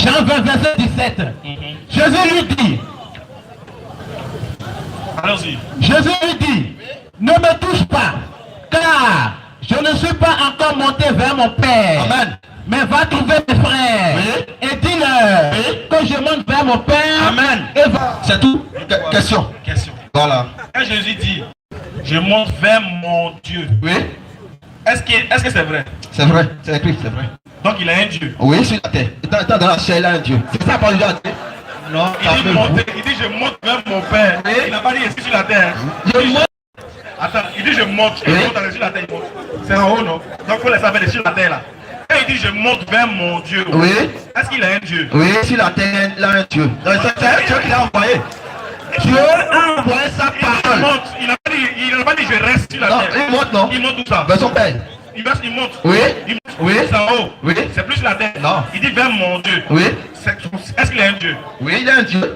Jean 20, verset 17. Jésus lui dit. Allons-y. Jésus lui dit, ne me touche pas, car je ne suis pas encore monté vers mon Père. Amen. Mais va trouver mes frères. Oui. Et dis-leur que je monte vers mon Père. Amen. Et va. C'est tout. Question. Question. Voilà. Quand Jésus dit, je monte vers mon Dieu, Oui, est-ce que c'est vrai? c'est vrai. C'est écrit, c'est vrai. Donc il a un Dieu. Oui, sur la terre. Étant dans la chair, il a un Dieu. C'est ça, pas déjà dit. Non, Il dit je monte vers mon Père. Oui. Il n'a pas dit ici sur la terre. Je monte. Attends, il dit je monte. Il Oui. monte sur la terre. Il monte. C'est en haut, non? Donc il faut laisser avec sur la terre là. Quand il dit je monte vers mon Dieu, Oui. est-ce qu'il a un Dieu? Oui, sur la terre, il a un Dieu. C'est un Dieu qu'il a envoyé. Dieu a envoyé sa Il parole. monte. Il n'a pas dit je reste sur la Non, terre. il monte, non. Il monte où ça? Vers son père. Il monte. Oui. Il monte. Oui. C'est en haut. Oui. C'est plus sur la terre. Non. Il dit vers mon Dieu. Oui. Est-ce qu'il a un Dieu? Oui, il a un Dieu.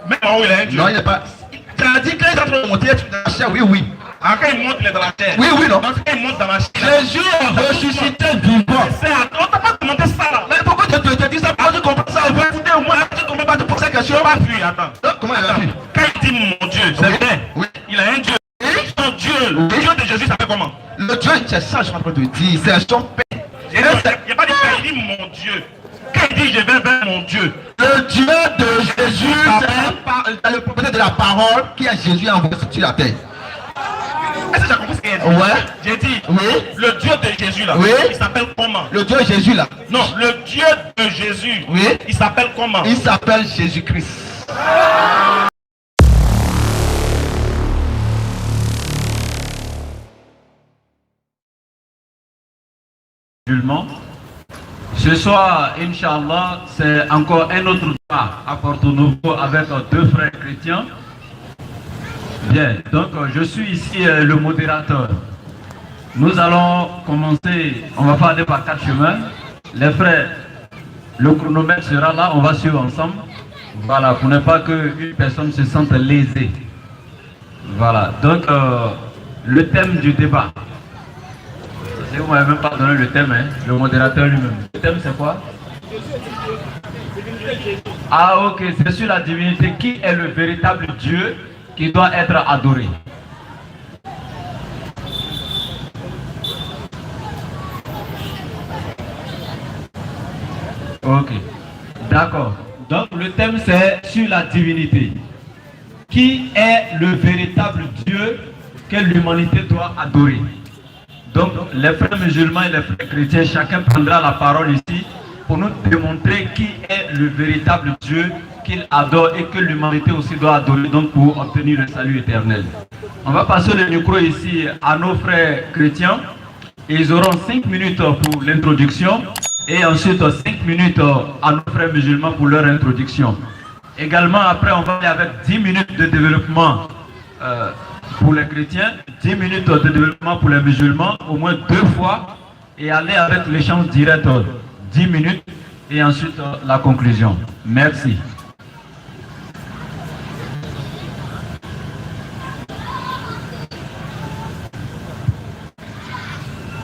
Même en haut, il a un Dieu. Non, il n'est pas. Tu as dit qu'il est en train de monter dans la chair, oui, oui. Ah, quand il monte, il est dans la terre. Oui, oui, non. Donc quand il monte dans la chair. Jésus est ressuscité vivant. On t'a pas demandé ça là. Mais pourquoi tu te dis ça? Pourquoi tu comprends ça? Écoutez, au moins, Tu comprends pas, tu poses cette question? pas pu, attends. Comment il a pu? Quand il dit mon Dieu, c'est Oui. vrai. Oui. Il a un Dieu. Oui. Son Dieu, le Dieu de Jésus s'appelle comment? Le Dieu, c'est ça, je suis en train de te dire. C'est son père. Il n'y a pas dit Père, il dit mon Dieu. Quand il dit je vais vers mon Dieu, Le Dieu de Jésus, c'est le prophète de la parole qui est Jésus envoyé sur la terre. est-ce que tu as compris ce qu'il a dit? Ouais. J'ai dit, Oui. le Dieu de Jésus là, Oui. il s'appelle comment? Le Dieu Jésus là, Non, le Dieu de Jésus, Oui. il s'appelle comment? il s'appelle Jésus-Christ. Musulmans. Ce soir, Inch'Allah, c'est encore un autre pas à Porto Novo avec deux frères chrétiens. Bien, donc je suis ici le modérateur. Nous allons commencer, on va faire par quatre chemins. Les frères, le chronomètre sera là, on va suivre ensemble. Voilà, pour ne pas qu'une personne se sente lésée. Voilà, donc le thème du débat. Vous ne m'avez même pas donné le thème, hein, le modérateur lui-même. Le thème c'est quoi? Ah ok, c'est sur la divinité. Qui est le véritable Dieu qui doit être adoré? Ok, d'accord. Donc le thème c'est sur la divinité. Qui est le véritable Dieu que l'humanité doit adorer? Donc les frères musulmans et les frères chrétiens, chacun prendra la parole ici pour nous démontrer qui est le véritable Dieu qu'il adore et que l'humanité aussi doit adorer, donc pour obtenir le salut éternel. On va passer le micro ici à nos frères chrétiens. Ils auront 5 minutes pour l'introduction et ensuite 5 minutes à nos frères musulmans pour leur introduction. Également après on va aller avec 10 minutes de développement pour les chrétiens, 10 minutes de développement pour les musulmans, au moins 2 fois, et aller avec l'échange direct 10 minutes et ensuite la conclusion. Merci.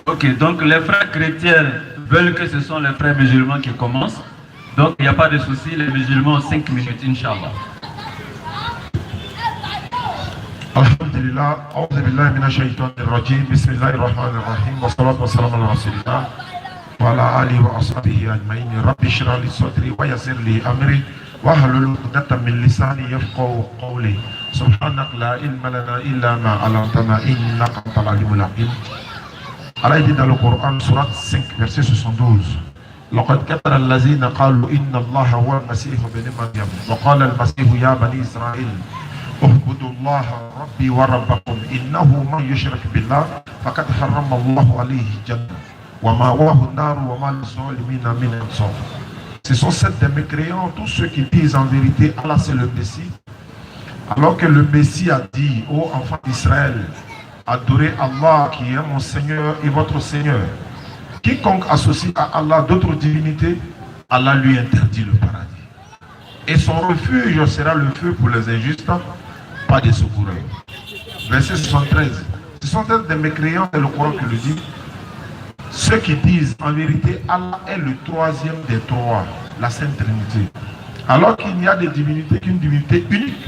Ok, donc les frères chrétiens veulent que ce sont les frères musulmans qui commencent. Donc il n'y a pas de souci, les musulmans ont 5 minutes, Inch'Allah. Alhamdulillah, a'udhu billahi minash shaitanir rajim, bismillahir rahmanir rahim, wa salatu wa salam ala rasulillah, wa ala alihi wa ashabihi ajma'in, rabbi shrah li sadri wa yassir li amri, wa hlul 'uqdatam min lisani yafqahu qawli, subhanaka la ilma lana illa ma 'allamtana innaka antal alimul hakim. Allah dit dans le Coran, surat 5, verset 72. لقد كفر الذين قالوا إن الله هو المسيح ابن مريم وقال المسيح يا بني إسرائيل اعبدوا الله ربي وربكم إنه من يشرك بالله فقد حرم الله عليه الجنة ومأواه النار وما للظالمين من أنصار. Ce sont sept des mécréants, tous ceux qui disent en vérité Allah c'est le Messie, alors que le Messie a dit ô enfants d'Israël, adorez Allah qui est mon Seigneur et votre Seigneur. Quiconque associe à Allah d'autres divinités, Allah lui interdit le paradis. Et son refuge sera le feu pour les injustes, pas des secoureurs. Verset 73. Ce sont des mécréants, c'est le Coran qui le dit. Ceux qui disent en vérité Allah est le troisième des trois. la Sainte Trinité. Alors qu'il n'y a des divinités qu'une divinité unique.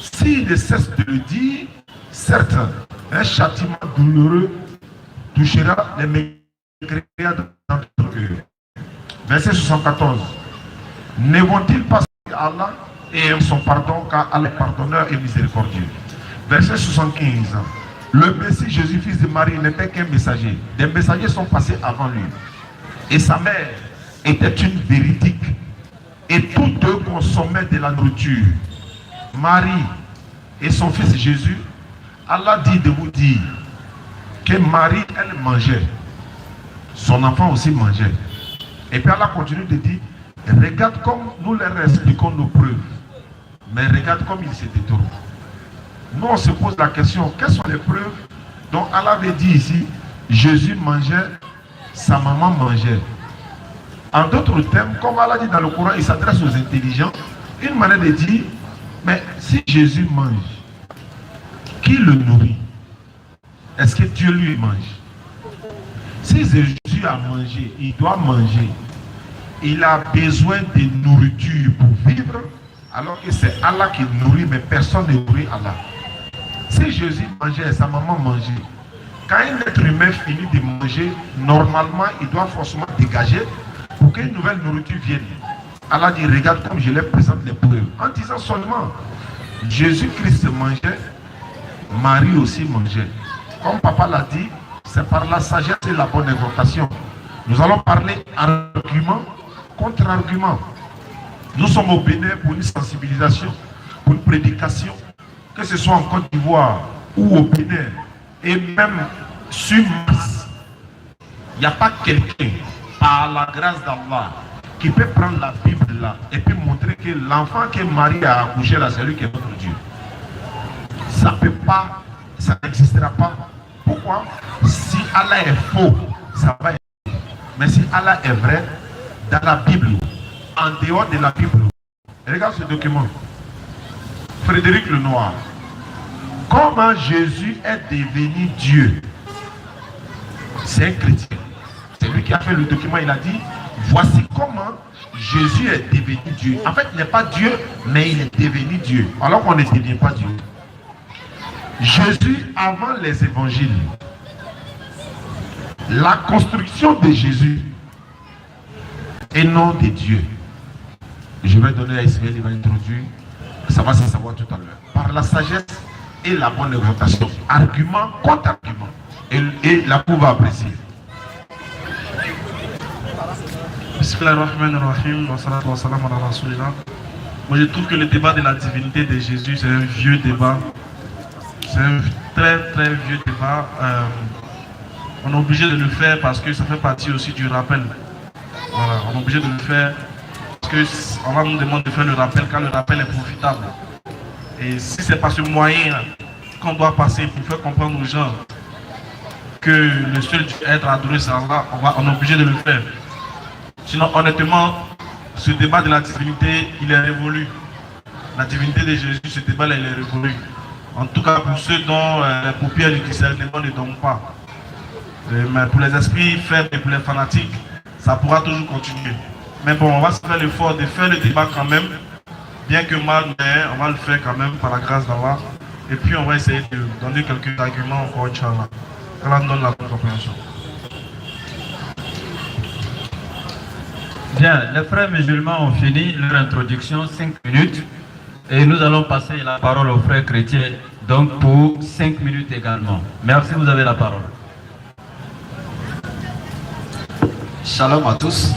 S'il ne cesse de le dire, certes, un châtiment douloureux touchera les mécréants d'entre eux. Verset 74. Ne vont-ils pas à Allah et son pardon, car Allah est pardonneur et miséricordieux. Verset 75. Le Messie Jésus, fils de Marie, n'était qu'un messager. Des messagers sont passés avant lui. Et sa mère était une véridique. Et tous deux consommaient de la nourriture. Marie et son fils Jésus, Allah dit de vous dire que Marie, elle mangeait. Son enfant aussi mangeait. Et puis Allah continue de dire, regarde comme nous leur expliquons nos preuves. Mais regarde comme ils se détournent. Nous on se pose la question, quelles sont les preuves dont Allah avait dit ici, Jésus mangeait, sa maman mangeait. En d'autres termes, comme Allah dit dans le Coran, il s'adresse aux intelligents, une manière de dire, mais si Jésus mange, qui le nourrit? Est-ce que Dieu lui mange? Si Jésus a mangé, il doit manger. Il a besoin de nourriture pour vivre, alors que c'est Allah qui nourrit, mais personne ne nourrit Allah. Si Jésus mangeait, sa maman mangeait, quand un être humain finit de manger, normalement, il doit forcément dégager pour qu'une nouvelle nourriture vienne. Allah dit, regarde comme je les présente les preuves. En disant seulement, Jésus-Christ mangeait, Marie aussi mangeait. Comme papa l'a dit, c'est par la sagesse et la bonne exhortation. Nous allons parler argument contre argument. Nous sommes au Bénin pour une sensibilisation, pour une prédication, que ce soit en Côte d'Ivoire ou au Bénin, et même sur Mars. Il n'y a pas quelqu'un, par la grâce d'Allah, qui peut prendre la Bible là et puis montrer que l'enfant que Marie a accouché là, c'est lui qui est notre Dieu. Ça ne peut pas, ça n'existera pas. Pourquoi? Si Allah est faux, ça va être. Mais si Allah est vrai, dans la Bible, en dehors de la Bible, regarde ce document. Frédéric Lenoir. Comment Jésus est devenu Dieu? C'est un chrétien. C'est lui qui a fait le document. Il a dit, voici comment Jésus est devenu Dieu. En fait, il n'est pas Dieu, mais il est devenu Dieu. Alors qu'on ne devient pas Dieu. Jésus, avant les évangiles, la construction de Jésus est nom de Dieu. Je vais donner à Ismaël, il va introduire, ça va se savoir tout à l'heure. Par la sagesse et la bonne exhortation, argument contre argument. Et la cour va apprécier. Bismillahirrahmanirrahim, wa salatu wa salam ala rasulillah. Moi je trouve que le débat de la divinité de Jésus, c'est un vieux débat. C'est un très très vieux débat. On est obligé de le faire parce que ça fait partie aussi du rappel. Voilà, on est obligé de le faire parce qu'on va nous demander de faire le rappel quand le rappel est profitable. Et si c'est par ce moyen qu'on doit passer pour faire comprendre aux gens que le seul Dieu être adoré c'est Allah, on est obligé de le faire. Sinon honnêtement, ce débat de la divinité, il est révolu. La divinité de Jésus, ce débat-là, il est révolu. En tout cas, pour ceux dont les paupières du discernement ne dorment pas. Mais pour les esprits faibles et pour les fanatiques, ça pourra toujours continuer. Mais bon, on va se faire l'effort de faire le débat quand même, bien que mal, mais on va le faire quand même par la grâce d'Allah. Et puis on va essayer de donner quelques arguments encore, Inch'Allah. Allah nous donne la bonne compréhension. Bien, les frères musulmans ont fini leur introduction, 5 minutes. Et nous allons passer la parole aux frères chrétiens, donc pour 5 minutes également. Merci, vous avez la parole. Shalom à tous.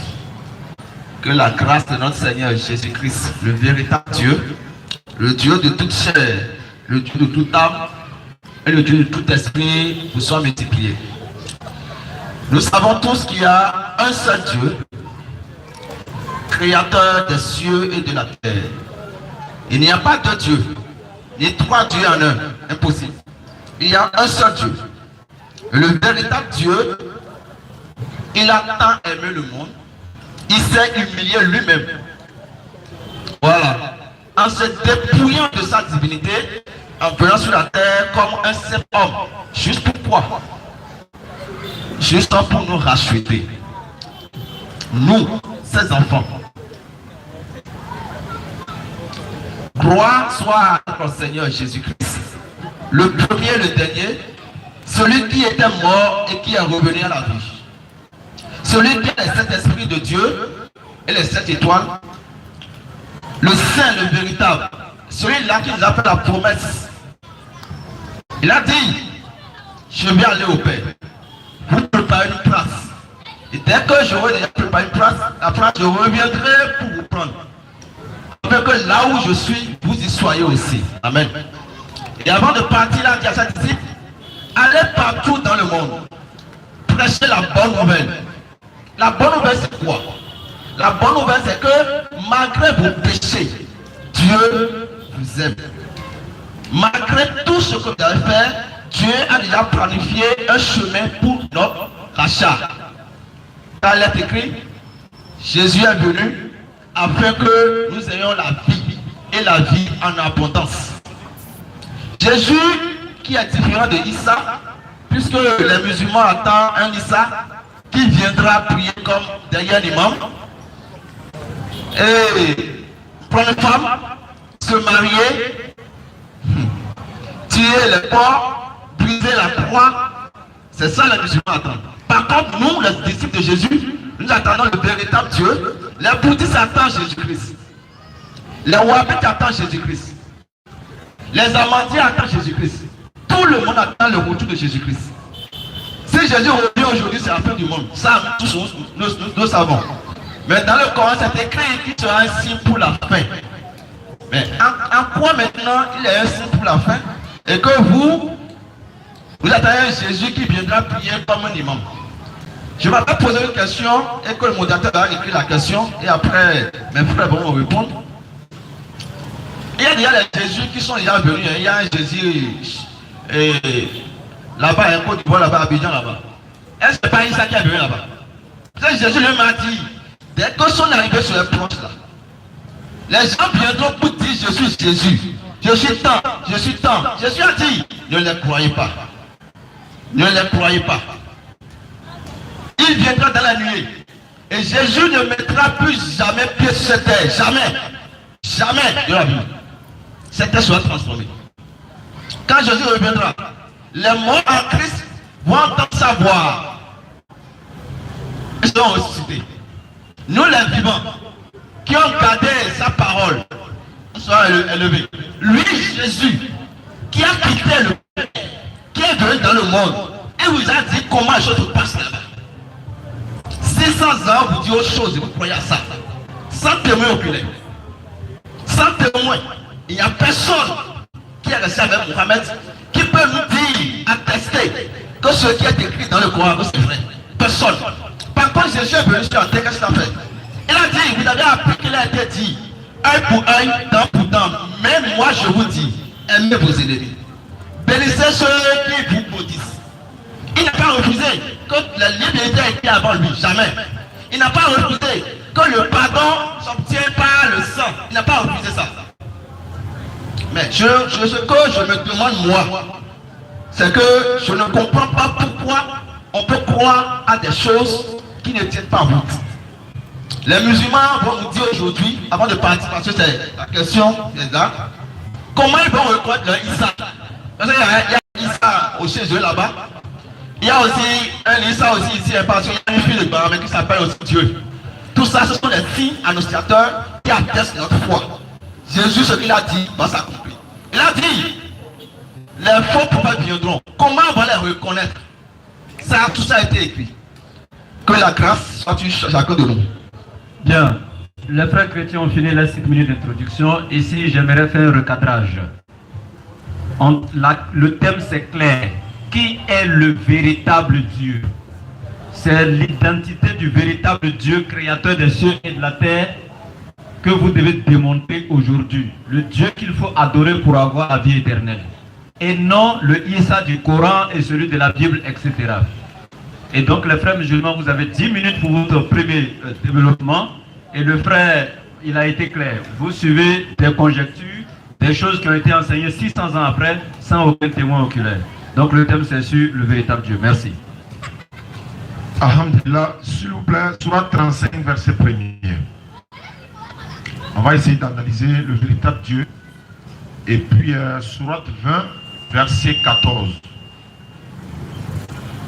Que la grâce de notre Seigneur Jésus-Christ, le véritable Dieu, le Dieu de toute chair, le Dieu de toute âme et le Dieu de tout esprit vous soit multiplié. Nous savons tous qu'il y a un seul Dieu, créateur des cieux et de la terre. Il n'y a pas deux dieux, ni trois dieux en un, impossible. Il y a un seul Dieu. Le véritable Dieu, il a tant aimé le monde, il s'est humilié lui-même. Voilà. En se dépouillant de sa divinité, en venant sur la terre comme un simple homme. Juste pourquoi? Juste pour nous racheter. Nous, ses enfants. Gloire soit à notre Seigneur Jésus-Christ, le premier et le dernier, celui qui était mort et qui est revenu à la vie. Celui qui est le Saint-Esprit de Dieu et les 7 étoiles, le Saint, le véritable, celui-là qui nous a fait la promesse. Il a dit, je vais aller au Père, vous préparez une place. Et dès que j'aurai déjà préparé une place, après je reviendrai pour vous prendre. Afin que là où je suis, vous y soyez aussi. Amen. Et avant de partir là, il y a ses disciples, allez partout dans le monde, prêchez la bonne nouvelle. La bonne nouvelle c'est quoi? La bonne nouvelle c'est que malgré vos péchés, Dieu vous aime. Malgré tout ce que vous avez fait, Dieu a déjà planifié un chemin pour notre rachat. Car il est écrit, Jésus est venu afin que nous ayons la vie et la vie en abondance. Jésus qui est différent de Issa, puisque les musulmans attendent un Issa qui viendra prier comme derrière l'imam et prendre une femme, se marier, tuer les porcs, briser la croix. C'est ça les musulmans attendent. Par contre, nous, les disciples de Jésus, nous attendons le véritable Dieu. Les bouddhistes attendent Jésus-Christ. Les wahhabites attendent Jésus-Christ. Les amandiens attendent Jésus-Christ. Tout le monde attend le retour de Jésus-Christ. Si Jésus revient aujourd'hui, c'est la fin du monde. Ça, tous nous savons. Mais dans le Coran, c'est écrit qu'il sera un signe pour la fin. Mais en quoi maintenant il est un signe pour la fin? Et que vous attendez Jésus qui viendra prier comme un imam. Je vais pas poser une question et que le modérateur va écrire la question et après mes frères vont me répondre. Il y a déjà les Jésus qui sont déjà venus. Il y a un Jésus là-bas, il y a un Côte d'Ivoire là-bas, à Abidjan là-bas. Est-ce que pas Issa qui est venu là-bas? Jésus lui m'a dit, dès que son arrivée sur les planches là, les gens viendront pour dire je suis Jésus. Je suis tant, je suis tant. Jésus a dit, ne les croyez pas. Ne les croyez pas. Il viendra dans la nuit. Et Jésus ne mettra plus jamais pied sur cette terre. Jamais. Jamais de la vie. Cette terre sera transformée. Quand Jésus reviendra, les morts en Christ vont entendre sa voix. Ils seront ressuscités. Nous les vivants, qui ont gardé sa parole, nous serons élevés. Lui, Jésus, qui a quitté le Père, qui est venu dans le monde, et vous a dit comment les choses se passent là-bas. 600 ans, vous dites autre chose, vous croyez à ça. Sans témoin oculaire. Sans témoin. Il n'y a personne qui est resté avec Mohamed qui peut nous dire, attester que ce qui est écrit dans le Coran, c'est vrai. Personne. Par contre, Jésus est venu sur la terre, qu'est-ce qu'il a fait? Il a dit, vous avez appris qu'il a été dit, œil pour œil, dent pour dent. Mais moi, je vous dis, aimez vos ennemis. Bénissez ceux qui vous maudissent. Il n'a pas refusé que la liberté était avant lui, jamais. Il n'a pas refusé que le pardon s'obtient par le sang. Il n'a pas refusé ça. Mais ce que je me demande moi, c'est que je ne comprends pas pourquoi on peut croire à des choses qui ne tiennent pas en route. Les musulmans vont nous dire aujourd'hui, avant de partir, parce que c'est la question, comment ils vont reconnaître leur Issa? Parce qu'il y a Issa au chez eux là-bas. Il y a aussi un Issa aussi ici, parce qu'il y a une fille de Bahamé qui s'appelle aussi Dieu. Tout ça, ce sont des signes annonciateurs qui attestent notre foi. Jésus, ce qu'il a dit, va s'accomplir. Il a dit, les faux prophètes viendront. Comment on va les reconnaître? Ça, tout ça a été écrit. Que la grâce soit une chacun de nous. Bien. Les frères chrétiens ont fini les 5 minutes d'introduction. Ici, j'aimerais faire un recadrage. Le thème, c'est clair. Qui est le véritable Dieu? C'est l'identité du véritable Dieu, créateur des cieux et de la terre, que vous devez démontrer aujourd'hui. Le Dieu qu'il faut adorer pour avoir la vie éternelle. Et non le Issa du Coran et celui de la Bible, etc. Et donc les frères musulmans, vous avez 10 minutes pour votre premier développement. Et le frère, il a été clair. Vous suivez des conjectures, des choses qui ont été enseignées 600 ans après, sans aucun témoin oculaire. Donc le thème c'est sur le véritable Dieu. Merci. Alhamdulillah, s'il vous plaît, Sourate 35, verset 1er. On va essayer d'analyser le véritable Dieu Et puis, Sourate 20, verset 14.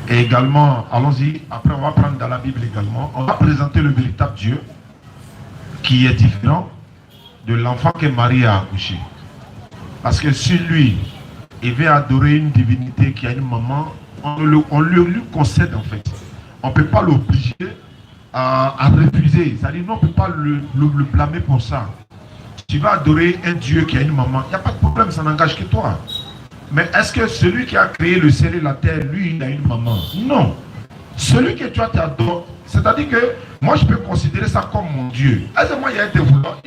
Et également, allons-y, après on va prendre dans la Bible également, on va présenter le véritable Dieu qui est différent de l'enfant que Marie a accouché. Parce que si lui, il veut adorer une divinité qui a une maman, on lui concède en fait. On ne peut pas l'obliger à refuser. C'est-à-dire, on ne peut pas le blâmer pour ça. Tu vas adorer un Dieu qui a une maman, il n'y a pas de problème, ça n'engage que toi. Mais est-ce que celui qui a créé le ciel et la terre, lui, il a une maman? Non. Celui que toi t'adores, c'est-à-dire que moi je peux considérer ça comme mon Dieu. Est-ce que moi il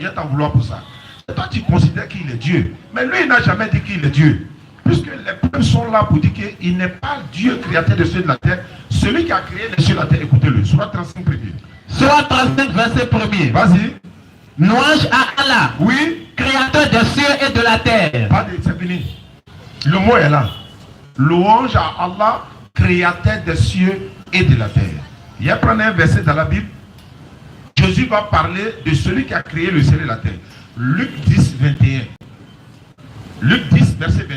y a t'en vouloir pour ça? Et toi tu considères qu'il est Dieu. Mais lui il n'a jamais dit qu'il est Dieu. Puisque les peuples sont là pour dire qu'il n'est pas Dieu créateur des cieux et de la terre. Celui qui a créé les cieux et la terre, écoutez-le. Sourate 35 premier. Sourate 35 verset 1er. Vas-y. Louange à Allah, Oui. créateur des cieux et de la terre. C'est fini. Le mot est là. Louange à Allah, créateur des cieux et de la terre. Il y a un verset dans la Bible. Jésus va parler de celui qui a créé le ciel et la terre. Luc 10, 21. Luc 10, verset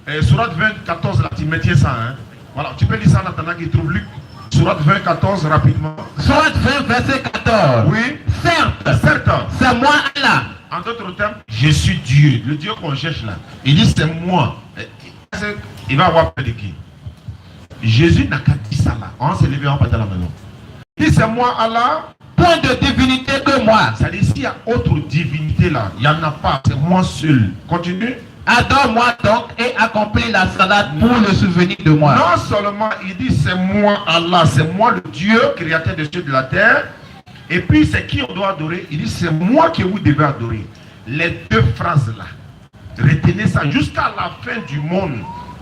21. Sourate 20, 14, là, tu maintiens ça. Hein? Voilà, tu peux lire ça en attendant qu'il trouve Luc. Sourate 20, 14, rapidement. Sourate 20, verset 14. Oui. Certes, c'est moi Allah. En d'autres termes, je suis Dieu. Le Dieu qu'on cherche là. Il dit c'est moi. Il va avoir peur de qui? Jésus n'a qu'à dire ça là. On s'est levé, on va dans la maison. Il dit c'est moi Allah. Point de divinité que moi. C'est-à-dire s'il y a autre divinité là, il n'y en a pas. C'est moi seul. Continue. Adore-moi donc et accomplis la salade pour le souvenir de moi. Non seulement il dit c'est moi Allah, c'est moi le Dieu créateur des cieux et de la terre. Et puis c'est qui on doit adorer? Il dit c'est moi que vous devez adorer. Les deux phrases là, retenez ça jusqu'à la fin du monde.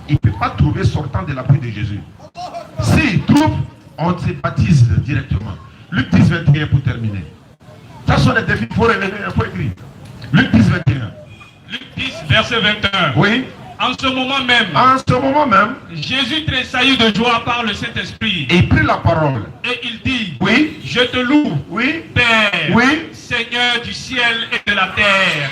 Il ne peut pas trouver sortant de la pluie de Jésus. S'il trouve, on se baptise directement. Luc 10, 21 pour terminer. Ça sont les défis, il faut relever, il faut écrire. Luc 10, 21. Luc 10, verset 21. Oui. En ce moment même, Jésus tressaillit de joie par le Saint-Esprit. Et il prit la parole. Et il dit, oui, je te loue, oui, Père, oui, Seigneur du ciel et de la terre,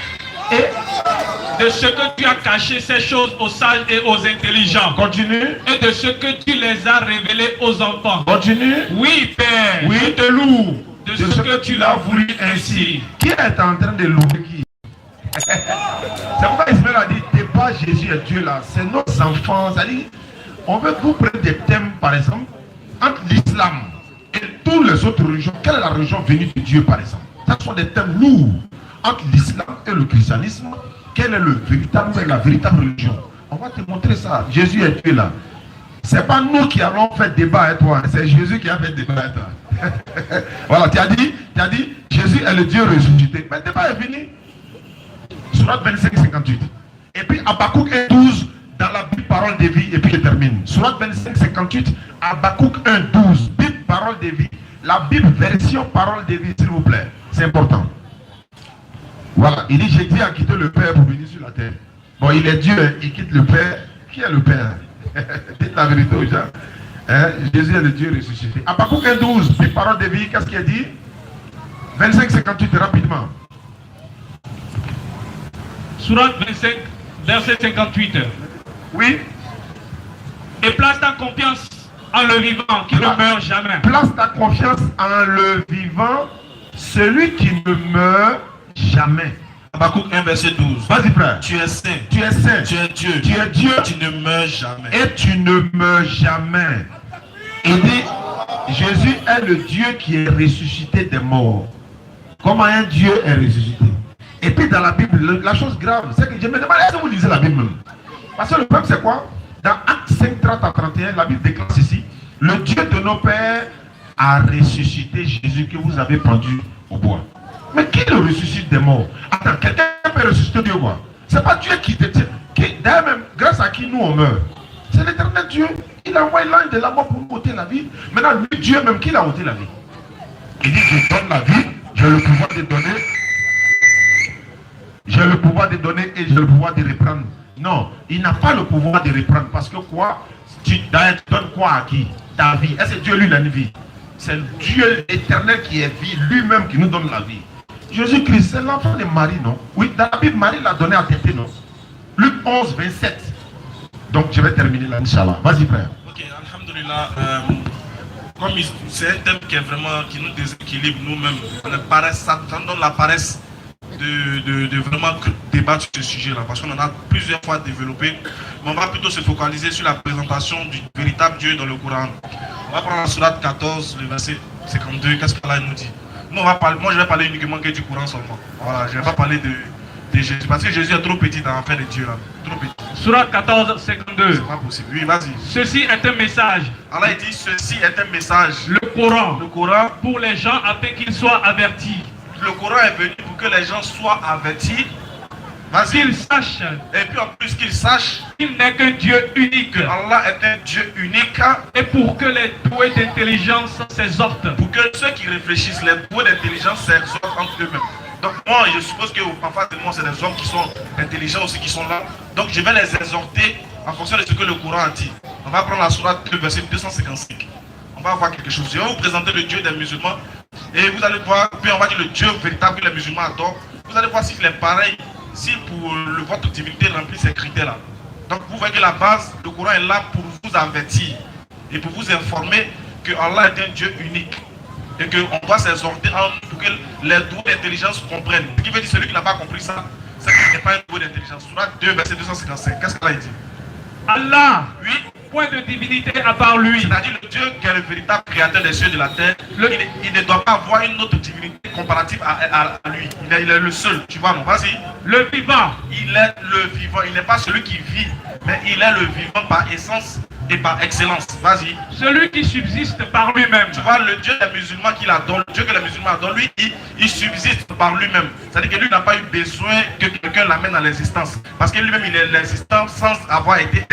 et de ce que tu as caché ces choses aux sages et aux intelligents. Continue. Et de ce que tu les as révélées aux enfants. Continue. Oui, Père, oui, je te loue de ce que tu l'as voulu ainsi. Qui est en train de louer qui? C'est pourquoi Ismaël a dit, t'es pas Jésus et Dieu là, c'est nos enfants. C'est-à-dire, on veut que vous preniez des thèmes, par exemple, entre l'islam et toutes les autres religions. Quelle est la religion venue de Dieu, par exemple? Ce sont des thèmes lourds. Entre l'islam et le christianisme, quelle est la véritable religion? On va te montrer ça. Jésus est Dieu là. C'est pas nous qui allons faire débat avec toi, c'est Jésus qui a fait débat avec toi. Voilà, tu as dit, Jésus est le Dieu ressuscité. Mais le débat est fini. Sourate 25, 58. Et puis Habakkuk 1, 12, dans la Bible parole de vie, et puis je termine. Sourate 25, 58, Habakkuk 1, 12, Bible parole de vie. La Bible version parole de vie, s'il vous plaît. C'est important. Voilà, il dit, Jésus a quitté le Père pour venir sur la terre. Bon, il est Dieu, il quitte le Père. Qui est le Père? Dites la vérité aux gens. Hein? Jésus est le Dieu ressuscité. Habakkuk 1, 12, Bible parole de vie, qu'est-ce qu'il a dit? 25, 58, rapidement. Sourate 25, verset 58. Oui. Et place ta confiance en le vivant qui ne meurt jamais. Place ta confiance en le vivant, celui qui ne meurt jamais. Habakkuk 1, verset 12. Vas-y, frère. Tu es saint. Tu es saint. Tu es Dieu. Tu es Dieu. Tu ne meurs jamais. Et tu ne meurs jamais. Il dit, Jésus est le Dieu qui est ressuscité des morts. Comment un Dieu est ressuscité? Et puis dans la Bible, la chose grave, c'est que je me demande, est-ce que vous lisez la Bible même? Parce que le problème c'est quoi? Dans Actes 5, 30 à 31, la Bible déclare ceci: le Dieu de nos pères a ressuscité Jésus que vous avez pendu au bois. Mais qui le ressuscite des morts? Attends, quelqu'un peut ressusciter Dieu quoi? C'est pas Dieu qui te tient. D'ailleurs même, grâce à qui nous on meurt? C'est l'éternel Dieu. Il a envoyé l'ange de la mort pour nous ôter la vie. Maintenant, lui, Dieu même, qui l'a ôté la vie? Il dit, je donne la vie, j'ai le pouvoir de donner. J'ai le pouvoir de donner et j'ai le pouvoir de reprendre. Non, il n'a pas le pouvoir de reprendre. Parce que quoi? Tu donnes quoi à qui? Ta vie. Est-ce que Dieu lui donne vie? C'est Dieu éternel qui est vie, lui-même qui nous donne la vie. Jésus-Christ, c'est l'enfant de Marie, non? Oui, dans la Bible, Marie l'a donné à Tété, non? Luc 11, 27. Donc je vais terminer là, Inch'Allah. Vas-y frère. Ok, alhamdulillah. Comme c'est un thème qui nous déséquilibre nous-mêmes. Ça nous donne la paresse de vraiment débattre sur ce sujet-là. Parce qu'on en a plusieurs fois développé. Mais on va plutôt se focaliser sur la présentation du véritable Dieu dans le Coran. On va prendre la sourate 14, le verset 52. Qu'est-ce qu'Allah nous dit? Moi, je vais parler uniquement que du Coran seulement. Voilà, je ne vais pas parler de Jésus. Parce que Jésus est trop petit dans l'affaire de Dieu là. Trop petit. Sourate 14, 52. C'est pas possible. Oui, vas-y. Ceci est un message. Allah dit ceci est un message. Le Coran. Le Coran. Pour les gens afin qu'ils soient avertis. Le Coran est venu pour que les gens soient avertis. Vas-y. Qu'ils sachent. Et puis en plus qu'ils sachent. Qu'il n'est qu'un Dieu unique. Allah est un Dieu unique. Et pour que les doués d'intelligence s'exhortent. Pour que ceux qui réfléchissent, les doués d'intelligence s'exhortent entre eux-mêmes. Donc moi, je suppose que parfois de moi, c'est des hommes qui sont intelligents aussi qui sont là. Donc je vais les exhorter en fonction de ce que le Coran a dit. On va prendre la sourate 2, verset 255. On va voir quelque chose. Je vais vous présenter le Dieu des musulmans. Et vous allez voir, puis on va dire le Dieu véritable que les musulmans adorent. Vous allez voir s'il est pareil, si pour votre divinité remplit ces critères-là. Donc vous voyez que la base, le Coran est là pour vous avertir et pour vous informer que Allah est un Dieu unique. Et qu'on doit s'exhorter pour que les doués d'intelligence comprennent. Ce qui veut dire celui qui n'a pas compris ça, c'est qu'il n'est pas un doué d'intelligence. Sourate 2, verset 255. Qu'est-ce qu'Allah dit? Allah, Oui. point de divinité à part lui. C'est-à-dire le Dieu qui est le véritable créateur des cieux et de la terre. Il ne doit pas avoir une autre divinité comparative à lui. Il est le seul. Tu vois, non? Vas-y. Le vivant. Il est le vivant. Il n'est pas celui qui vit, mais il est le vivant par essence et par excellence. Vas-y. Celui qui subsiste par lui-même. Tu vois, le Dieu des musulmans qu'il adore, le Dieu que les musulmans adorent, lui, il subsiste par lui-même. C'est-à-dire que lui n'a pas eu besoin que quelqu'un l'amène à l'existence. Parce que lui-même, il est l'existence sans avoir été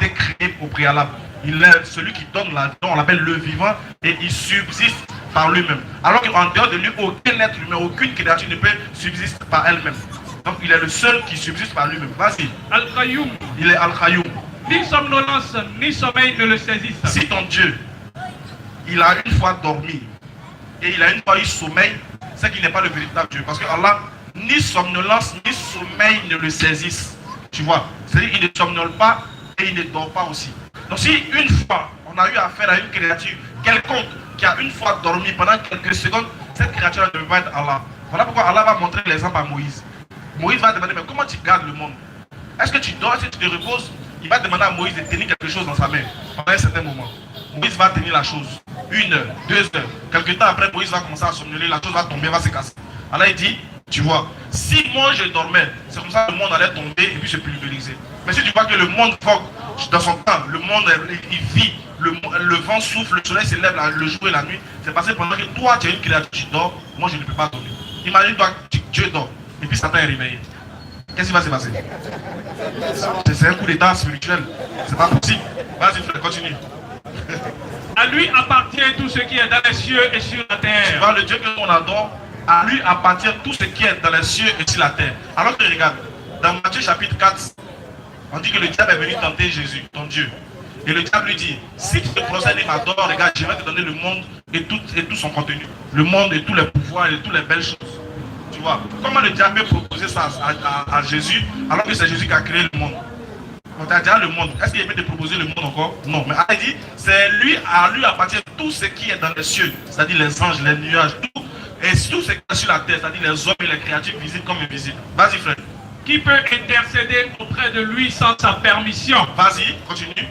créé au préalable. Il est celui qui donne la vie, on l'appelle le vivant, et il subsiste par lui-même. Alors qu'en dehors de lui, aucun être humain, aucune créature ne peut subsister par elle-même. Donc il est le seul qui subsiste par lui-même. Vas-y. Al-Qayyum. Il est Al-Qayyum. Ni somnolence, ni sommeil ne le saisissent. Si ton Dieu, il a une fois dormi, et il a une fois eu sommeil, c'est qu'il n'est pas le véritable Dieu. Parce que Allah, ni somnolence, ni sommeil ne le saisissent. Tu vois, c'est-à-dire qu'il ne somnole pas et il ne dort pas aussi. Donc si une fois, on a eu affaire à une créature quelconque qui a une fois dormi pendant quelques secondes, cette créature ne peut pas être Allah. Voilà pourquoi Allah va montrer l'exemple à Moïse. Moïse va demander, mais comment tu gardes le monde? Est-ce que tu dors, est-ce que tu te reposes? Il va demander à Moïse de tenir quelque chose dans sa main pendant un certain moment. Moïse va tenir la chose. 1 heure, 2 heures. Quelque temps après, Moïse va commencer à somnoler, la chose va tomber, va se casser. Allah il dit, tu vois, si moi je dormais, c'est comme ça que le monde allait tomber et puis se pulvériser. Mais si tu vois que le monde vogue dans son temps, le monde il vit, le vent souffle, le soleil se lève le jour et la nuit, c'est parce que pendant que toi tu es une créature, tu dors, moi je ne peux pas dormir. Imagine toi, Dieu dort et puis Satan est réveillé. Qu'est-ce qui va se passer? C'est un coup d'état spirituel. C'est pas possible. Vas-y, frère, continue. À lui appartient tout ce qui est dans les cieux et sur la Tu terre. vois, le Dieu que l'on adore, à lui appartient tout ce qui est dans les cieux et sur la terre. Alors que regarde, dans Matthieu chapitre 4, on dit que le diable est venu tenter Jésus, ton Dieu. Et le diable lui dit, si tu te procèdes et m'adores, regarde, je vais te donner le monde et tout son contenu. Le monde et tous les pouvoirs et toutes les belles choses. Tu vois, comment le diable peut proposer ça à Jésus alors que c'est Jésus qui a créé le monde? On t'a déjà le monde. Est-ce qu'il peut te proposer le monde encore? Non. Mais Allah dit, c'est lui, à lui appartient tout ce qui est dans les cieux, c'est-à-dire les anges, les nuages, tout. Et tout ce qui est sur la terre, c'est-à-dire les hommes et les créatures visibles comme invisibles. Vas-y, frère. Qui peut intercéder auprès de lui sans sa permission? Vas-y, continue.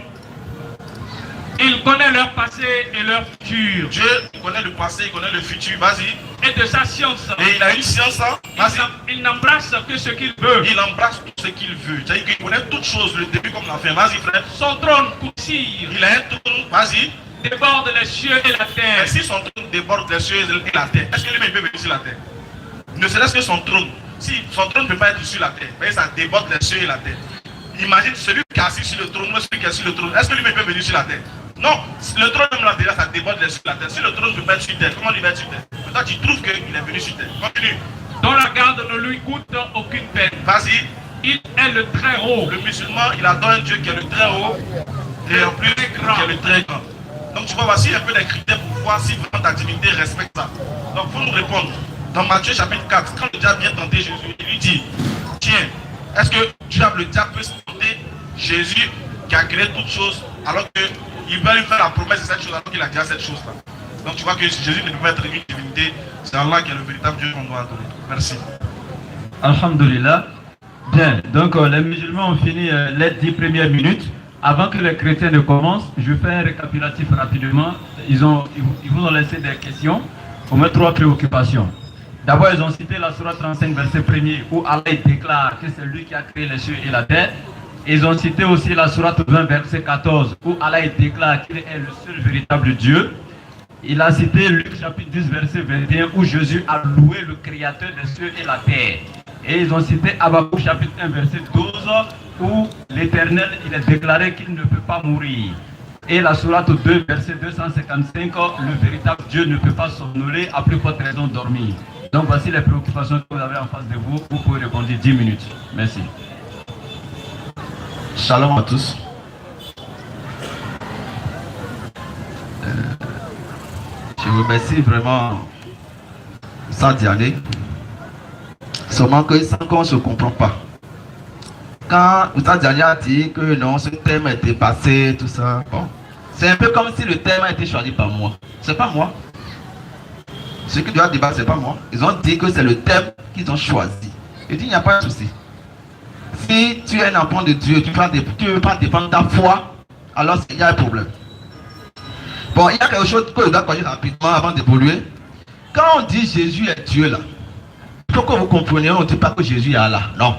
Il connaît leur passé et leur futur. Dieu, il connaît le passé, il connaît le futur. Vas-y. Et de sa science, Et il a une science, hein? Vas-y. il n'embrasse que ce qu'il veut. Il embrasse tout ce qu'il veut. C'est-à-dire qu'il connaît toutes choses, le début comme la fin. Vas-y, frère. Son trône coursire Il a un trône. Vas-y. déborde les cieux et la terre. Mais si son trône déborde les cieux et la terre, est-ce que lui-même peut venir sur la terre? Ne serait-ce que son trône. Si son trône ne peut pas être sur la terre, mais ça déborde les cieux et la terre. Imagine celui qui est assis sur le trône, celui qui est sur le trône. Est-ce que lui-même peut venir sur la terre? Non, le trône même là déjà ça déborde les cieux et la terre. Si le trône ne peut pas être sur terre, comment lui va être sur terre? Mais toi tu trouves qu'il est venu sur terre. Continue. Dont la garde ne lui coûte aucune peine. Vas-y. Il est le très haut. Le musulman, il adore un Dieu qui est le très haut et en plus qui est le très grand. Donc tu vois, voici un peu les critères pour voir si vraiment ta divinité respecte ça. Donc il faut nous répondre. Dans Matthieu chapitre 4, quand le diable vient tenter Jésus, il lui dit, tiens, Est-ce que le diable peut sauter Jésus qui a créé toutes choses alors qu'il va lui faire la promesse de cette chose alors qu'il a déjà cette chose-là? Donc tu vois que Jésus ne peut pas être une divinité, c'est Allah qui est le véritable Dieu qu'on doit adorer. Merci. Alhamdulillah. Bien, donc les musulmans ont fini les 10 premières minutes. Avant que les chrétiens ne commencent, je fais un récapitulatif rapidement. Ils vous ont laissé des questions pour mettre 3 préoccupations. D'abord, ils ont cité la sourate 35, verset 1er, où Allah déclare que c'est lui qui a créé les cieux et la terre. Ils ont cité aussi la sourate 20, verset 14, où Allah déclare qu'il est le seul véritable Dieu. Il a cité Luc chapitre 10, verset 21, où Jésus a loué le créateur des cieux et la terre. Et ils ont cité Habakkuk chapitre 1, verset 12, où l'Éternel, il a déclaré qu'il ne peut pas mourir. Et la sourate 2, verset 255, le véritable Dieu ne peut pas somnoler, à plus forte raison dormir. Donc voici les préoccupations que vous avez en face de vous. Vous pouvez répondre 10 minutes. Merci. Shalom à tous. Je vous remercie vraiment, Sadiané. Seulement que sans qu'on ne se comprend pas. Quand Sadiané a dit que non, ce thème a été passé, tout ça, bon, c'est un peu comme si le thème a été choisi par moi. C'est pas moi. Ceux qui doivent débattre, c'est pas moi. Ils ont dit que c'est le thème qu'ils ont choisi. Il dit, il n'y a pas de souci. Si tu es un enfant de Dieu, tu ne veux pas défendre ta foi, alors il y a un problème. Bon, il y a quelque chose que je dois corriger rapidement avant d'évoluer. Quand on dit Jésus est Dieu là, pour que vous compreniez, on ne dit pas que Jésus est Allah. Non.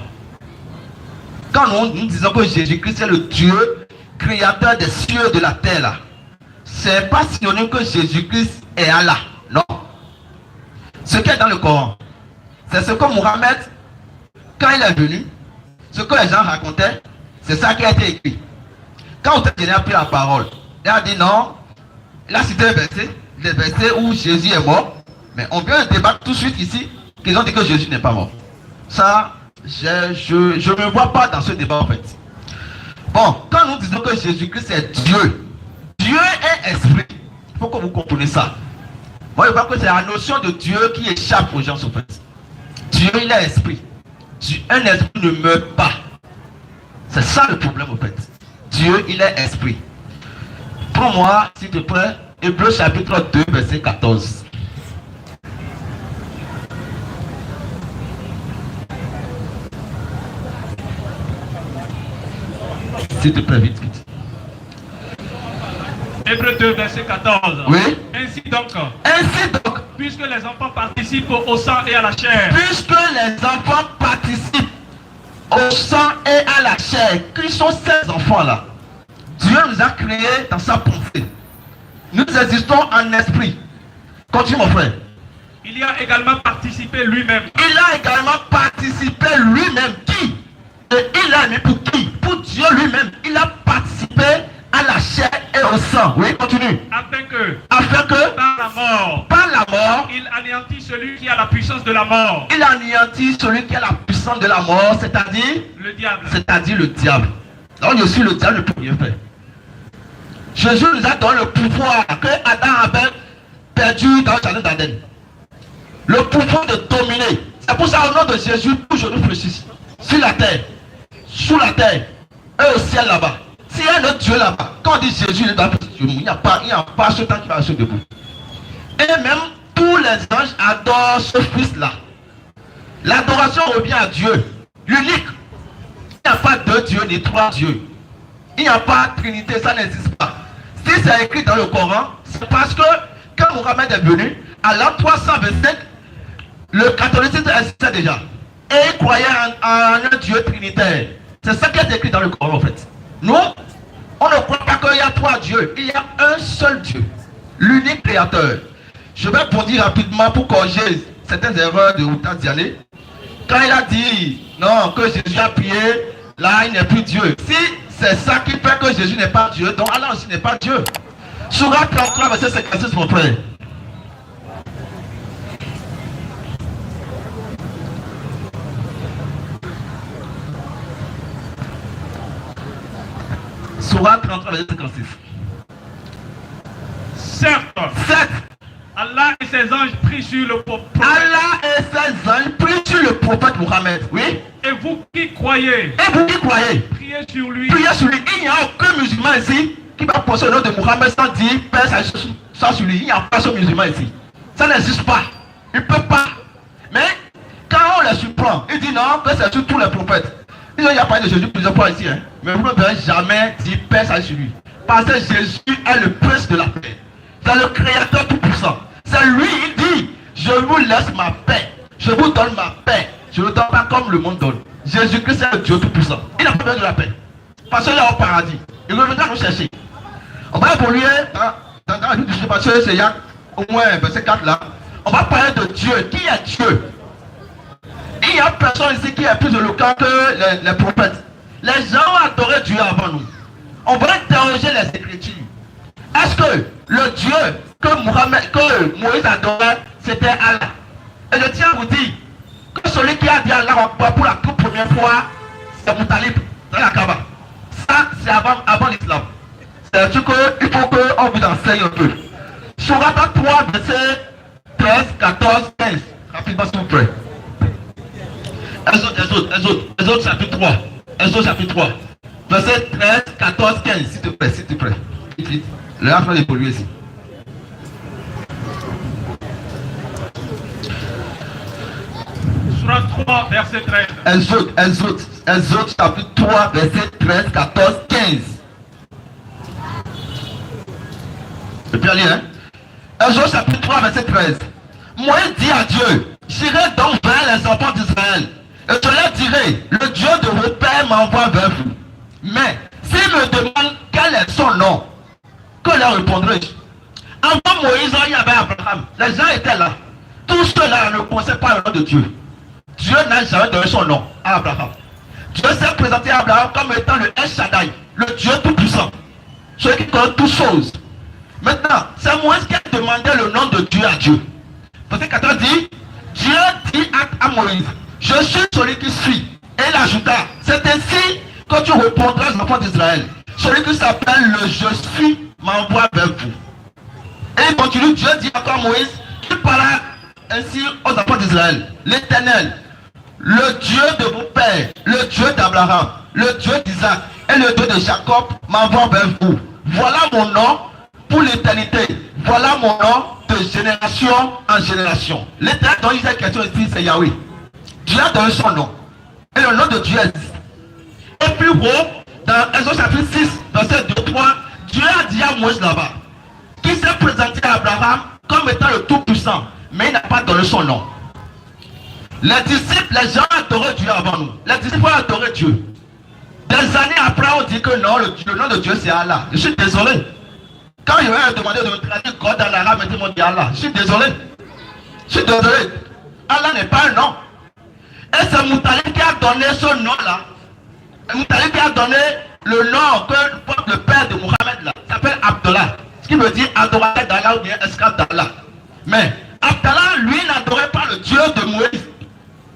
Quand nous disons que Jésus-Christ est le Dieu créateur des cieux et de la terre là, c'est pas synonyme que Jésus-Christ est Allah. Non. Ce qui est dans le Coran, c'est ce que Mohammed, quand il est venu, ce que les gens racontaient, c'est ça qui a été écrit. Quand on a pris la parole, il a dit non, il a cité les versets où Jésus est mort, mais on vient de débattre tout de suite ici, qu'ils ont dit que Jésus n'est pas mort. Ça, je ne me vois pas dans ce débat en fait. Bon, quand nous disons que Jésus-Christ est Dieu, Dieu est esprit. Il faut que vous compreniez ça. Moi, je vois que c'est la notion de Dieu qui échappe aux gens en fait. Dieu, il est esprit. Un esprit ne meurt pas. C'est ça le problème en fait. Dieu, il est esprit. Pour moi, s'il te plaît, Hébreux chapitre 2, verset 14. S'il te plaît, vite, vite. Hébreux 2, verset 14. Oui. Ainsi donc, puisque les enfants participent au sang et à la chair. Puisque les enfants participent au sang et à la chair, qui sont ces enfants-là? Dieu nous a créés dans sa pensée. Nous existons en esprit. Continue mon frère. Il y a également participé lui-même. Il a également participé lui-même. Qui? Et il a mis pour qui? Pour Dieu lui-même. Il a participé à la chair et au sang. Oui, continue. Afin que par la mort, il anéantit celui qui a la puissance de la mort. Il anéantit celui qui a la puissance de la mort, c'est-à-dire le diable. C'est-à-dire le diable. Donc je suis le diable, ne peut rien faire. Jésus nous a donné le pouvoir que Adam avait perdu dans le jardin d'Aden. Le pouvoir de dominer. C'est pour ça au nom de Jésus, tout je réfléchis. Sur la terre, sous la terre, et au ciel là-bas. S'il y a un autre Dieu là-bas, quand on dit Jésus, il n'y a pas ce temps qui va rester debout. Et même tous les anges adorent ce fils-là. L'adoration revient à Dieu, l'unique. Il n'y a pas deux dieux ni trois dieux. Il n'y a pas de trinité, ça n'existe pas. Si c'est écrit dans le Coran, c'est parce que quand Mohammed est venu, à l'an 325, le catholicisme existait déjà. Et il croyait en un Dieu trinitaire. C'est ça qui est écrit dans le Coran en fait. Nous, on ne croit pas qu'il y a trois dieux. Il y a un seul Dieu, l'unique créateur. Je vais dire rapidement pour corriger certaines erreurs de Outa Diané. Quand il a dit non, que Jésus a prié, là il n'est plus Dieu. Si c'est ça qui fait que Jésus n'est pas Dieu, donc Allah aussi n'est pas Dieu. Sourate 33, verset 56, mon frère. Sourate 33, verset 56. Certes, Allah et ses anges prient sur le prophète. Allah et ses anges prient sur le prophète Mohammed. Oui. Et vous qui croyez, Et vous qui croyez, priez sur lui. priez sur lui. Il n'y a aucun musulman ici qui va penser au nom de Mohammed sans dire Père, ça sur lui. Il n'y a pas ce musulman ici. Ça n'existe pas. Il ne peut pas. Mais quand on les surprend, il dit non, que c'est sur tous les prophètes. Il n'y a pas de Jésus plusieurs fois ici. Hein. Mais vous ne pouvez jamais dire Père, ça sur lui. Parce que Jésus est le prince de la paix. C'est le créateur tout-puissant. C'est lui, il dit je vous laisse ma paix. Je vous donne ma paix. Je ne donne pas comme le monde donne. Jésus-Christ est le Dieu tout-puissant. Il n'a pas besoin de la paix. Parce qu'il est au paradis. Il reviendra nous chercher. On va évoluer dans la vie du parce que c'est au moins verset 4 là. On va parler de Dieu. Qui est Dieu? Il n'y a personne ici qui est plus éloquent que les prophètes. Les gens ont adoré Dieu avant nous. On va interroger les Écritures. Est-ce que le Dieu que Moïse adorait, c'était Allah? Et je tiens à vous dire que celui qui a dit Allah pour la toute première fois, c'est Moutalib dans la Kaaba. Ça, c'est avant l'islam. C'est ce qu'il faut qu'on vous enseigne un peu. Surat 3, verset 13, 14, 15. Rapidement, s'il vous plaît. Exode chapitre 3. Exode chapitre 3. Verset 13, 14, 15. S'il te plaît, s'il te plaît. Vite, vite. Le rafle est pollué ici. Surat 3, verset 13. Exode chapitre 3, verset 13, 14, 15. Et puis allez, hein. Exode chapitre 3, verset 13. Moïse dit à Dieu, j'irai donc vers les enfants d'Israël, et je leur dirai, le Dieu de vos pères m'envoie vers vous. Mais s'ils me demandent quel est son nom, que leur répondrai-je? Avant Moïse, il y avait Abraham. Les gens étaient là. Tous ceux-là ne connaissaient pas le nom de Dieu. Dieu n'a jamais donné son nom à Abraham. Dieu s'est présenté à Abraham comme étant le El Shaddai, le Dieu tout-puissant, celui qui connaît toutes choses. Maintenant, c'est Moïse qui a demandé le nom de Dieu à Dieu. Verset 14 dit, Dieu dit à Moïse, je suis celui qui suis. Et il ajouta, c'est ainsi que tu répondras aux enfants d'Israël. Celui qui s'appelle le je suis m'envoie vers vous. Et il continue, Dieu dit encore à Moïse, tu parleras ainsi aux enfants d'Israël. L'Éternel, le Dieu de vos pères, le Dieu d'Abraham, le Dieu d'Isaac et le Dieu de Jacob m'envoie vers vous. Voilà mon nom pour l'éternité. Voilà mon nom de génération en génération. L'Éternel dont il est question ici, c'est Yahweh. Dieu a donné son nom. Et le nom de Dieu existe. Et plus haut, dans Exode chapitre 6, verset 2-3, Dieu a dit à Moïse là-bas, qui s'est présenté à Abraham comme étant le Tout-Puissant, mais il n'a pas donné son nom. Les disciples, les gens adoraient Dieu avant nous. Les disciples ont adoré Dieu. Des années après, on dit que non, le nom de Dieu c'est Allah. Je suis désolé. Quand il m'a demandé de me traduire God en arabe, ils m'ont dit Allah. Je suis désolé. Je suis désolé. Allah n'est pas un nom. Et c'est Moutalib qui a donné ce nom-là. Moutalib qui a donné le nom que porte le père de Mohammed là. Il s'appelle Abdallah. Ce qui veut dire adorateur d'Allah ou bien esclave d'Allah. Mais Abdallah, lui, n'adorait pas le Dieu de Moïse.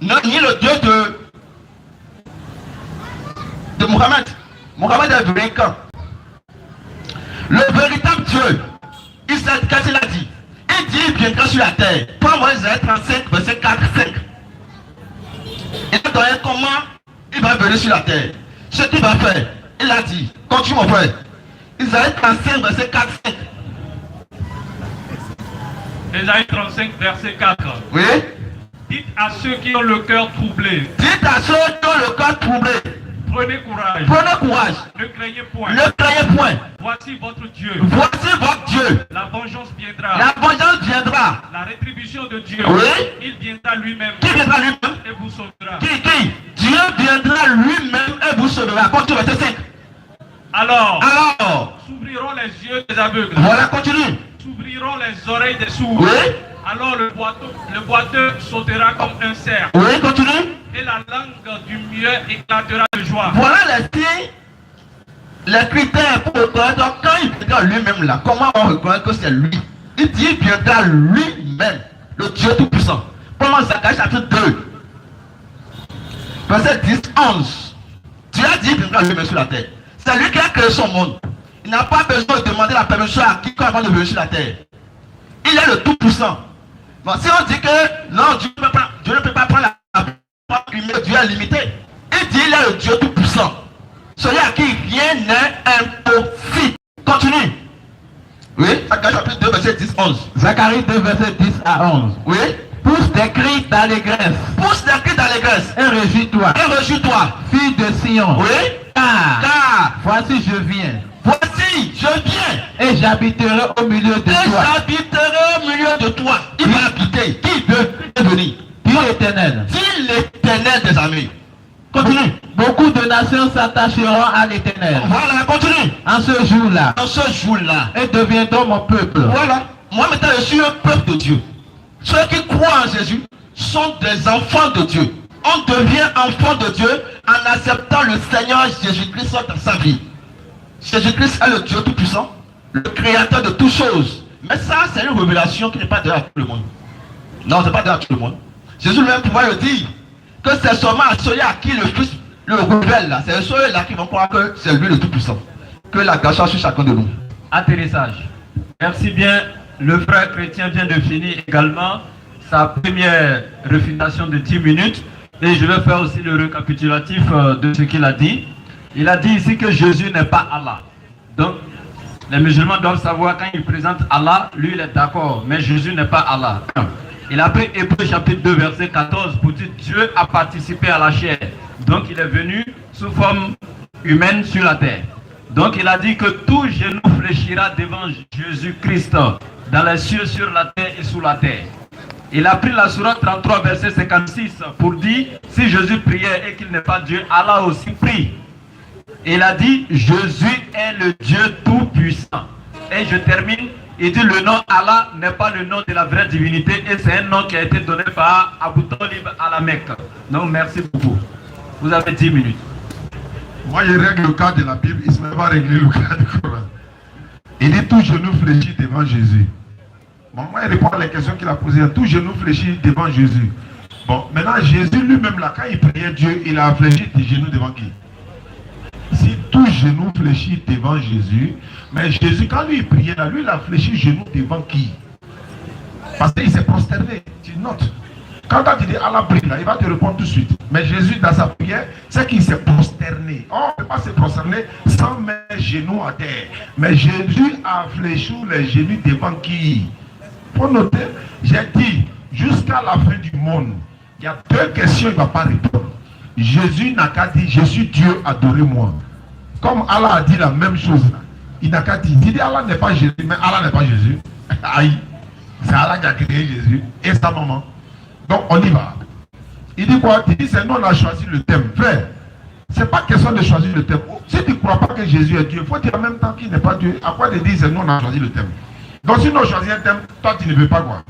Ni le Dieu de Mohammed. Mohammed est venu quand? Le véritable Dieu, qu'est-ce qu'il a dit? Il dit il viendra sur la terre. Pour Moïse 35, verset 4, 5. Il a donné comment il va venir sur la terre. Ce qu'il va faire, il a dit, continue mon frère. Isaïe 35, verset 4, 5. Isaïe 35, verset 4. Oui. Dites à ceux qui ont le cœur troublé. Dites à ceux qui ont le cœur troublé. Prenez courage. Prenez courage. Ne craignez point. Ne craignez point. Voici votre Dieu. Voici votre Dieu. La vengeance viendra. La vengeance viendra. La rétribution de Dieu. Oui. Il viendra lui-même. Qui viendra lui-même? Et vous sauvera. Qui? Dieu viendra lui-même et vous sauvera. Continue, verset 5. Alors, s'ouvriront les yeux des aveugles. Voilà, continue. S'ouvriront les oreilles des sourds. Oui. Alors le boiteux sautera comme un cerf. Oui, continue. Et la langue du muet éclatera de joie. Voilà les critères pour reconnaître. Donc, quand il viendra lui-même là, comment on reconnaît que c'est lui? Il dit il viendra lui-même, le Dieu Tout-Puissant. Pendant Zacharie chapitre 2, verset 10, 11. Dieu a dit il viendra lui-même sur la terre. C'est lui qui a créé son monde. Il n'a pas besoin de demander la permission à quiconque avant de venir sur la terre. Il est le Tout-Puissant. Bon, si on dit que non, Dieu ne peut pas prendre la humaine, Dieu est limité. Il dit il est le Dieu tout-puissant. Celui à qui rien n'est impossible. Continue. Oui, Zacharie chapitre 2, verset 10-11. Zacharie 2, verset 10 à 11. Oui. Pousse des cris d'allégresse. Pousse des cris d'allégresse. Et réjouis-toi. Et réjouis-toi. Fille de Sion. Oui. Car voici je viens. Voici, je viens. Et j'habiterai au milieu de Et toi. j'habiterai au milieu de toi. Il va habiter. Qui veut venir? Dit l'Éternel. Dit l'Éternel des armées. Continue. Beaucoup de nations s'attacheront à l'Éternel. Voilà, continue. En ce jour-là. En ce jour-là. Et deviendront mon peuple. Voilà. Moi maintenant je suis un peuple de Dieu. Ceux qui croient en Jésus sont des enfants de Dieu. On devient enfant de Dieu en acceptant le Seigneur Jésus-Christ dans sa vie. Jésus-Christ est le Dieu tout-puissant, le créateur de toutes choses. Mais ça, c'est une révélation qui n'est pas donnée à tout le monde. Non, ce n'est pas donné à tout le monde. Jésus lui-même pouvait le dire. Que c'est seulement à ceux à qui le Fils le révèle là. C'est ceux-là qui vont croire que c'est lui le tout-puissant. Que la grâce soit sur chacun de nous. Atterrissage. Merci bien. Le frère chrétien vient de finir également sa première réfutation de 10 minutes. Et je vais faire aussi le récapitulatif de ce qu'il a dit. Il a dit ici que Jésus n'est pas Allah. Donc, les musulmans doivent savoir quand ils présentent Allah, lui il est d'accord, mais Jésus n'est pas Allah. Il a pris Hébreux chapitre 2 verset 14 pour dire Dieu a participé à la chair. Donc il est venu sous forme humaine sur la terre. Donc il a dit que tout genou fléchira devant Jésus-Christ dans les cieux, sur la terre et sous la terre. Il a pris la sourate 33 verset 56 pour dire si Jésus priait et qu'il n'est pas Dieu, Allah aussi prie. Il a dit Jésus est le Dieu tout-puissant. Et je termine, il dit le nom Allah n'est pas le nom de la vraie divinité et c'est un nom qui a été donné par Abu Talib à la Mecque. Donc merci beaucoup. Vous avez 10 minutes. Moi, je règle le cas de la Bible, il ne va pas régler le cas du Coran. Il dit tout genou fléchit devant Jésus. Bon, moi, il répond à la question qu'il a posée. Tout genou fléchit devant Jésus. Bon, maintenant, Jésus lui-même, là, quand il priait Dieu, il a fléchi des genoux devant qui? Si tout genou fléchit devant Jésus, mais Jésus, quand lui il priait, là, lui, il a fléchi genou devant qui? Parce qu'il s'est prosterné. Tu notes. Quand tu dis Allah prie, là, il va te répondre tout de suite. Mais Jésus, dans sa prière, c'est qu'il s'est prosterné. On ne peut pas se prosterner sans mettre genoux à terre. Mais Jésus a fléchi les genoux devant qui? Pour noter, j'ai dit, jusqu'à la fin du monde, il y a deux questions, il ne va pas répondre. Jésus n'a qu'à dire, je suis Dieu, adorez-moi. Comme Allah a dit la même chose, il n'a qu'à dire, il dit Allah n'est pas Jésus, mais Allah n'est pas Jésus. Aïe, c'est Allah qui a créé Jésus et sa maman. Donc on y va. Il dit quoi? Il dit, c'est nous on a choisi le thème. Frère, c'est pas question de choisir le thème. Si tu ne crois pas que Jésus est Dieu, il faut dire en même temps qu'il n'est pas Dieu. À quoi te dire, c'est nous on a choisi le thème. Donc si nous on choisit un thème, toi tu ne veux pas quoi?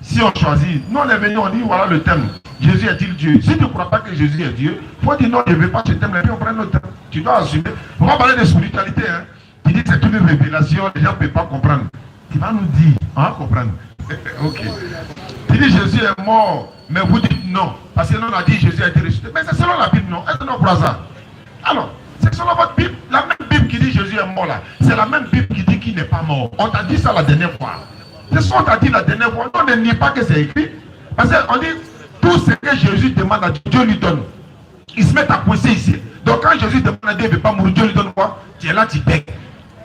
Si on choisit, nous on est venu, on dit voilà le thème. Jésus est-il Dieu? Si tu ne crois pas que Jésus est Dieu, il faut dire non, je ne veux pas ce thème, et puis on prend notre thème. Tu dois assumer. On va parler de spiritualité. Hein. Il dit que c'est une révélation, les gens ne peuvent pas comprendre. Il va nous dire, on va comprendre. Ok. Il dit Jésus est mort, mais vous dites non. Parce que nous on a dit Jésus a été ressuscité. Mais c'est selon la Bible, non? Est-ce que nous croyons ça? Alors, c'est selon votre Bible. La même Bible qui dit Jésus est mort là, c'est la même Bible qui dit qu'il n'est pas mort. On t'a dit ça la dernière fois. C'est ce qu'on t'a dit la dernière fois. On ne nie pas que c'est écrit. Parce qu'on dit tout ce que Jésus demande à Dieu, Dieu lui donne. Il se met à coincer ici. Donc quand Jésus demande à Dieu, il ne veut pas mourir, Dieu lui donne quoi? Tu es là, tu bêtes.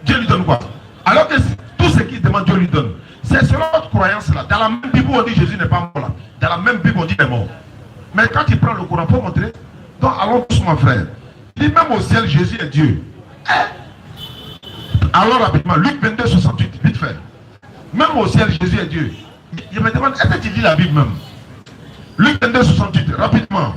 Dieu lui donne quoi? Alors que tout ce qu'il demande, Dieu lui donne. C'est selon notre croyance là. Dans la même Bible, on dit Jésus n'est pas mort là. Dans la même Bible, on dit qu'il est mort. Mais quand il prend le Coran, il faut montrer. Donc allons tous, mon frère. Il dit même au ciel, Jésus est Dieu. Alors rapidement, Luc 22, 68, vite fait. Même au ciel, Jésus est Dieu. Je me demande, est-ce que tu lis la Bible même? Luc 22, 68, rapidement.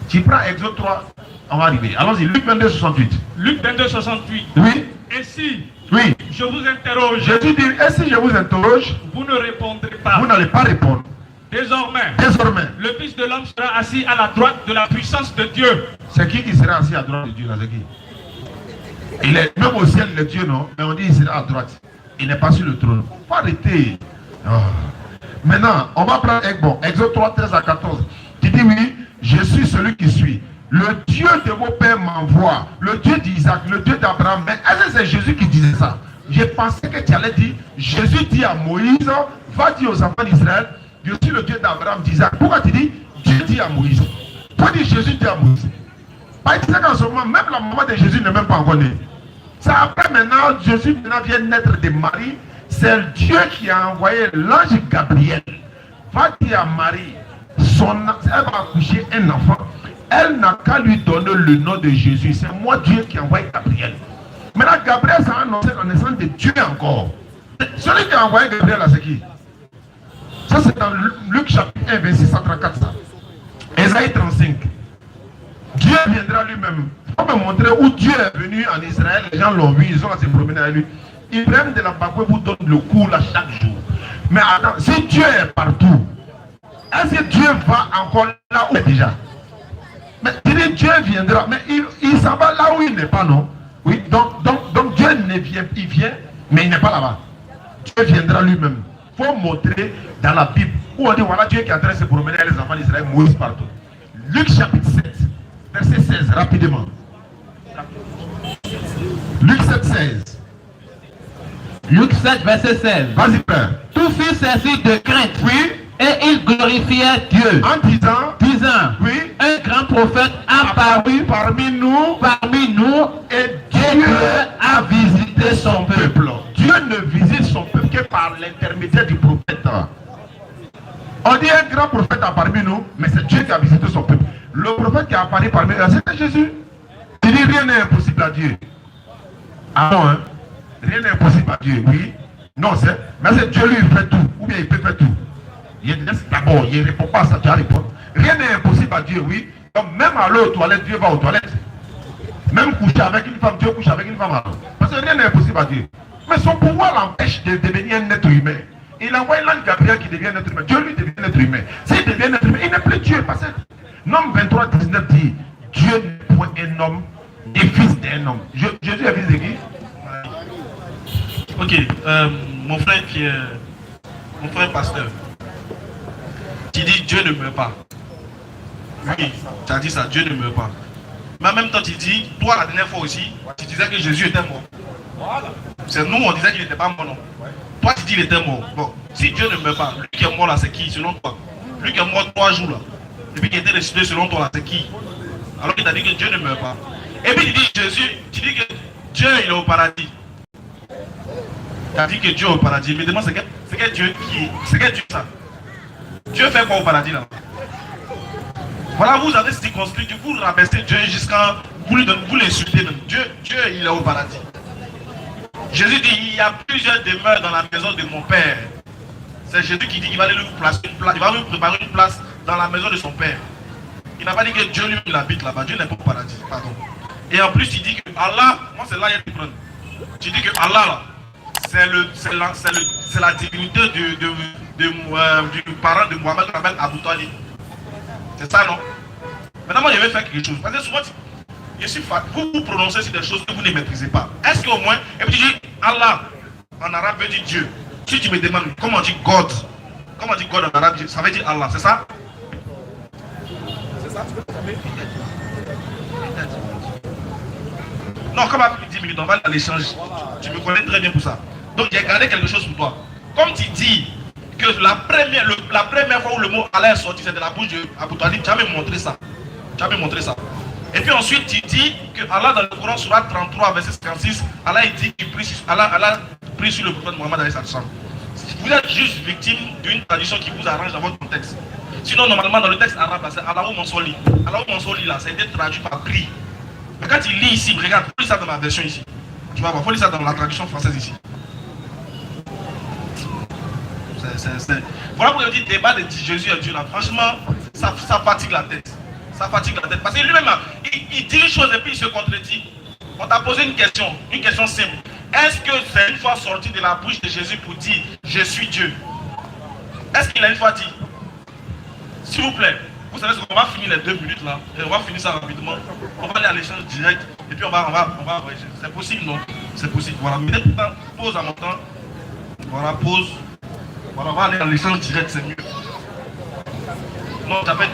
Tu prends Exode 3, on va arriver. Allons-y, Luc 22, 68. Luc 22, 68. Oui. Ainsi, Oui. je vous interroge. Jésus dit, et si je vous interroge, Vous ne répondrez pas. vous n'allez pas répondre. Désormais, Désormais, le Fils de l'homme sera assis à la droite de la puissance de Dieu. c'est qui sera assis à droite de Dieu là? C'est qui? Il est même au ciel, le Dieu, non? Mais on dit qu'il sera à droite. Il n'est pas sur le trône. Il faut arrêter. Oh. Maintenant, on va prendre Exode 3, 13 à 14. Tu dis oui, je suis celui qui suis. Le Dieu de vos pères m'envoie. Le Dieu d'Isaac, le Dieu d'Abraham. Mais est-ce que c'est Jésus qui disait ça? J'ai pensé que tu allais dire, Jésus dit à Moïse, va dire aux enfants d'Israël, je suis le Dieu d'Abraham, d'Isaac. Pourquoi tu dis, Dieu dit à Moïse? Toi, dis Jésus dit à Moïse. Parce que qu'en ce moment, même la maman de Jésus n'est même pas encore née. C'est après maintenant, Jésus maintenant vient naître de Marie. C'est Dieu qui a envoyé l'ange Gabriel. Va dire à Marie, elle va accoucher un enfant. Elle n'a qu'à lui donner le nom de Jésus. C'est moi Dieu qui a envoyé Gabriel. Maintenant, Gabriel s'est annoncé la naissance de Dieu encore. Celui qui a envoyé Gabriel, c'est qui? Ça, c'est dans Luc chapitre 1, verset 134. Ça. Ésaïe 35. Dieu viendra lui-même. Il faut me montrer où Dieu est venu en Israël. Les gens l'ont vu, ils ont se promener avec lui. Ibrahim de la Bakoué vous donne le cours là chaque jour. Mais attends, si Dieu est partout, est-ce que Dieu va encore là où il est déjà? Mais Dieu viendra, mais il s'en va là où il n'est pas, non? Oui, donc Dieu ne vient, il vient, mais il n'est pas là-bas. Dieu viendra lui-même. Il faut montrer dans la Bible où on dit voilà Dieu qui est en train de se promener avec les enfants d'Israël, Moïse partout. Luc chapitre 7, verset 16, rapidement. Luc 7, 16. Luc 7, verset 16. Vas-y, Père. Tout fut saisi de crainte. Oui. Et il glorifiait Dieu. En disant, oui, un grand prophète apparu parmi nous, et Dieu a visité son peuple. Dieu ne visite son peuple que par l'intermédiaire du prophète. On dit un grand prophète parmi nous, mais c'est Dieu qui a visité son peuple. Le prophète qui a apparu parmi nous, c'était Jésus. Il dit rien n'est impossible à Dieu. Ah non, hein? Rien n'est impossible à Dieu, oui. Non, mais c'est Dieu lui, il fait tout. Ou bien il peut faire tout. D'abord, il ne répond pas à ça, tu as répondu. Rien n'est impossible à Dieu, oui. Donc même aller aux toilettes, Dieu va aux toilettes. Même coucher avec une femme, Dieu couche avec une femme. Parce que rien n'est impossible à Dieu. Mais son pouvoir l'empêche de devenir un être humain. Il envoie l'ange Gabriel qui devient un être humain. Dieu lui devient un être humain. S'il devient un être humain, il n'est plus Dieu. Parce que Nom 23, 19 dit Dieu n'est point un homme et fils d'un homme. Jésus est fils de qui? Ok, mon frère pasteur, tu dis Dieu ne meurt pas. Oui, tu as dit ça, Dieu ne meurt pas. Mais en même temps, tu dis, toi la dernière fois aussi, tu disais que Jésus était mort. Voilà. C'est nous, on disait qu'il n'était pas mort, non? Toi, tu dis qu'il était mort. Bon, si Dieu ne meurt pas, lui qui est mort là, c'est qui selon toi? Lui qui est mort 3 jours là, et puis qui était ressuscité selon toi là, c'est qui? Alors qu'il t'a dit que Dieu ne meurt pas. Et puis tu dis Jésus, tu dis que Dieu il est au paradis. Tu as dit que Dieu est au paradis. Mais demande, c'est quel Dieu qui est? C'est quel Dieu ça? Dieu fait quoi au paradis là? Voilà, vous avez circonscrit, vous rabaissez Dieu jusqu'à vous l'insultez même. Dieu, il est au paradis. Jésus dit, il y a plusieurs demeures dans la maison de mon Père. C'est Jésus qui dit qu'il va lui placer une place, il va lui préparer une place dans la maison de son Père. Il n'a pas dit que Dieu lui il habite là-bas. Dieu n'est pas au paradis, pardon. Et en plus, il dit que Allah, moi c'est là qu'il y a des problèmes. Tu dis que Allah là, c'est la divinité du parent de Mohamed qu'on appelle Abu Talib. C'est ça, non? Maintenant, moi, je vais faire quelque chose. Parce que souvent, vous prononcez sur des choses que vous ne maîtrisez pas. Est-ce qu'au moins, et puis tu dis Allah, en arabe veut dire Dieu. Si tu me demandes comment on dit God, comment on dit God en arabe, ça veut dire Allah, c'est ça? C'est ça? Non, comme après 10 minutes, on va à l'échange. Tu me connais très bien pour ça. Donc, j'ai gardé quelque chose pour toi. Comme tu dis que la première fois où le mot Allah est sorti, c'est de la bouche de Abu Talib, tu as même montré ça. Tu as même montré ça. Et puis ensuite, tu dis que Allah dans le Coran, Surat 33, verset 56, Allah il dit qu'il prie sur le prophète Mohammed alayhi salam. Vous êtes juste victime d'une tradition qui vous arrange dans votre contexte. Sinon, normalement, dans le texte arabe, c'est Allahou Mansoli. Allahou Mansoli, là, c'est été traduit par prie. Mais quand il lit ici, regarde, il faut lire ça dans ma version ici. Tu vas voir, il faut lire ça dans la traduction française ici. Voilà pourquoi je dis débat de Jésus et Dieu là. Franchement, ça fatigue la tête. Ça fatigue la tête. Parce que lui-même, il dit une chose et puis il se contredit. On t'a posé une question simple. Est-ce que c'est une fois sorti de la bouche de Jésus pour dire je suis Dieu? Est-ce qu'il a une fois dit? S'il vous plaît, vous savez ce qu'on va finir les 2 minutes là. Et on va finir ça rapidement. On va aller à l'échange direct. Et puis on va c'est possible, non? C'est possible. Voilà, mettez tout le temps, pause à mon temps. Voilà, pause. Voilà, on va aller à l'échange direct, c'est mieux. Non, t'as fait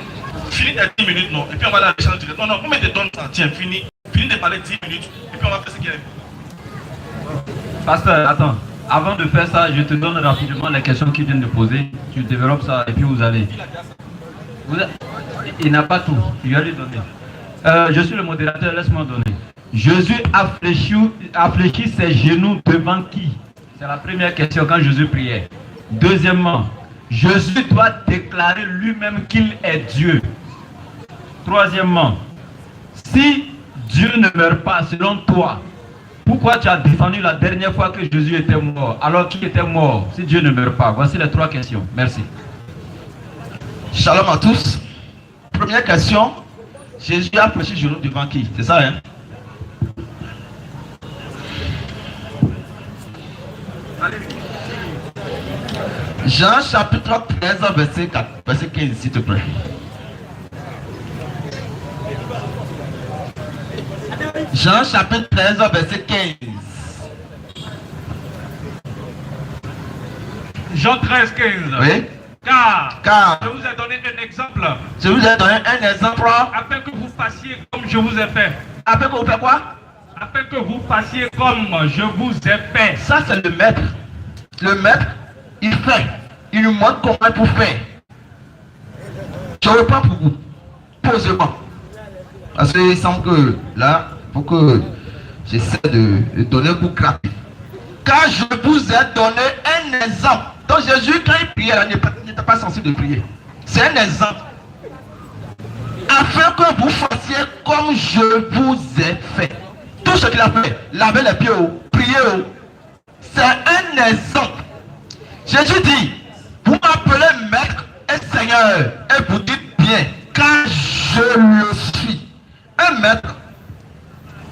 fini les 10 minutes, non. Et puis on va aller à l'échange direct. Non, vous mettez donne ça, tiens, fini de parler 10 minutes. Et puis on va faire ce qu'il y a. Pasteur, attends. Avant de faire ça, je te donne rapidement les questions qu'ils viennent de poser. Tu développes ça et puis vous allez. Il n'a pas tout. Il va lui donner. Je suis le modérateur, laisse-moi donner. Jésus a fléchi ses genoux devant qui? C'est la première question quand Jésus priait. Deuxièmement, Jésus doit déclarer lui-même qu'il est Dieu. Troisièmement, si Dieu ne meurt pas selon toi, pourquoi tu as défendu la dernière fois que Jésus était mort? Alors qui était mort si Dieu ne meurt pas? Voici les 3 questions. Merci. Shalom à tous. Première question. Jésus a fléchi les genoux devant qui? C'est ça, hein? Jean chapitre 13, verset 15, s'il te plaît. Jean chapitre 13, verset 15. Jean 13, 15. Oui. Car je vous ai donné un exemple. Je vous ai donné un exemple. Afin que vous fassiez comme je vous ai fait. Afin que vous faites quoi? Afin que vous fassiez comme je vous ai fait. Ça, c'est le maître. Le maître, il fait. Il nous montre comment il faut faire. Je ne veux pas pour vous. Posez-moi. Parce qu'il semble que là, il faut que j'essaie de donner un coup gratuit. Car je vous ai donné un exemple. Donc Jésus, quand il priait, il n'était pas censé de prier. C'est un exemple. Afin que vous fassiez comme je vous ai fait. Tout ce qu'il a fait, laver les pieds, prier, c'est un exemple. Jésus dit, vous m'appelez maître et seigneur, et vous dites bien, car je le suis. Un maître,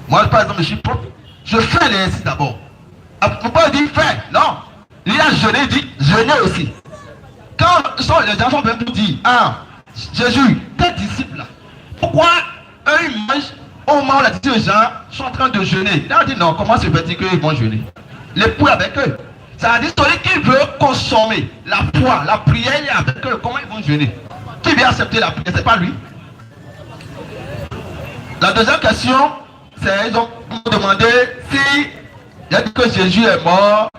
moi par exemple, je suis propre, je fais l'exercice d'abord. Vous pouvez dire fais, non. Il a jeûné, il dit jeûner aussi. Quand les enfants viennent pour dire, ah, Jésus, tes disciples là, pourquoi eux ils mangent au moment où la dit aux gens sont en train de jeûner? Là on dit non, comment se fait-il qu'ils vont jeûner? Les poules avec eux. Ça veut dire celui qui veut consommer la foi, la prière est avec eux, comment ils vont jeûner? Qui vient accepter la prière? C'est pas lui. La deuxième question, c'est ils ont demandé si il a dit que Jésus est mort.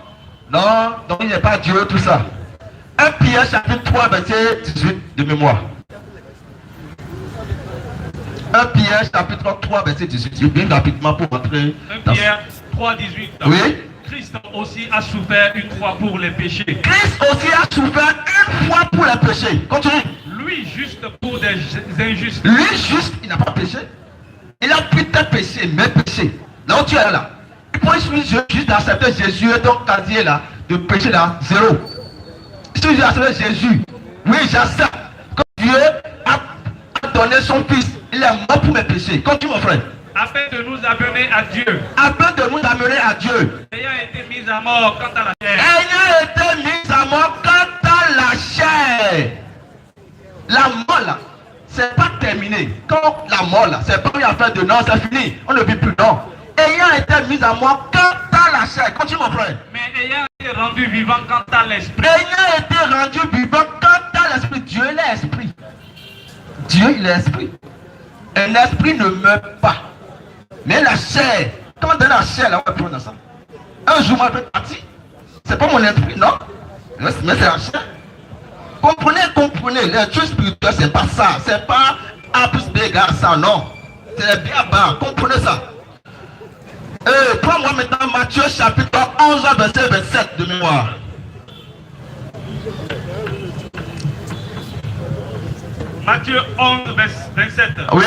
Non, donc il n'est pas Dieu, tout ça. 1 Pierre chapitre 3, verset 18 de mémoire. 1 Pierre chapitre 3, verset 18. Je viens rapidement pour entrer. 1 Pierre 3, 18. Oui. Christ aussi a souffert une fois pour les péchés. Christ aussi a souffert une fois pour les péchés. Continue. Lui juste pour des injustes. Lui juste, il n'a pas péché. Il a pris tes péchés, mes péchés. Là où tu es là. Pour juste d'accepter Jésus et donc casier là, de péché là, zéro. Si tu acceptes Jésus, oui j'accepte que Dieu a donné son fils, il est mort pour mes péchés. Continue mon frère. Afin de nous amener à Dieu. Afin de nous amener à Dieu. Ayant été mis à mort quant à la chair. Ayant été mis à mort quant à la chair. La mort là, c'est pas terminé. Quand la mort là, c'est pas une affaire de non, c'est fini. On ne vit plus, non. Ayant été mis à mort quant à la chair. Continue mon frère. Mais ayant été rendu vivant quant à l'esprit. Ayant été rendu vivant quant à l'esprit. Dieu il est esprit. Dieu il est esprit. Un esprit ne meurt pas. Mais la chair, quand dans la chair là on va prendre ça. Un jour moi je vais partir. C'est pas mon esprit, non. Mais c'est la chair. Comprenez, les choses spirituelles c'est pas ça. C'est pas A plus B égale ça, non. C'est bien bas, comprenez ça. Prends-moi maintenant Matthieu chapitre 11 verset 27 de mémoire. Matthieu 11 27. Oui.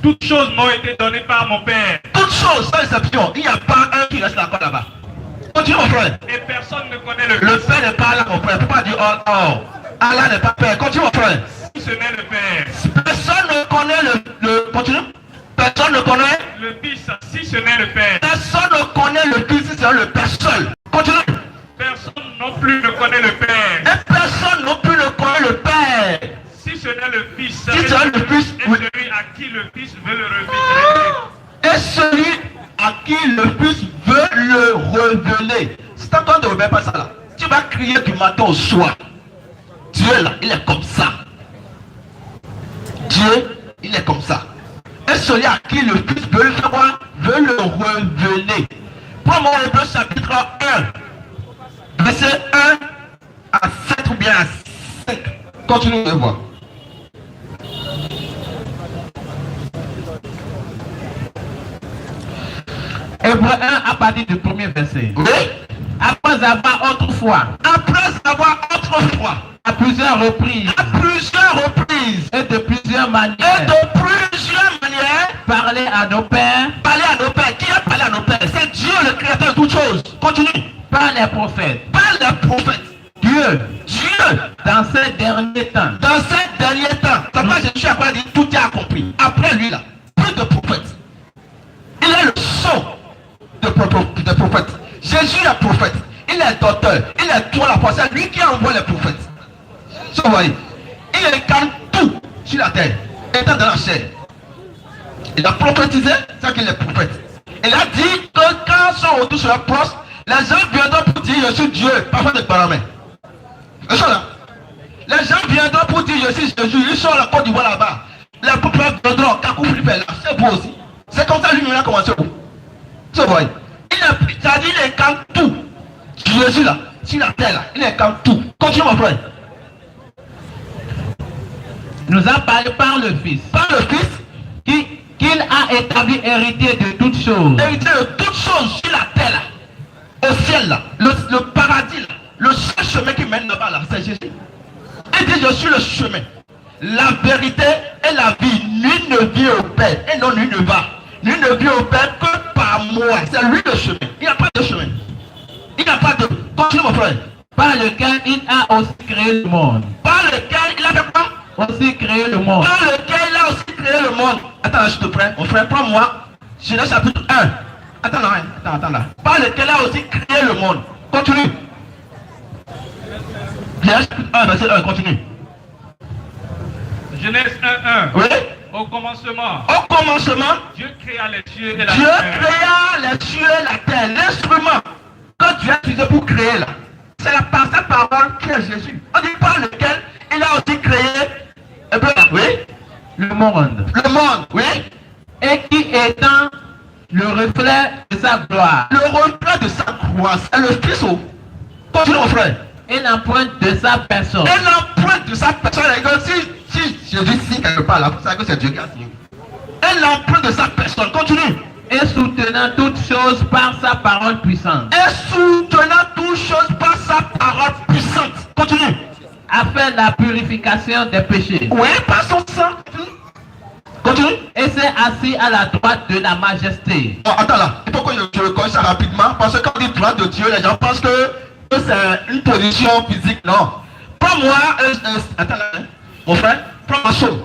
Toutes choses m'ont été données par mon Père. Toutes choses, sans exception. Il n'y a pas un qui reste encore là-bas. Continue mon frère. Et personne ne connaît le Le Fils. Père n'est pas là mon frère. Pourquoi dire oh. Allah n'est pas Père. Continue mon frère. Si ce n'est le Père. Personne ne connaît le continue. Personne ne connaît. Le Fils, si ce n'est le Père. Personne ne connaît le Fils, c'est le Père seul. Continue. Personne non plus ne connaît le Père. Et personne non plus ne connaît le Père. Si ce n'est le Fils. Si c'est le Fils, et oui. celui à qui le Fils veut le révéler. Et celui à qui le Fils veut le révéler. Si tu entends de révéler pas ça là, tu vas crier du matin au soir. Dieu là, il est comme ça. Dieu, il est comme ça. Et celui à qui le Fils veut le savoir, veut le révéler. Prends-moi Hébreux chapitre 1, verset 1 à 7 ou bien à 5. Continue de voir. Hébreu 1 à partir du premier verset. Oui. Après avoir autrefois, à plusieurs reprises, et de plusieurs manières, parler à nos pères, Qui a parlé à nos pères? C'est Dieu le créateur de toutes choses. Continue. par les prophètes. Dieu, Dans ces derniers temps, ça passe, je suis après dit tout est accompli. Après lui là, plus de prophètes. Il est le son de prophètes. Jésus est prophète. Il est docteur. Il est toi la prophète. C'est lui qui envoie les prophètes. Vous voyez, il incarne tout sur la terre, étant dans la chair. Il a prophétisé, c'est qu'il est prophète. Il a dit que quand son retour sera proche, les gens viendront pour dire je suis Dieu, parfois de paramètres. C'est ça là. Les gens viendront pour dire je suis Jésus, ils sont à la Côte d'Ivoire là-bas. Les peuples viendront, Kakou Philippe est là, c'est beau aussi. C'est comme ça lui-même a commencé. Vous voyez, c'est-à-dire il incarne tout. Jésus là, sur la terre là, il incarne tout. Continue mon frère. nous a parlé par le Fils, qu'il a établi héritier de toutes choses, Héritier de toutes choses sur la terre là, au ciel là, le paradis là, le seul chemin qui mène là-bas là, c'est Jésus. Il dit je suis le chemin, la vérité et la vie. Nul ne vient au Père, et non nul ne va. Nul ne vient au Père que par moi. C'est lui le chemin. Il n'y a pas de chemin. Il n'y a pas de... Continue mon frère. par lequel il a aussi créé le monde. Par lequel il a fait quoi? Aussi créé le monde. Par lequel il a aussi créé le monde. Attends là, je te prie. Mon frère, prends-moi. Genèse chapitre 1. Attends là, attends là. Par lequel il a aussi créé le monde. Continue. Genèse chapitre 1, verset 1, continue. Genèse 1:1. Oui. Au commencement, Au commencement, Dieu créa les cieux et la Dieu terre. créa les cieux et la terre. L'instrument que Dieu a utilisé pour créer là, c'est sa parole qui est Jésus. On dit par lequel il a aussi créé, eh bien, oui, Le monde. le monde, oui, Et qui étant le reflet de sa gloire, le reflet de sa croix, c'est le Fils. Continue mon frère. et l'empreinte de sa personne. Et l'empreinte de sa personne, si Jésus signe quelque part là, c'est que c'est Dieu qui a signé. Et l'empreinte de sa personne, continue. Et soutenant toutes choses par sa parole puissante, Et soutenant toutes choses par sa parole puissante. Continue. a fait la purification des péchés. Oui, par son sang. Continue. Et s'est assis à la droite de la majesté. Bon, attends là, il faut que je recolle ça rapidement, parce que quand on dit droite de Dieu, les gens pensent que c'est une position physique. Non. Prends-moi, attends là, mon frère, prends-moi Psaume.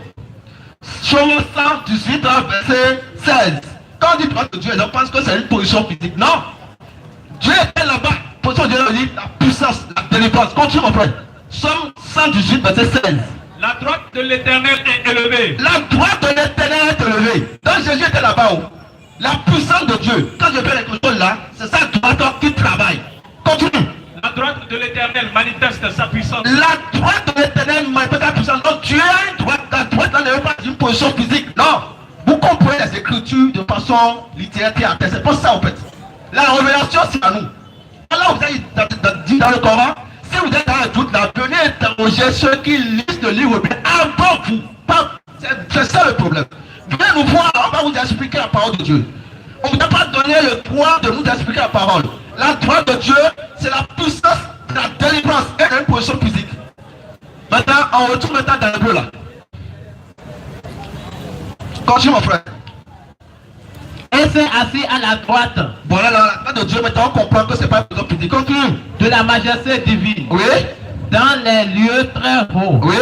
Psaume 118, verset 16. Quand on dit droite de Dieu, les gens pensent que c'est une position physique. Non. Dieu est là-bas. Position de Dieu, on dit la puissance, la délivrance. Continue mon frère. Psaume 118, verset 16. La droite de l'Éternel est élevée. La droite de l'Éternel est élevée. Donc Jésus était là-bas. La puissance de Dieu, quand je fais les choses là, c'est sa droite qui travaille. Continue. La droite de l'Éternel manifeste sa puissance. La droite de l'Éternel manifeste sa puissance. Donc Dieu a une droite. La droite là n'est pas une position physique. Non. Vous comprenez les Écritures de façon littéraire et après. C'est pas ça en fait. La révélation c'est à nous. Alors vous avez dit dans le Coran, si vous êtes dans un doute là, venez interroger ceux qui lisent le livre bien avant vous. C'est ça le problème. Venez nous voir, on va vous expliquer la parole de Dieu. On ne vous a pas donné le droit de nous expliquer la parole. La droite de Dieu, c'est la puissance de la délivrance et une position physique. Maintenant, on retourne maintenant dans le bleu là. Continue mon frère. Et s'est assis à la droite Voilà la droite de Dieu, maintenant on comprend que c'est pas une position physique. Continue. de la majesté divine, Oui, dans les lieux très hauts, oui.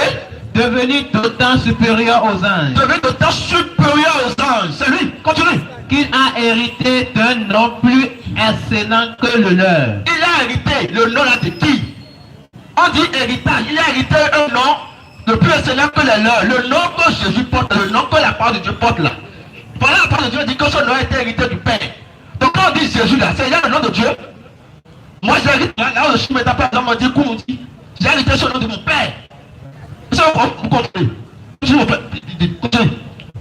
devenu d'autant supérieur aux anges, Devenu d'autant supérieur aux anges. C'est lui. Continue. qu'il a hérité d'un nom plus excellent que le leur. Il a hérité le nom là de qui? On dit héritage. Il a hérité un nom de plus excellent que les leurs. Le nom que Jésus porte, le nom que la parole de Dieu porte là. Voilà la parole de Dieu dit que son nom a été hérité du Père. Donc quand on dit Jésus là, c'est le nom de Dieu. Moi j'ai hérité, là où je suis maintenant, par exemple, on dit Koumoudi. J'ai hérité ce nom de mon Père. Ça vous comprenez? Continue.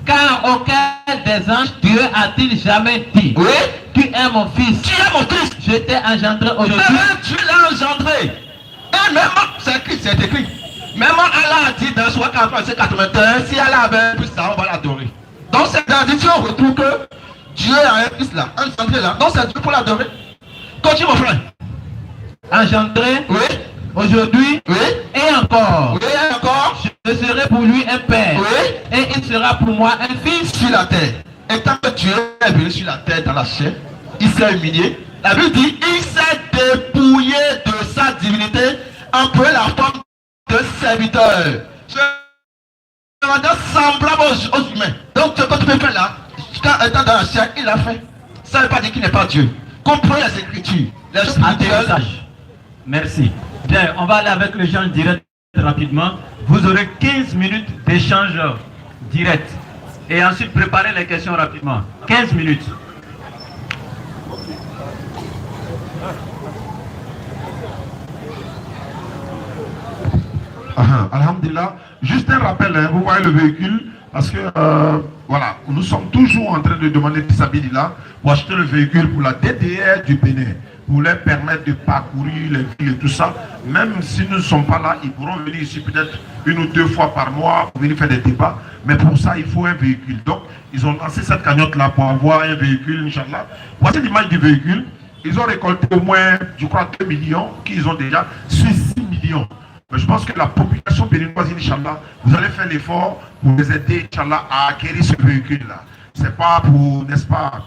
Car auquel des anges Dieu a-t-il jamais dit, Oui. tu es mon fils, Tu es mon fils. je t'ai engendré aujourd'hui. Tu l'as engendré. Et même, c'est écrit. Même Allah a dit dans Sourate 81, si Allah avait pu ça, on va l'adorer. Donc c'est dans la on retrouve que Dieu Dieu a un fils là, engendré là. Donc c'est Dieu pour l'adorer. Continue mon frère. Engendré. Oui. Aujourd'hui. Oui. Et encore. Oui, et encore. Je serai pour lui un père. Oui. Et il sera pour moi un fils. Sur la terre. Et tant que Dieu est venu sur la terre dans la chair, il s'est humilié. La Bible dit, il s'est dépouillé de sa divinité en prenant la forme de serviteur. Se rendant semblable aux humains. Donc ce que tu peux faire là, quand étant dans la chair, il l'a fait. Ça ne veut pas dire qu'il n'est pas Dieu. Comprenez les Écritures. Les choses spirituelles. Merci. Bien, on va aller avec les gens directs rapidement. Vous aurez 15 minutes d'échange direct. Et ensuite, préparez les questions rapidement. 15 minutes. Alhamdulillah. Juste un rappel, hein, vous voyez le véhicule, parce que voilà, nous sommes toujours en train de demander Tisabilillah pour acheter le véhicule pour la DDR du Bénin, pour leur permettre de parcourir les villes et tout ça. Même si nous ne sommes pas là, ils pourront venir ici peut-être 1 ou 2 fois par mois pour venir faire des débats. Mais pour ça, il faut un véhicule. Donc, ils ont lancé cette cagnotte-là pour avoir un véhicule, Inch'Allah. Voici l'image du véhicule. Ils ont récolté au moins, je crois, 2 millions, qu'ils ont déjà sur 6 millions. Mais je pense que la population béninoise, Inch'Allah, vous allez faire l'effort pour les aider, Inch'Allah, à acquérir ce véhicule-là. C'est pas pour, n'est-ce pas,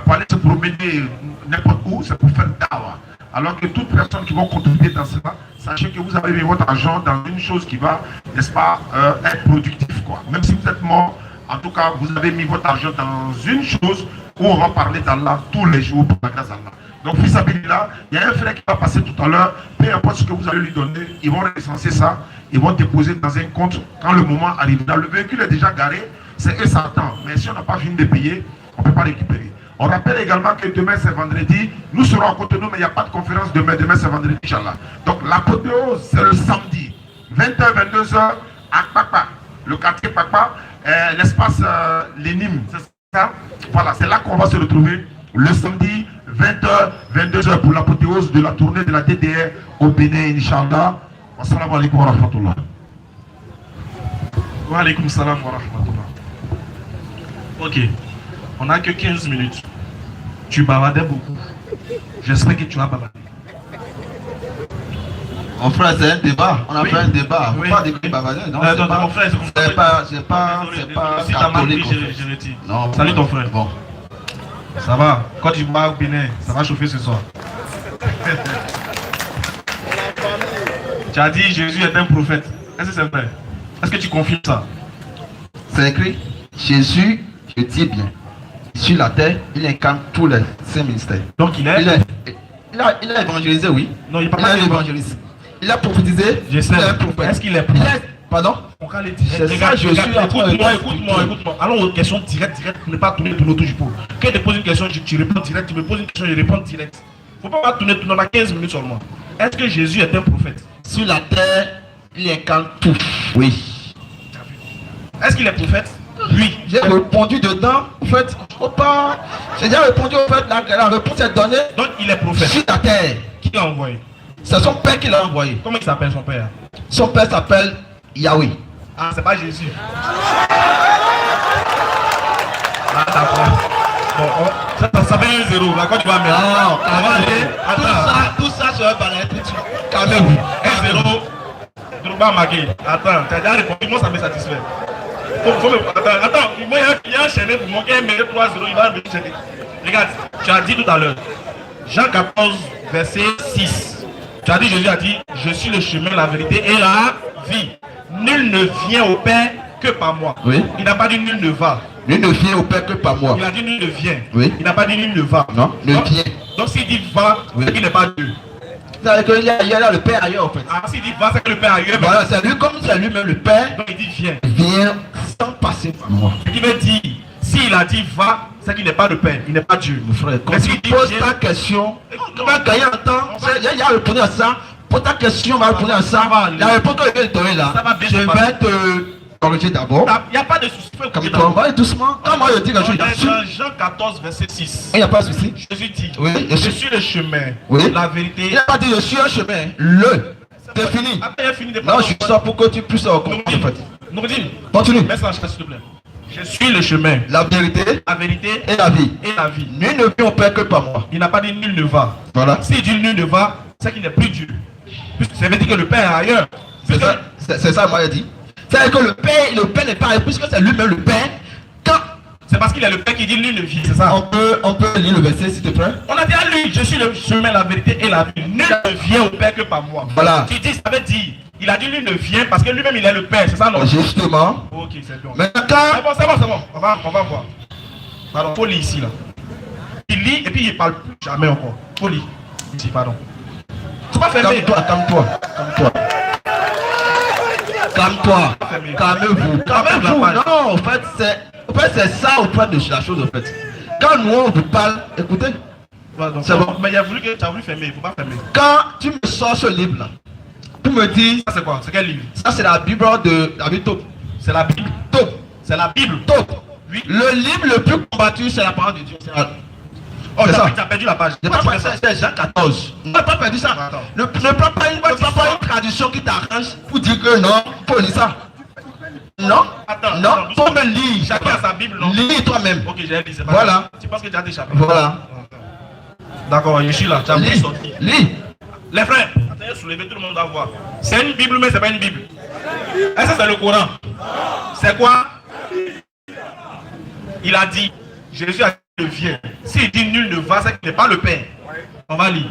pour aller se promener n'importe où, c'est pour faire dawa. Alors que toutes les personnes qui vont contribuer dans cela, sachez que vous avez mis votre argent dans une chose qui va, n'est-ce pas, être productif, quoi. Même si vous êtes mort, en tout cas, vous avez mis votre argent dans une chose où on va parler d'Allah tous les jours pour la grâce d'Allah. Donc, fils Abilillah, il y a un frère qui va passer tout à l'heure, peu importe ce que vous allez lui donner, ils vont recenser ça, ils vont déposer dans un compte quand le moment arrivera. Le véhicule est déjà garé, c'est eux s'attend. Mais si on n'a pas fini de payer, on ne peut pas récupérer. On rappelle également que demain c'est vendredi, nous serons à Cotonou, mais il n'y a pas de conférence demain, demain c'est vendredi, Inch'Allah. Donc l'apothéose c'est le samedi, 20h, 22h, à Papa, le quartier Papa, l'espace Lénime, c'est ça. Voilà, c'est là qu'on va se retrouver le samedi, 20h, 22h pour l'apothéose de la tournée de la DDR au Bénin, Inch'Allah. Assalamu alaikum wa rahmatullah. Wa alaikum salam wa rahmatullah. Ok, on n'a que 15 minutes. Tu bavardais beaucoup. J'espère que tu as bavardé. Mon frère, c'est un débat. On a Oui. fait un débat. Oui. Pas de bavarder. Non, Non, mon frère, c'est pas Si t'as mal pris, catholique, en fait. je retire. Non, Salut ton frère. Bon. Ça va, quand tu vas au Bénin, ça va chauffer ce soir. Tu as dit Jésus est un prophète. Est-ce que c'est vrai? Est-ce que tu confirmes ça? C'est écrit, Jésus, je dis bien, sur la terre, il incarne tous les 5 ministères. Donc il est. Il a évangélisé, oui. Non, il Il parle a pas évangélisé. Il a prophétisé. Je sais. Il est un prophète. Est-ce qu'il est Il prophète? Pardon? On va les dire. C'est ça, je suis en train de Écoute-moi. Allons aux questions directes, pour ne pas tourner autour du pot. Quand je te pose une question, tu réponds direct. Tu me poses une question, je réponds direct. Faut pas tourner, on a 15 minutes seulement. Est-ce que Jésus est un prophète? Sur la terre, il incarne tout. Oui. Est-ce qu'il est prophète? Oui. J'ai répondu dedans. En fait, faut pas. J'ai déjà répondu au fait, la réponse est donnée. Donc il est prophète. Sur la terre. Qui l'a envoyé? C'est son père qui l'a envoyé. Comment il s'appelle son père? Son père s'appelle Yahweh. Ah, c'est pas Jésus. Ah, d'accord. Bon, ça fait un 0. Là, quand tu vas mettre. Non, on va aller. Attends. tout ça serait balayé tout de suite. Quand même, 1-0. Drogba marqué. Attends, tu as déjà répondu. Moi, ça me satisfait. Attends. Moi, il y a un chaîné pour manquer un mérite 3-0. Il va venir chercher. Regarde, tu as dit tout à l'heure. Jean 14, verset 6. Tu as dit, Jésus a dit, je suis le chemin, la vérité et la vie. Nul ne vient au Père que par moi. Oui. Il n'a pas dit nul ne va. Lui ne vient au père que par moi. Il a dit nul ne vient. Oui. Il n'a pas dit nul ne va. Non, ne vient. Donc s'il dit va, Oui. c'est qu'il n'est pas Dieu. C'est-à-dire qu'il y a là le père ailleurs en fait. Ah, s'il dit va, c'est que le Père a ailleurs. Voilà, c'est lui comme c'est lui-même le père. Donc il dit viens. Vient sans passer par moi. Ce qui veut dire, s'il a dit va, c'est qu'il n'est pas le Père, il n'est pas Dieu. Mon frère, quand Mais tu s'il dit poses viens, ta question, tu vas gagner en temps. Il y a répondu à ça. Pose ta question, on va répondre à ça. Ça va aller. La réponse que je vais te donner là, Ça va bien je se passer. vais te corriger d'abord. il n'y a pas de souci. Comme toi, on va aller doucement. Quand moi je dis que je suis dessus, Dans Jean 14, verset 6. il n'y a pas de souci. Jésus dit, Oui, je suis le chemin, Oui. la Il vérité. n'a pas dit je suis un chemin. C'est fini. Après, il a fini de Non, je suis ça pour que tu puisses comprendre en fait. Nourdine, Continue. mets ça en chat, s'il te plaît. Je suis le chemin, la vérité la vérité et la vie. et la vie. Nul ne vient au Père que par moi. Il n'a pas dit nul ne va. Voilà. S'il dit nul ne va, c'est qu'il n'est plus Dieu. Puisque ça veut dire que le Père est ailleurs. C'est ça, moi, il dit. C'est-à-dire que le Père n'est pas ailleurs, puisque c'est lui-même le Père. Quand C'est parce qu'il est le Père qui dit nul ne vient, c'est ça. on peut lire le verset, s'il te plaît. On a dit à lui, je suis le chemin, la vérité et la vie. Nul ne vient au Père que par moi. Voilà. Tu dis, ça veut dire, il a dit nul ne vient parce que lui-même il est le Père, c'est ça non? Justement. Ok, c'est bon. Maintenant, C'est bon. On va voir. Pardon, faut lire ici là. Il lit et puis il parle plus jamais encore. Faut lire. Ici, pardon. Tu vas fermer. Calme-toi. Calmez-vous. Non, en fait, c'est ça au point de la chose, en fait. Quand nous, on vous parle, écoutez, c'est bon. Mais il a voulu que tu as voulu fermer, il ne faut pas fermer. Quand tu me sors ce livre-là, tu me dis, Ça c'est quoi? C'est quel livre? ça c'est la Bible de David Taub. C'est la Bible. Taub. C'est la Bible. Taub. Oui. Le livre le plus combattu, c'est la parole de Dieu. Oh, c'est ça. tu as perdu la page. Je n'ai pas perdu ça, c'était Jean 14. On n'a pas perdu ça. Attends. Ne prends pas une tradition qui t'arrange pour dire que non, faut lire ça. Non, Attends, non, attends, faut me lire. Chacun a sa Bible, non? Lis toi-même. Ok, j'ai lu, c'est pas Voilà. grave. Tu penses que tu as des chapitres? Voilà. D'accord, je suis là. Tu as voulu Lis. sortir. Lis. Les frères, attendez, soulevez, tout le monde va voir. C'est une Bible, mais c'est pas une Bible. Est-ce que c'est le Coran? C'est quoi? Il a dit, Jésus a dit, le vient. S'il dit nul ne va, c'est qu'il n'est pas le Père. On va lire.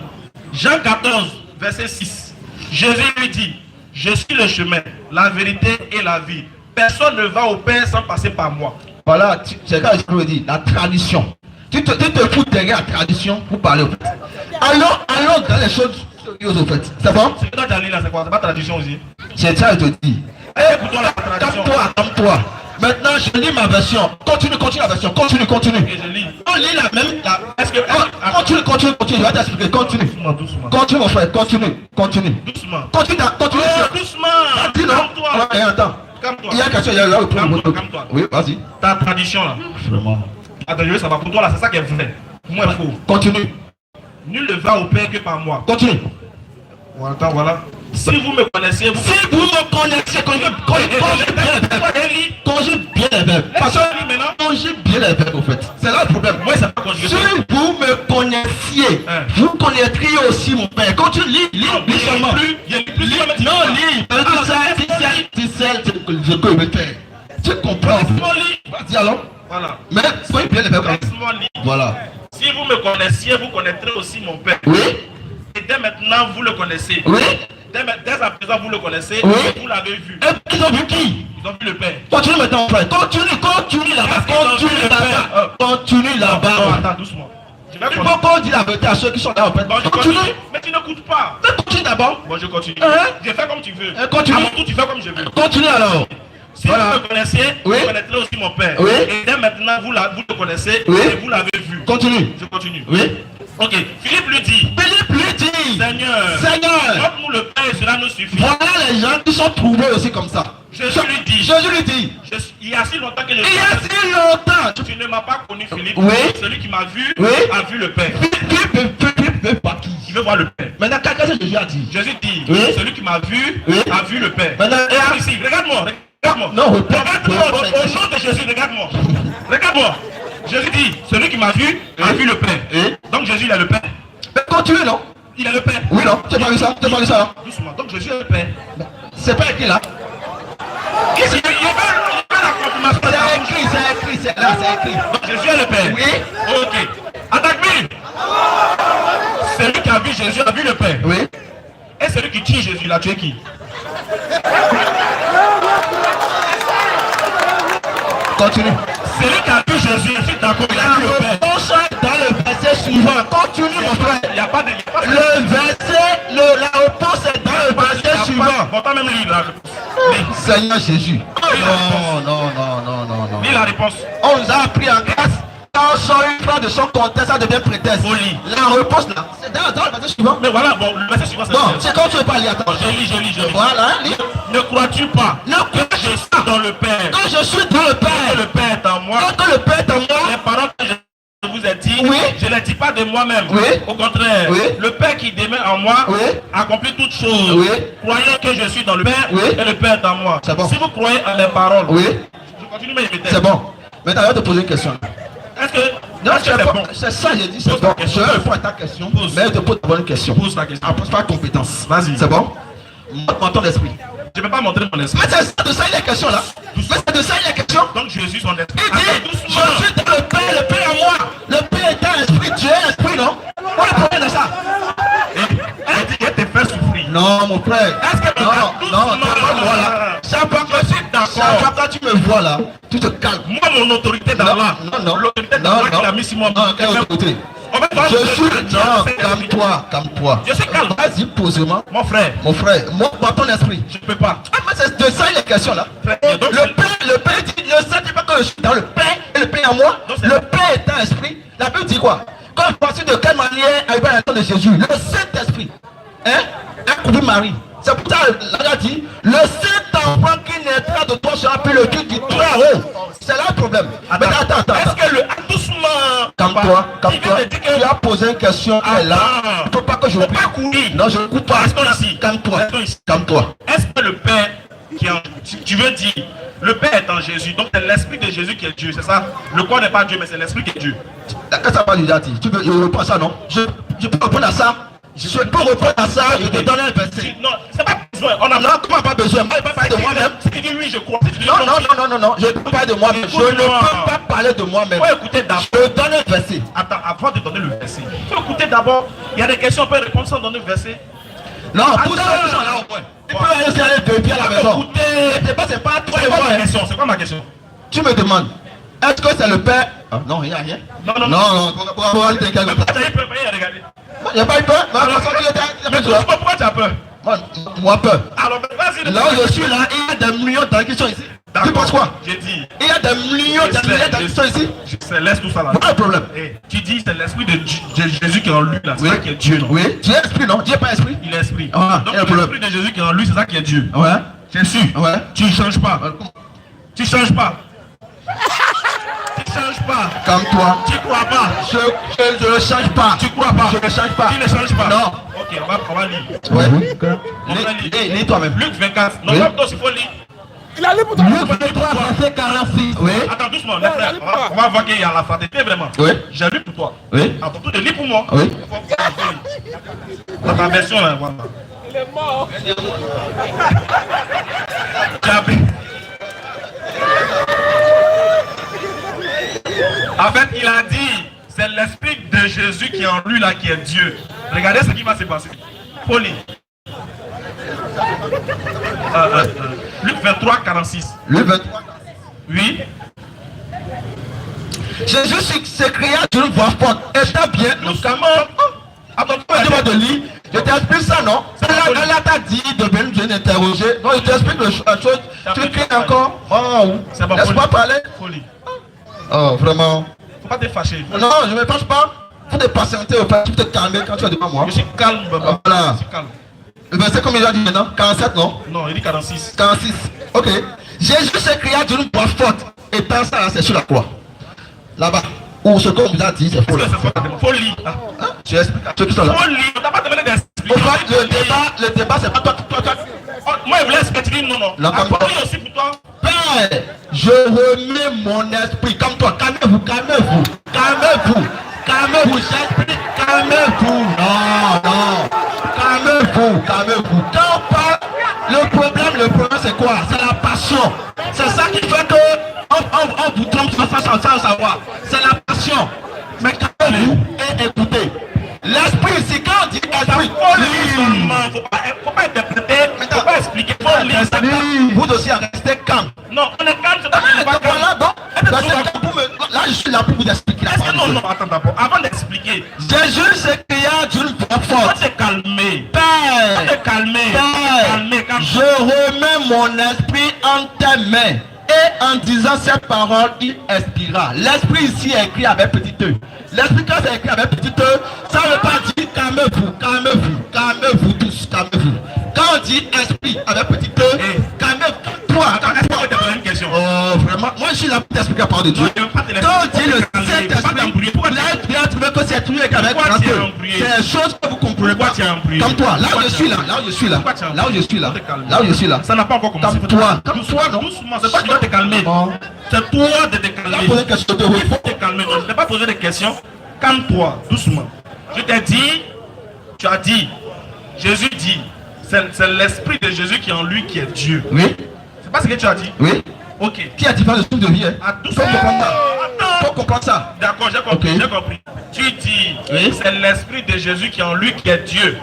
Jean 14, verset 6. Jésus lui dit, je suis le chemin, la vérité et la vie. Personne ne va au Père sans passer par moi. Voilà, c'est quand je veux dire, la tradition. Tu te fous derrière la tradition pour parler au fait. Allons dans les choses sérieuses au fait. C'est bon? C'est que toi tu as lu là, c'est quoi? C'est pas tradition aussi. C'est ça que je te dis. Écoute-toi la tradition. Calme-toi. Maintenant, je lis ma version. Continue la version. Continue. Et je lis. On lit la même. Est-ce que... Continue. Je vais t'expliquer. Continue. Doucement. Continue, mon frère. Continue. Doucement. Continue. Doucement. Dis non. Calme-toi. Ouais, attends. Calme-toi. Il y a une question. Il y a le problème. Calme-toi. Oui, vas-y. Ta tradition là. Vraiment. Attends, ça va pour toi là, c'est ça qui est vrai. Pour moi, il faut. Continue. Nul ne va au Père que par moi. Continue. Voilà. Si vous me connaissez, vous... Si vous me connaissez, conjugue bien les verbes. Parce que conjugue bien les verbes, au fait. C'est là le problème. Moi, c'est pas conjugué. Si vous me connaissiez, vous connaîtriez aussi mon Père. Quand tu lis seulement. Non, lis. Tu sais ce que je veux faire. Tu comprends? Vas-y alors. Voilà. Mais soyez bien les verbes. Laisse-moi lire. Voilà. Si vous me connaissiez, vous connaîtrez aussi mon Père. Oui. Et dès maintenant, vous le connaissez. Oui. Dès à présent, vous le connaissez. Oui. Et vous l'avez vu. Et ils ont vu qui? Ils ont vu le Père. Continue maintenant, frère. Continue là-bas. Continue là-bas. Non, attends, doucement. Je vais Il continuer. faut qu'on dise la vérité à ceux qui sont là en fait. Bon, je Continue. continue. Mais tu n'écoutes pas. Mais continue d'abord. Bon, je continue. Hein? Je fais comme tu veux. Continue. À mon tour, tu fais comme je veux. Continue alors. Si Voilà. vous me connaissiez, Oui. vous connaîtrez aussi mon Père. Oui. Et dès maintenant, vous le connaissez Oui. et vous l'avez vu. Continue. Je continue. Oui. Ok. Philippe lui dit, Philippe lui dit, Seigneur, Seigneur, donne-nous le Père et cela nous suffit. voilà les gens qui sont trouvés aussi comme ça. Jésus lui dit, il y a si longtemps que je il y a si longtemps. tu ne m'as pas connu, Philippe. Oui. Celui qui m'a vu Oui. a vu le Père. Philippe veut pas qui? Il veut voir le Père. Maintenant, qu'est-ce que Jésus a dit? Jésus dit, Oui. celui qui m'a vu Oui. a vu le Père. Maintenant, Et ici, regarde-moi. Non, Regarde-moi. Au nom de Jésus, regarde-moi. Regarde-moi. Jésus dit, celui qui m'a vu a vu le Père. Oui. Donc Jésus, il est le Père. Mais continue, non? Il est le Père. Oui, non? Tu as pas vu ça? Non? Doucement. Donc Jésus est le Père. C'est pas écrit là? Il veut la confirmation. C'est là, c'est écrit. Donc Jésus est le Père. Oui. Ok. Attaque-lui. Celui qui a vu Jésus a vu le Père. Oui. Et celui qui tue Jésus, il a tué qui? Continue. Celui qui a vu Jésus, c'est d'accord, il a vu le Père. On chante dans le verset suivant. Continue, mon frère. Il n'y a pas de... Le verset, la réponse est dans le verset suivant. Bon, toi même lis la réponse. Seigneur Jésus. Non. Lis la réponse. On nous a appris en grâce. Quand on sort une phrase de son contexte, ça devient prétexte. Folie. La réponse là, c'est dans le verset suivant. Mais voilà, bon, le verset suivant, c'est Bon, le c'est quand tu veux pas lire. Attends. Je lis. Voilà, lis. Ne crois-tu pas Non. que je suis dans le Père? Quand je suis dans le Que Père, le Père est en moi. quand le Père est en moi, Les paroles que je vous ai dit, Oui. je ne les dis pas de moi-même. Oui. Au contraire, Oui. le Père qui demeure en moi Oui. accomplit toutes choses. Oui. Croyez que je suis dans le Père Oui. et le Père est en moi. C'est bon. Si vous croyez en mes paroles, oui, je Continue, mais C'est bon. Maintenant, je vais te poser une question. Est-ce que. Non, est-ce que c'est bon? c'est ça, j'ai dit, c'est Pose bon. ta question. Je réponds à ta question, Pose. mais je te pose d'abord une question. Pose ta question. Ah, pose pas compétence. Vas-y. C'est bon? Montre ton esprit. Je ne peux pas montrer mon esprit. Mais c'est de ça il y a question là. Mais c'est de ça il y a question. Donc Jésus, son esprit. Il dit, Attends, je doucement. suis dans le Père en moi. Le Père est un esprit, Dieu est esprit, non? On est problème de ça. Elle dit qu'elle te fait souffrir. Non, mon frère. Est-ce que Non, non, tu vois moi là. Chaque fois que tu me vois là, tu te calmes. Moi, mon autorité dans là. Non. L'autorité dans là qu'il a mis sur moi. Non, quelle autorité? Je suis. Non, calme-toi. Je suis calme. Vas-y, pose-moi. Mon frère, Mon frère, moi, dans ton esprit. je ne peux pas. Ah, mais c'est de ça il est question là. Frère, donc, Le Père dit, ne sais pas que je suis dans le Père et le Père en moi. Donc, c'est- Le Père est un esprit. La Bible dit quoi? Quand je pense de quelle manière arriver à la temps de Jésus, le Saint-Esprit, hein, a couvert Marie. C'est pour ça qu'il a dit, le Saint-Enfant qui naîtra de toi sera appelé le Dieu du Très-Haut. C'est là le problème. Mais attends. Est-ce que le. Doucement. Calme-toi. Il vient de dire que- Tu as posé une question, elle est là. Attends. Il ne faut pas que je Faut pas courir. Non, je ne coupe pas. Restons ici. Calme-toi. Restons ici. Calme-toi. Est-ce que le Père qui est en. Tu veux dire, le Père est en Jésus, donc c'est l'Esprit de Jésus qui est Dieu, c'est ça? Le corps n'est pas Dieu, mais c'est l'Esprit qui est Dieu. Qu'est-ce que ça va lui dire? Tu veux répondre à ça, non? Je peux répondre à ça. Je peux répondre à ça. Je te donne un verset. Non, c'est pas besoin. On a Non, comment pas besoin? Moi, je peux parler de moi-même. Si tu dis oui, je crois. Si tu dis Non. Je ne peux pas de moi-même. Je ne peux pas parler de moi-même. Il faut écouter d'abord. Je te donne un verset. Attends, avant de donner le verset, il faut écouter d'abord. Il y a des questions, on peut répondre sans donner le verset. Non, Attends. pour ça, là au point. Tu peux aller aller vérifier à la maison. Écoutez. C'est pas toi et C'est quoi moi. ma question? C'est quoi ma question? Tu me demandes, est-ce que c'est le Père? Ah, non, il n'y a rien. Non. Pour aller te calmer. Attends, il peut pas y regarder. Il n'y a pas eu peur. Mais de toute façon, tu Mais étais. pourquoi tu as peur? Moi, peur. Alors, vas-y. Là où je suis là, il y a des millions d'années qui sont ici. Tu penses quoi? J'ai dit. Il y a des millions d'années qui sont ici. Je sais, laisse tout ça là. Pas de problème. Eh, tu dis c'est l'esprit de Jésus qui est en lui là, c'est ça qui est Dieu, non? Oui. Tu es esprit, non? Dieu n'est pas esprit. Il est esprit. Ah, Donc il y a un problème. l'esprit de Jésus qui est en lui, c'est ça qui est Dieu. Ouais. C'est sûr. Ouais. Tu ne changes pas. Tu changes pas. Tu changes pas. Calme-toi. Tu crois pas. Je ne change pas. Tu crois pas. Je ne change pas. Tu ne changes pas. Non. Ok, on va lire. Ouais. On va lire. Lis toi-même. Luc 24. Non, Oui. pas toi, il faut lire. Luc 23, verset 46. Oui. Attends doucement, les frères. On va voir qu'il y a la fraternité vraiment. Oui. J'ai lu pour toi. Oui. Attends, tu lis pour moi. Oui. Dans ta version là, voilà. Il est mort. En fait, il a dit, c'est l'esprit de Jésus qui est en lui là, qui est Dieu. Regardez ce qui va se passer. Poli. Luc 23, 46. Luc 23. Oui. Jésus s'écria d'une voix forte. Étant bien, nous sommes. Attends, tu vas de lire. Je t'explique ça, non? Elle t'a dit de venir nous interroger. Non, je t'explique la chose. Tu cries encore. Oh, C'est pas laisse-moi parler. Folie. Oh, vraiment. Faut pas te fâcher. Non, je ne me fâche pas. Faut te patienter, au fait. Tu peux te calmer quand tu es devant moi. Je suis calme, Baba. Voilà. Je suis calme. Le verset combien il a dit maintenant? 47, non? Non, il dit 46. 46. Ok. Jésus s'écria d'une voix forte. Étant ça, c'est sur la croix. Là-bas. Ou ce qu'on vous a dit, c'est faux. Est-ce que c'est pas folie? Hein? Tu expliques à ceux qui sont là. Folie. On t'a pas demandé Au d'expliquer. fait, le débat, c'est pas toi. Oh, moi, il voulait expliquer. Non. Non, Ah, comme toi. folie aussi pour toi. Père, je remets mon esprit comme toi. Calmez-vous. J'explique. Calmez-vous. Non. Calmez-vous. Quand on parle, le problème, c'est quoi? C'est la passion. C'est ça qui fait que on vous trompe sans savoir. C'est la passion. Mais calmez-vous et écoutez. L'esprit ici, quand on dit esprit, Faut pas interpréter, faut pas expliquer. Faut lire. vous aussi restez calme. Non, on est calme, c'est pas qu'on est pas calme. Voilà, donc, là, je suis là pour vous expliquer la Est-ce que parole. non, attends d'abord, avant d'expliquer, Jésus s'écria d'une voix faut forte. te calmer. Père, Faut te calmer. Père, je remets mon esprit en tes mains. Et en disant cette parole, il expira. L'esprit ici est écrit avec petit e. L'esprit quand c'est écrit avec petit e, ça ne veut pas dire calmez-vous tous, calmez-vous. Quand on dit esprit avec petit e, calmez-vous. Toi, Attends, est-ce que je te poser une question? oh, vraiment. moi je suis là pour t'expliquer la parole de Dieu. Non, je veux pas te laisser. Quand Dieu le Pourquoi Saint-Esprit, Pourquoi là tu viens trouver que c'est truc avec Pourquoi tu es grandeur. embrouillé? C'est des choses que vous comprenez Pourquoi pas. tu es embrouillé? Comme toi, là où Pourquoi je tu es suis là, embrouillé? là où je suis là, Pourquoi tu es là où je suis là, embrouillé? Faut te calmer. là où je suis là. Ça n'a pas encore commencé. Comme toi, non? Doucement, c'est toi qui dois te calmer. Bon. C'est toi de te Là, calmer. poser question de Il faut te calmer. Non, je n'ai pas posé de questions. Calme-toi, doucement. Je t'ai dit, tu as dit, Jésus dit, c'est l'esprit de Jésus qui est en lui qui est Dieu. Oui, C'est pas ce que tu as dit? oui. Ok. Qui a dit pas le truc de vie, hein? Ah, Faut comprendre ça. Faut comprendre ça. D'accord, j'ai compris, Ok. j'ai compris. Tu dis, Oui. c'est l'esprit de Jésus qui est en lui qui est Dieu.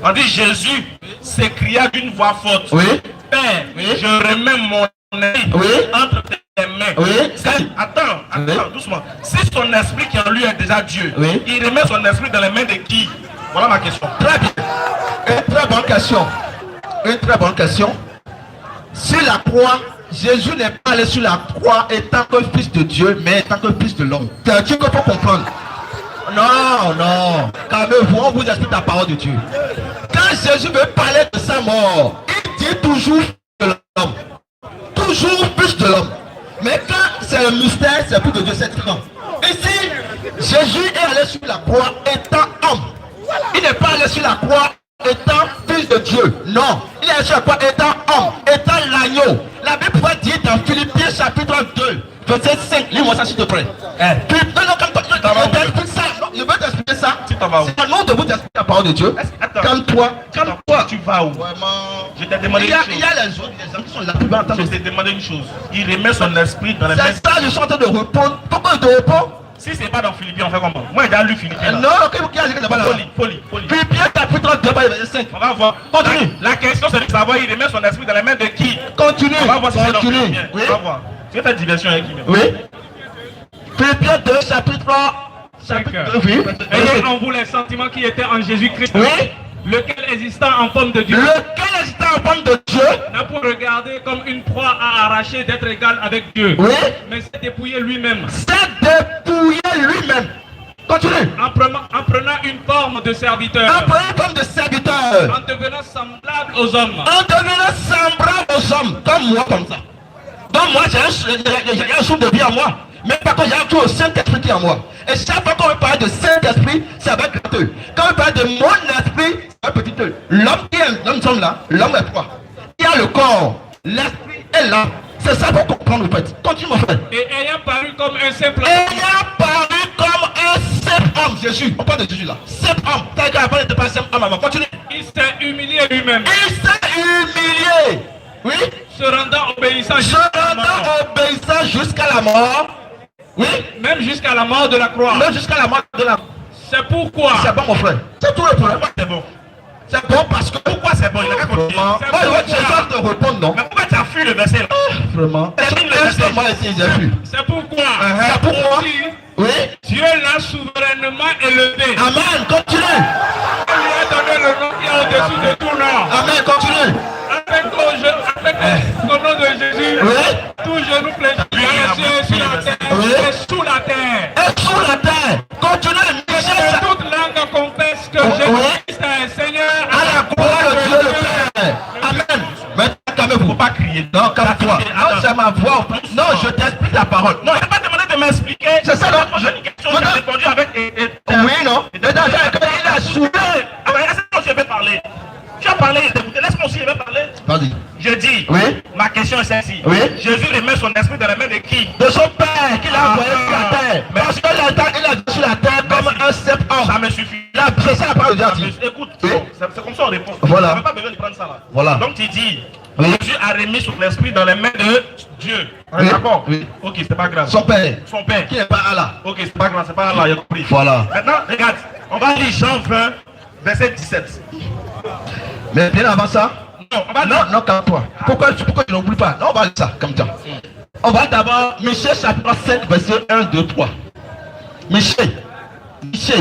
On dit Jésus s'écria d'une voix forte. Oui. Père, Oui. je remets mon esprit Oui. entre tes mains. Oui. Attends, Oui. doucement. Si son esprit qui en lui est déjà Dieu, Oui. il remet son esprit dans les mains de qui? Voilà ma question. Très bien. Une très bonne question. Une très bonne question. Sur la croix, Jésus n'est pas allé sur la croix étant que fils de Dieu, mais étant que fils de l'homme. C'est un truc qu'il faut comprendre. Non, non. Calmez-vous, on vous explique la parole de Dieu. Quand Jésus veut parler de sa mort, il dit toujours de l'homme. Toujours plus de l'homme. Mais quand c'est le mystère, c'est plus de Dieu, c'est grand. Ici, Jésus est allé sur la croix étant homme. Il n'est pas allé sur la croix étant fils de Dieu. Non. Il est allé sur la croix étant homme, étant l'agneau. La Bible pourrait dire dans Philippiens chapitre 2, verset 5. Lis-moi ça s'il te plaît. Je veux t'expliquer ça. Tu t'en vas où? C'est un nom de vous t'expliquer la parole de Dieu. Attends. Calme-toi. Calme-toi. Tu vas où? Vraiment. Je t'ai demandé Il y une a chose. les autres, les hommes qui sont là, qui vont entendre. Je t'ai demandé une chose. Il remet son esprit dans les mains. C'est ça, je suis en train de répondre. Pourquoi je te réponds? Si c'est pas dans Philippiens, on fait comment? Moi, j'ai déjà lu Philippiens. là. Non, qui a dit que c'est pas là. Folie. Philippiens chapitre 2, verset 5. On va voir. Continue. La question, c'est de savoir, il remet son esprit dans les mains de qui? Continue. On va voir si c'est dans Continue. Philippiens. Oui. On va voir. Tu veux faire diversion avec qui même? Oui. Philippiens 2, chapitre 2, oui. Ayez en vous les sentiments qui étaient en Jésus-Christ, Oui. lequel existant en forme de Dieu, Lequel est en forme de Dieu? n'a pour regarder comme une proie à arracher d'être égal avec Dieu, Oui. mais s'est dépouillé lui-même, C'est dépouillé lui-même. Continue. en prenant une forme de En serviteur, prenant comme de serviteur. en devenant semblable aux hommes. En devenant semblable aux hommes. Comme moi, comme ça. Donc moi, j'ai un souffle de vie en moi. Mais par contre, j'ai un Saint-Esprit qui est en moi. Et chaque fois qu'on veut parler de Saint-Esprit, c'est avec grand E. Quand on parle de mon esprit, c'est un petit E. L'homme qui est, nous sommes là, l'homme est quoi? Il y a le corps, l'esprit est là. C'est ça pour comprendre en fait. Continue mon frère. Et ayant paru comme un simple Ayant paru comme un simple homme, Jésus. On parle de Jésus là. Simple homme. T'as qu'à parler de pas simple homme avant. Continue. il s'est humilié lui-même, Il s'est humilié. Oui. se rendant obéissant Je jusqu'à la mort, rendant obéissant jusqu'à la mort. Oui. même jusqu'à la mort de la croix. Même jusqu'à la mort de la. C'est pourquoi C'est bon mon frère. C'est tout le problème. Pourquoi c'est bon? C'est bon parce que. Pourquoi c'est bon? Il a qu'à continuer. Moi, je vais te répondre non. Mais pourquoi tu as fui le verset là? Vraiment. Est-ce que moi ici j'ai vu? C'est pourquoi C'est pourquoi. aussi, Oui. Dieu l'a souverainement élevé. Amen. Continue. Il lui a donné le nom qui est au-dessus de tout nom. Amen. Continue. Avec au nom de Jésus, Oui. tout genou fléchit dans les cieux, sur la terre Oui. et sous la terre. Et sous la terre. Continue. Que Michel. toute langue confesse que Oui. Jésus-Christ est Seigneur À la gloire de Dieu le Père. Amen. Maintenant, calmez-vous. Faut pas crier. Non, calme-toi. Non, c'est ma voix. Non, je t'explique la parole. Non, il n'a pas demandé de m'expliquer. C'est ça, non? J'ai une question, j'ai répondu avec. Oui, non. Maintenant, il a soulevé. Ah ben, laisse-moi aussi, je vais parler. Tu as parlé, écoutez, laisse-moi aussi, je vais parler. Vas-y. Je dis, Oui. ma question est celle-ci. Oui. Jésus remet son esprit dans les mains de qui? De son Père qu'il a envoyé sur la terre. Parce qu'il a dit sur la terre comme un simple homme. Ça me suffit. Là, c'est ça la parole de Dieu a Ça dit. me- Écoute, Oui. c'est comme ça on répond. Voilà. On n'a pas besoin de prendre ça là. Voilà. Donc tu dis, Oui. Jésus a remis son esprit dans les mains de Dieu. On est Oui. d'accord? Oui. Ok, c'est pas grave. Son Père. Son père. Qui n'est pas Allah. Ok, c'est pas grave, c'est pas là, il a compris. Voilà. Maintenant, regarde, on va lire Jean 20, verset 17. Mais bien avant ça. Non, on va Non, lire. non, calme-toi. Pourquoi tu n'oublies pas? Non, on va lire ça comme ça. On va d'abord, Michée chapitre 5, verset 1, 2, 3. Michée. C'est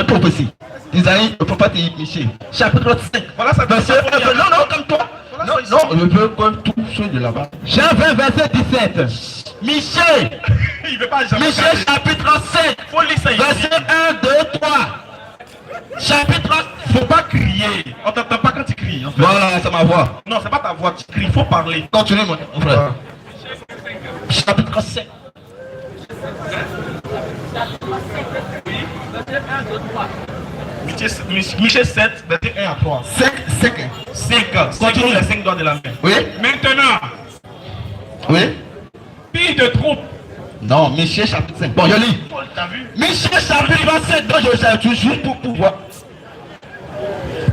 une prophétie. Isaïe, le prophète Michée. Chapitre 5. Voilà, ça Verset 1, non, non, comme toi. Non, non, je veux comme tout ceux de là-bas. Jean 20, verset 17. Michée. Il veut pas jamais. Michée chapitre 5. Faut lire ça ici. Verset 1, 2, 3. Chapitre. Faut pas crier. On t'entend pas quand tu cries. En fait. Voilà, c'est ma voix. Non, c'est pas ta voix, tu cries, faut parler. Continue, mon frère. chapitre 5. Michée 7, verset 1 à 3. 5. Continue les 5 doigts de la main. Oui. Maintenant, Oui. pile de troupes. Non, Michée chapitre 5. Bon, je lis. T'as vu? Michée chapitre 5, donc je juste pour pouvoir.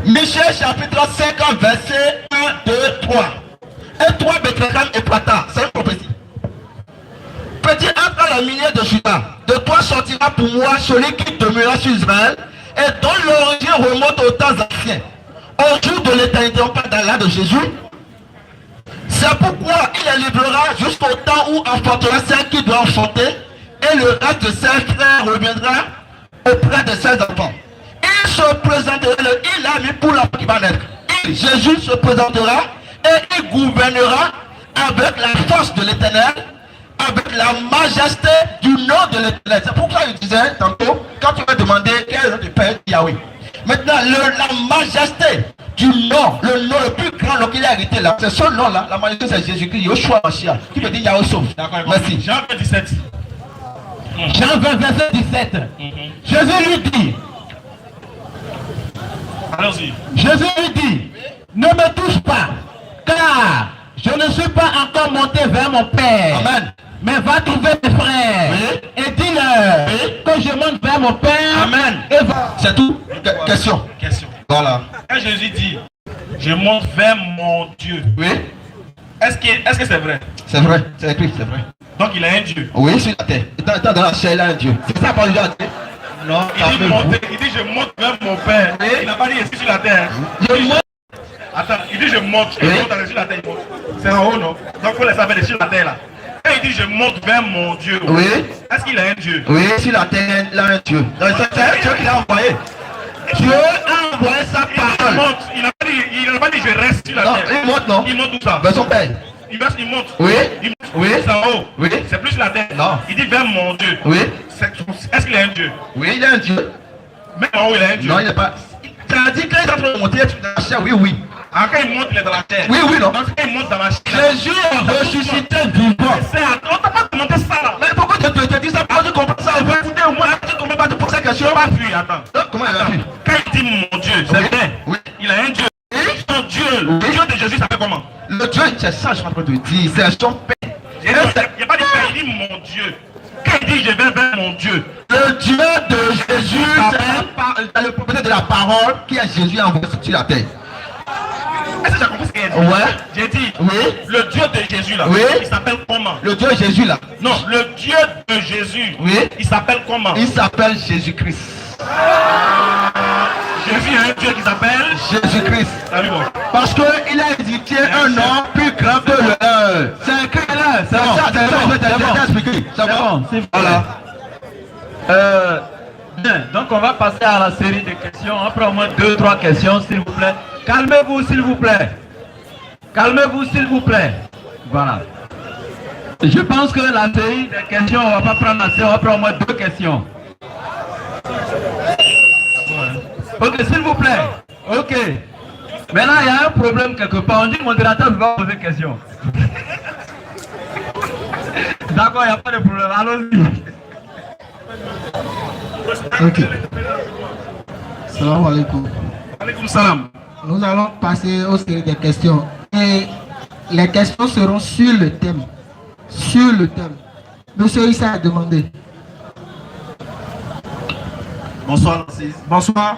Michée chapitre 5, verset 1, 2, 3. Et 3 Bethléem éclata. C'est une prophétie. Petit entre la milieu de Juda, de toi sortira pour moi celui qui demeurera sur Israël et dont l'origine remonte aux temps anciens. Au jour de l'éternité, on parle d'Allah de Jésus. C'est pourquoi il les livrera jusqu'au temps où enfantera celle qui doit enfanter et le reste de ses frères reviendra auprès de ses enfants. Il se présentera, il a mis pour la qui va naître. Jésus se présentera et il gouvernera avec la force de l'éternel, avec la majesté du nom de l'éternel. C'est pourquoi je disais tantôt, quand tu vas demander quel est le nom du Père, Yahweh. Maintenant, la majesté du nom, le nom le plus grand qu'il a hérité là, c'est ce nom-là, la majesté c'est Jésus-Christ, Yoshua Mashiach, qui veut dire Yahweh sauve. Merci. Jean 17. Jean 20, verset 17. Jésus lui dit, Allons-y. Jésus lui dit, ne me touche pas, car je ne suis pas encore monté vers mon Père. Amen. Mais va trouver mes frères et dis-leur que je monte vers mon Père. Amen. Et va. C'est tout. Question. Voilà. Quand Jésus dit, je monte vers mon Dieu, Oui, est-ce que c'est vrai? c'est vrai. C'est écrit, c'est vrai. Donc il a un Dieu. Oui, sur la terre. Étant dans la chair, il a un Dieu. C'est ça, pas déjà. Non, Il dit je monte vers mon Père. Il n'a pas dit ici sur la terre. Je monte. Attends, il dit je monte. Oui. Je monte sur la terre. Il monte. C'est en haut, non? Donc il faut les savoir sur la terre là. Quand il dit je monte vers mon Dieu, Oui. est-ce qu'il a un Dieu? Oui, sur la terre, il a un Dieu. Donc, c'est Dieu qui l'a envoyé. Dieu a envoyé sa Il parole. monte. Il n'a pas dit je reste sur la Non, terre. il monte, non. Il monte où ça? Vers son père. Il monte. Oui. Il monte. Oui. C'est en haut. Oui. C'est plus sur la terre. Non. Il dit vers mon Dieu. Oui. Est-ce qu'il a un Dieu? Oui, il a un Dieu. Même en haut, il a un Dieu. Non, il n'est pas. Tu as dit qu'il est en train de monter dans la chair. Oui, oui. Ah, quand il monte, il est dans la terre. Oui, oui, non. Donc quand il monte dans la chair. Jésus est ressuscité vivant. On t'a pas demandé ça là. Mais pourquoi tu te dis ça? Pourquoi tu comprends ça? Écoutez, au moins, tu ne comprends pas de poser cette question. Pas fui, attends. Non, comment il a fait? Quand il dit mon Dieu, c'est Oui. vrai. Oui. Il a un Dieu. Son Dieu, le Oui. Dieu de Jésus s'appelle comment? Le Dieu, c'est ça, je suis en train de te dire. C'est son père. Il n'y a pas dit Père, il dit mon Dieu. Quand il dit je vais vers mon Dieu, Le Dieu de Jésus, c'est le prophète de la parole qui a Jésus envoyé sur la terre. est-ce que tu as compris ce qu'il a dit? Ouais. J'ai dit, Oui. le Dieu de Jésus là, Oui. il s'appelle comment? Le Dieu de Jésus là, Non, le Dieu de Jésus, Oui. il s'appelle comment? il s'appelle Jésus-Christ. Jésus a un Dieu qui s'appelle Jésus-Christ. Salut, bon. Parce qu'il a édicté un nom plus grand que le leur. C'est écrit là. C'est bon, ça, c'est ça, c'est je vais bon. t'expliquer. C'est bon. c'est Voilà. Bien, donc on va passer à la série de questions. Après au moins 2-3 questions, s'il vous plaît. Calmez-vous, s'il vous plaît. Calmez-vous, s'il vous plaît. Voilà. Je pense que la série de questions, on va pas prendre la série, on va prendre au moins 2 questions. Ok, s'il vous plaît. Ok. Maintenant, il y a un problème quelque part. On dit que le modérateur va poser une question. D'accord, il n'y a pas de problème. Allons-y. Ok. Salam alaikum. Alaykoum salam. Nous allons passer aux séries de questions. Et les questions seront sur le thème. Sur le thème. Monsieur Issa a demandé. Bonsoir. Bonsoir.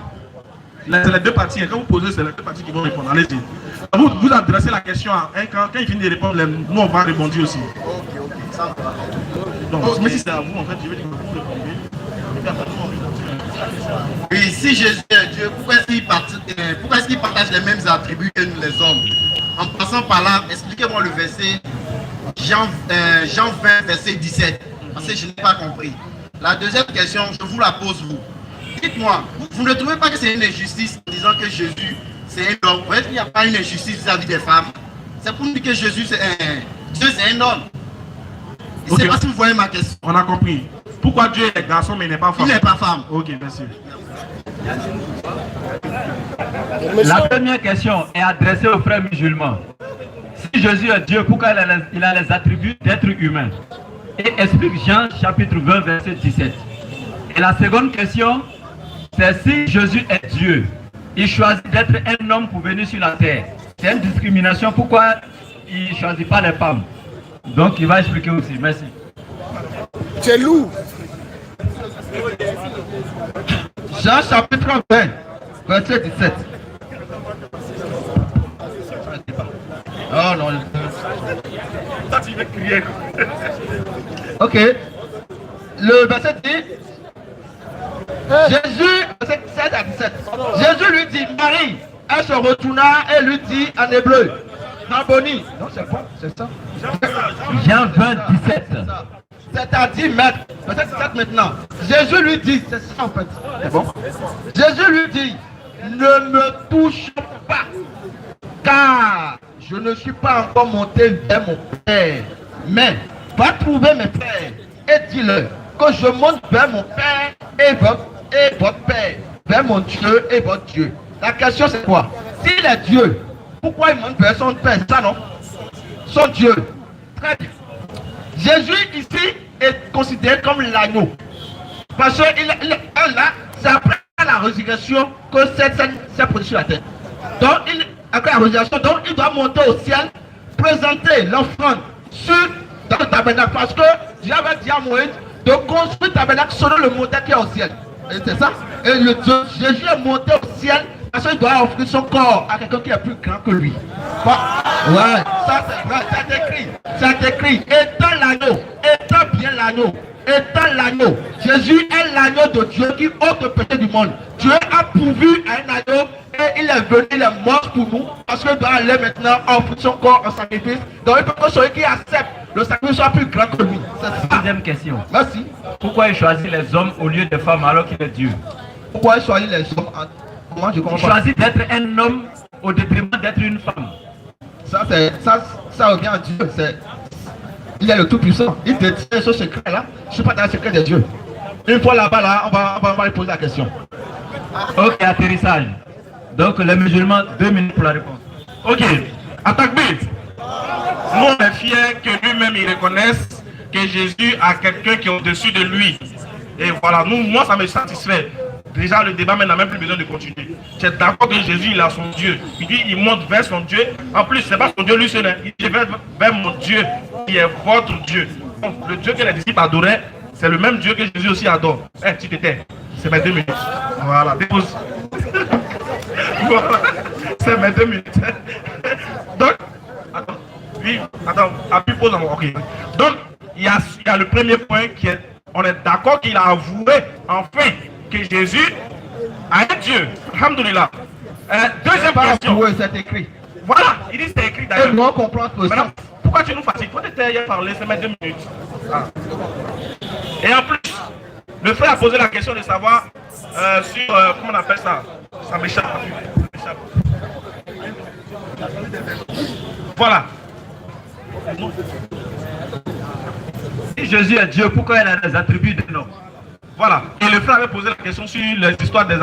C'est les deux parties. Quand vous posez, c'est les deux parties qui vont répondre. Allez-y. Vous adressez la question à un. Quand il finit de répondre, nous on va répondre aussi. Ok, ça va. Donc, mais si c'est à vous, en fait, je vais dire que vous répondez. Et puis après, nous, on répond. Et si Jésus est Dieu, pourquoi est-ce qu'il partage les mêmes attributs que nous les hommes? En passant par là, expliquez-moi le verset Jean 20, verset 17. Parce que je n'ai pas compris. La deuxième question, je vous la pose vous. Dites-moi, vous ne trouvez pas que c'est une injustice en disant que Jésus c'est un homme? Vous voyez qu'il n'y a pas une injustice vis-à-vis des femmes? C'est pour nous dire que Jésus c'est un homme. Je ne sais pas si vous voyez ma question. On a compris. Pourquoi Dieu est garçon mais il n'est pas femme? Il n'est pas femme. Ok, merci. La première question est adressée aux frères musulmans. si Jésus est Dieu, pourquoi il a les attributs d'être humain? Et explique Jean chapitre 20, verset 17. Et la seconde question, c'est si Jésus est Dieu, il choisit d'être un homme pour venir sur la terre. C'est une discrimination, pourquoi il ne choisit pas les femmes? Donc il va expliquer aussi. Merci. C'est lourd. Jean chapitre 20, verset 17. Oh non. Ça, tu veux crier. Ok. Le verset dit, Jésus, verset 7 à 17. Jésus lui dit, Marie, elle se retourna et lui dit en hébreu, Rabboni. Non, c'est bon, c'est ça. Jean 20, 17. C'est-à-dire maître. Verset 17 maintenant. Jésus lui dit, c'est ça en fait. C'est bon. Jésus lui dit, ne me touche pas, car je ne suis pas encore monté vers mon Père. Mais va trouver mes frères et dis-leur que je monte vers mon Père et votre Père, vers mon Dieu et votre Dieu. La question c'est quoi? S'il est Dieu, pourquoi il monte vers son Père? Ça non? Son Dieu. Très bien. Jésus ici est considéré comme l'agneau. Parce que là, c'est après la résurrection que cette scène s'est produite sur la terre. Donc, après la résurrection, donc il doit monter au ciel, présenter l'offrande dans le tabernacle. Parce que Dieu avait dit à Moïse de construire le tabernacle selon le modèle qui est au ciel. Et c'est ça. Et Jésus est monté au ciel parce qu'il doit offrir son corps à quelqu'un qui est plus grand que lui. Bon, ouais, ça c'est vrai, c'est écrit. C'est écrit. Étant l'agneau, étant bien l'agneau. Étant l'agneau, Jésus est l'agneau de Dieu qui ôte le péché du monde. Dieu a pourvu à un agneau et il est venu, il est mort pour nous parce qu'il doit aller maintenant offrir son corps en sacrifice. Donc il peut que celui qui accepte le sacrifice soit plus grand que lui. Deuxième question. Merci. Pourquoi il choisit les hommes au lieu des femmes alors qu'il est Dieu? Pourquoi il choisit les hommes? Comment je comprends? Il choisit d'être un homme au détriment d'être une femme. Ça revient à Dieu. Il est le Tout-Puissant. Il détient ce secret-là. Je ne suis pas dans le secret de Dieu. Une fois là-bas, là, on va lui poser la question. Ok, atterrissage. Donc les musulmans, 2 minutes pour la réponse. Ok, attaque bête. Nous on est fiers que lui-même il reconnaisse que Jésus a quelqu'un qui est au-dessus de lui. Et voilà, moi ça me satisfait. Déjà le débat n'a même plus besoin de continuer. Tu es d'accord que Jésus il a son Dieu. Il dit il monte vers son Dieu. En plus c'est pas son Dieu lui seul. Hein. Il dit vers mon Dieu qui est votre Dieu. Donc le Dieu que les disciples adoraient, c'est le même Dieu que Jésus aussi adore. Eh, tu t'étais. C'est mes 2 minutes. Voilà, dépose. Voilà, c'est mes 2 minutes. Donc, attends, oui, attends, appuie pause. Ok. Donc, il y a le premier point qui est, on est d'accord qu'il a avoué enfin que Jésus a un Dieu. Alhamdoulilah. Deuxième question. Oui, c'est écrit. Voilà, il dit c'est écrit d'ailleurs. Et moi, comprendre maintenant, pourquoi tu nous fatigues? Toi, tu étais hier parlé, c'est mes 2 minutes. Ah. Et en plus, le frère a posé la question de savoir sur, comment on appelle ça? Ça m'échappe. Voilà. Si Jésus est Dieu, pourquoi il a des attributs d'un homme? Voilà. Et le frère avait posé la question sur les histoires des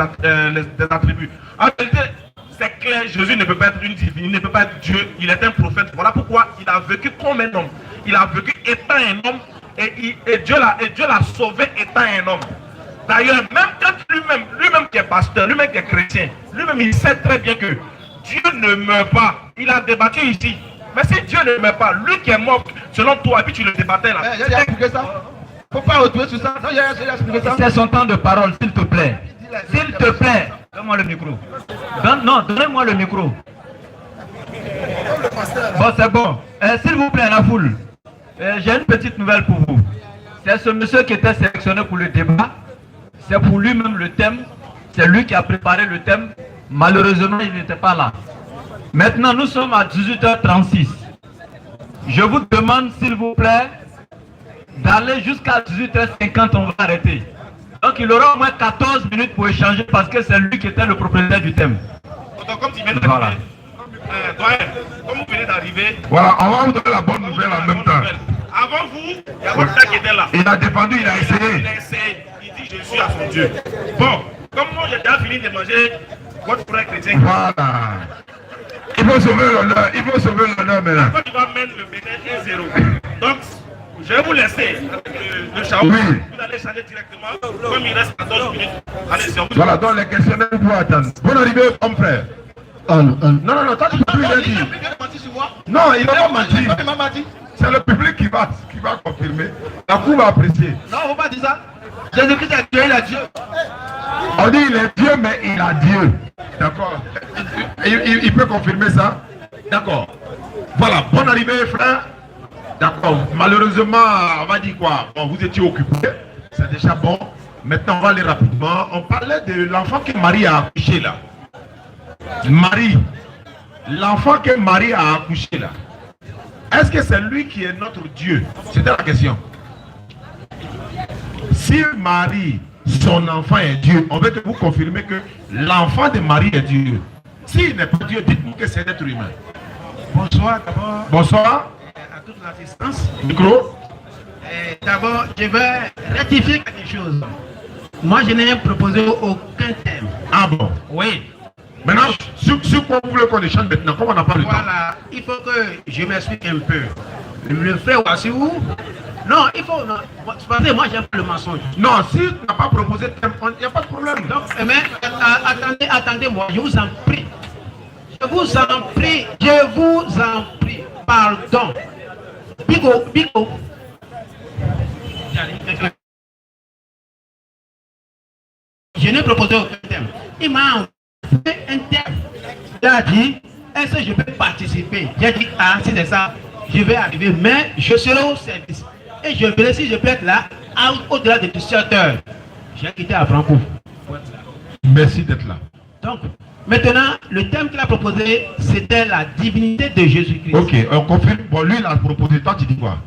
attributs. En réalité, c'est clair, Jésus ne peut pas être une divine, il ne peut pas être Dieu, il est un prophète. Voilà pourquoi il a vécu comme un homme. Il a vécu étant un homme et Dieu l'a sauvé étant un homme. D'ailleurs, même quand lui-même qui est pasteur, lui-même qui est chrétien, lui-même il sait très bien que Dieu ne meurt pas. Il a débattu ici. Mais si Dieu ne meurt pas, lui qui est mort selon toi, et puis tu le débattais là. J'ai expliqué ça. Faut pas retrouver sur ça. Non, j'ai expliqué ça. C'est son temps de parole, s'il te plaît. S'il te plaît, donne-moi le micro. Donnez-moi le micro. Bon, c'est bon. S'il vous plaît, la foule, j'ai une petite nouvelle pour vous. C'est ce monsieur qui était sélectionné pour le débat. C'est pour lui-même le thème. C'est lui qui a préparé le thème. Malheureusement, il n'était pas là. Maintenant, nous sommes à 18h36. Je vous demande, s'il vous plaît, d'aller jusqu'à 18h50, on va arrêter. Donc, il aura au moins 14 minutes pour échanger parce que c'est lui qui était le propriétaire du thème. Donc, comme tu viens d'arriver, Voilà. Comme vous venez d'arriver, Voilà, on va vous donner la bonne nouvelle en même temps. avant vous, il y a votre frère qui était là. Il a défendu, il a essayé. Il a essayé. Il dit je suis à son Dieu. Bon, comme moi j'ai déjà fini de manger votre frère chrétien. Voilà. Il faut sauver l'honneur. Il faut sauver l'honneur maintenant. Quand tu vas mettre le Bénin 1-0. Donc, je vais vous laisser avec le chaos. Oui. Vous allez changer directement. Comme il reste 14 minutes. Allez, c'est Voilà, donc les questionnaires pour attendre. Bonne arrivée, mon frère. Non, toi tu peux plus rien dire. Non, il n'a pas menti. C'est le public qui va confirmer. La cour va apprécier. Non, on ne va pas dire ça. Jésus-Christ a Dieu, il a Dieu. On dit il est Dieu, mais il a Dieu. D'accord. Il peut confirmer ça. D'accord. Voilà, bonne arrivée, frère. D'accord. Malheureusement, on va dire quoi? Bon, vous étiez occupé. C'est déjà bon. Maintenant, on va aller rapidement. On parlait de l'enfant que Marie a accouché là. Marie. L'enfant que Marie a accouché là. Est-ce que c'est lui qui est notre Dieu? C'était la question. Si Marie, son enfant est Dieu, on veut que vous confirmez que l'enfant de Marie est Dieu. S'il n'est pas Dieu, dites-nous que c'est être humain. Bonsoir d'abord. Bonsoir. À toute l'assistance. Micro. D'abord, je vais rectifier quelque chose. Moi, je n'ai proposé aucun thème. Ah bon? Oui. Maintenant, sur quoi vous voulez qu'on échange maintenant? Comme on n'a pas le temps. Voilà, il faut que je m'explique un peu. Le frère Wassiou, non, il faut. Non, parce que moi, j'aime le mensonge. Non, si tu n'as pas proposé de thème, il n'y a pas de problème. Donc, mais attendez-moi, je vous en prie. Je vous en prie, pardon. Bigo. Je n'ai proposé aucun thème. Il m'a envoyé un thème. Il a dit, est-ce que je peux participer? J'ai dit, ah, si c'est ça, je vais arriver, mais je serai au service. Et je verrai si je peux être là au-delà de 17h. J'ai quitté à Franco. Merci d'être là. Donc, maintenant, le thème qu'il a proposé, c'était la divinité de Jésus-Christ. Ok, on confirme. Bon, lui, il a proposé. Toi, tu dis quoi?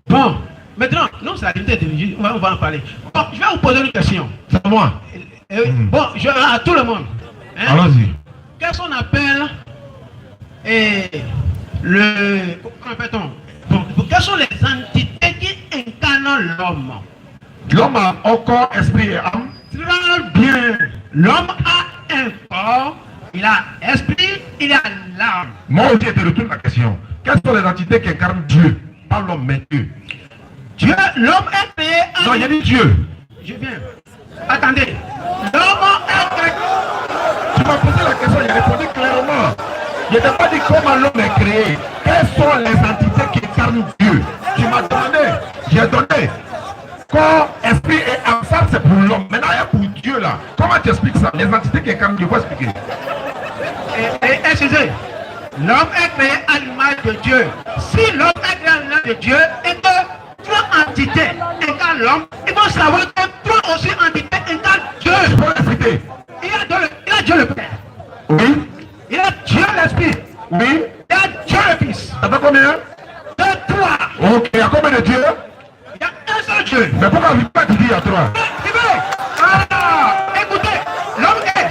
Bon, maintenant, non, c'est la divinité de Jésus. On va en parler. Bon, je vais vous poser une question. C'est à moi. Bon, à tout le monde. Hein? Allons-y. Qu'est-ce qu'on appelle comment appelle-t-on? Bon, quelles sont les entités qui incarnent l'homme? L'homme a un corps, esprit et âme. Très bien. L'homme a un corps, il a esprit, il a l'âme. Moi aussi, je te retourne la question. Quelles sont les entités qui incarnent Dieu? Pas l'homme, mais Dieu. Dieu, l'homme est créé en... Non, il y a dit Dieu. Je viens. Attendez. L'homme est créé... Tu m'as posé la question, j'ai répondu clairement. Je n'ai pas dit comment l'homme est créé. Quelles sont les entités qui incarnent Dieu? Tu m'as demandé, j'ai donné. Corps, esprit et âme, ça c'est pour l'homme. Maintenant, il y a pour Dieu là. Comment tu expliques ça? Les entités qui incarnent Dieu, faut expliquer. Excusez, l'homme est créé à l'image de Dieu. Si l'homme est créé à l'image de Dieu et que trois entités incarnent l'homme, il faut savoir que trois aussi entités incarnent Dieu. Je peux l'expliquer. Il a Dieu le Père. Oui. Il a Dieu l'Esprit. Oui. Il a Dieu le Fils. Ça fait combien? De trois. Ok, il y a combien de dieux? Il y a un seul Dieu. Mais pourquoi tu dis il y a trois? Écoutez, l'homme est,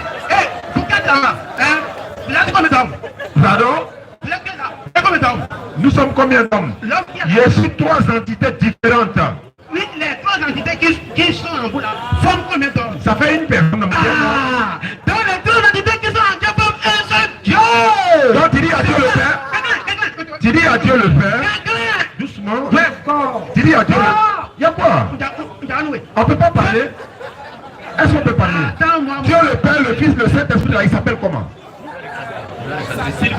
vous êtes là, hein? Il a dit combien d'hommes? Pardon? Il a combien d'hommes? Nous sommes combien d'hommes? L'homme qui a... Il y a aussi trois entités différentes. Oui, les trois entités qui sont en vous là, forment combien d'hommes? Ça fait une personne. Donc les trois entités qui sont en Dieu forment un seul Dieu. Donc tu dis à Dieu le Père. Tu dis à Dieu le Père. Doucement. Tu dis à Dieu le Père. Il y a quoi? On ne peut pas parler. Est-ce qu'on peut parler? Dieu le Père, le Fils, le Saint-Esprit, là, il s'appelle comment? C'est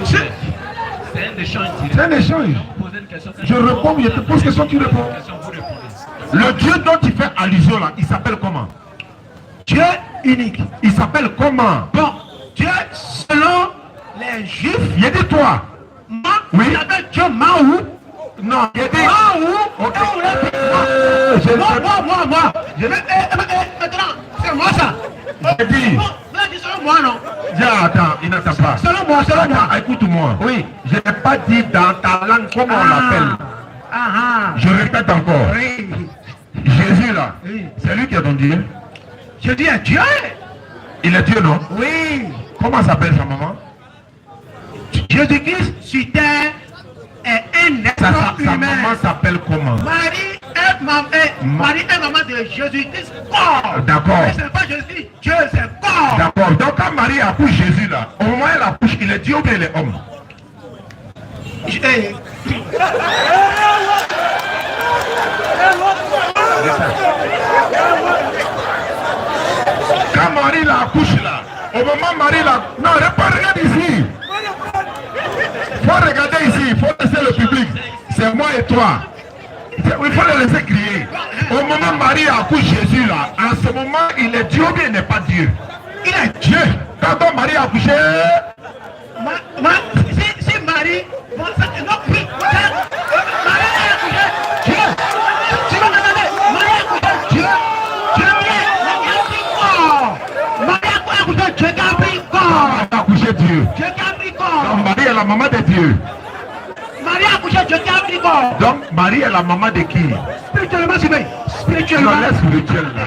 un échange. C'est un échange. Je réponds, je te pose question, tu réponds. Le Dieu dont tu fais allusion là, il s'appelle comment? Dieu unique. Il s'appelle comment? Bon, Dieu selon les Juifs. Il a dit toi. Moi, oui. Il appelle Dieu Mahou. Non, il a dit Mahou. Ok. Moi. Je vais. C'est moi ça. J'ai dit. Vous avez dit selon moi, non? Attends, il n'entend pas. Selon moi. Écoute-moi. Oui. Je n'ai pas dit dans ta langue comment on l'appelle. Je répète encore. Oui. Jésus là, c'est lui qui est ton Dieu. Je dis à Dieu. Il est Dieu, non? Oui. Comment s'appelle sa maman? Jésus-Christ sur terre est un être humain. Sa maman s'appelle comment? Marie est maman de Jésus-Christ corps. D'accord. Mais c'est pas Jésus-Christ, Dieu c'est corps. D'accord. Donc quand Marie accouche Jésus là, au moment où elle accouche, il est Dieu ou bien il est homme? Quand Marie la accouche là, au moment Marie la... Non, regarde ici. Il faut regarder ici, il faut laisser le public. C'est moi et toi. Il faut le laisser crier. Au moment Marie accouche Jésus là, en ce moment, il est Dieu ou bien il n'est pas Dieu? Il est Dieu. Quand Marie a accouché... Si Marie... Non, oui, Marie a accouché Dieu. Tu vas m'entendre? Marie a accouché Dieu. Marie a accouché Dieu Capricorne. Marie a accouché Dieu. Dieu Capricorne. Donc Marie est la maman de Dieu. Marie a accouché Dieu Capricorne. Donc Marie est la maman de qui? Spirituellement, c'est vrai. Spirituellement. Non, laisse spirituel là.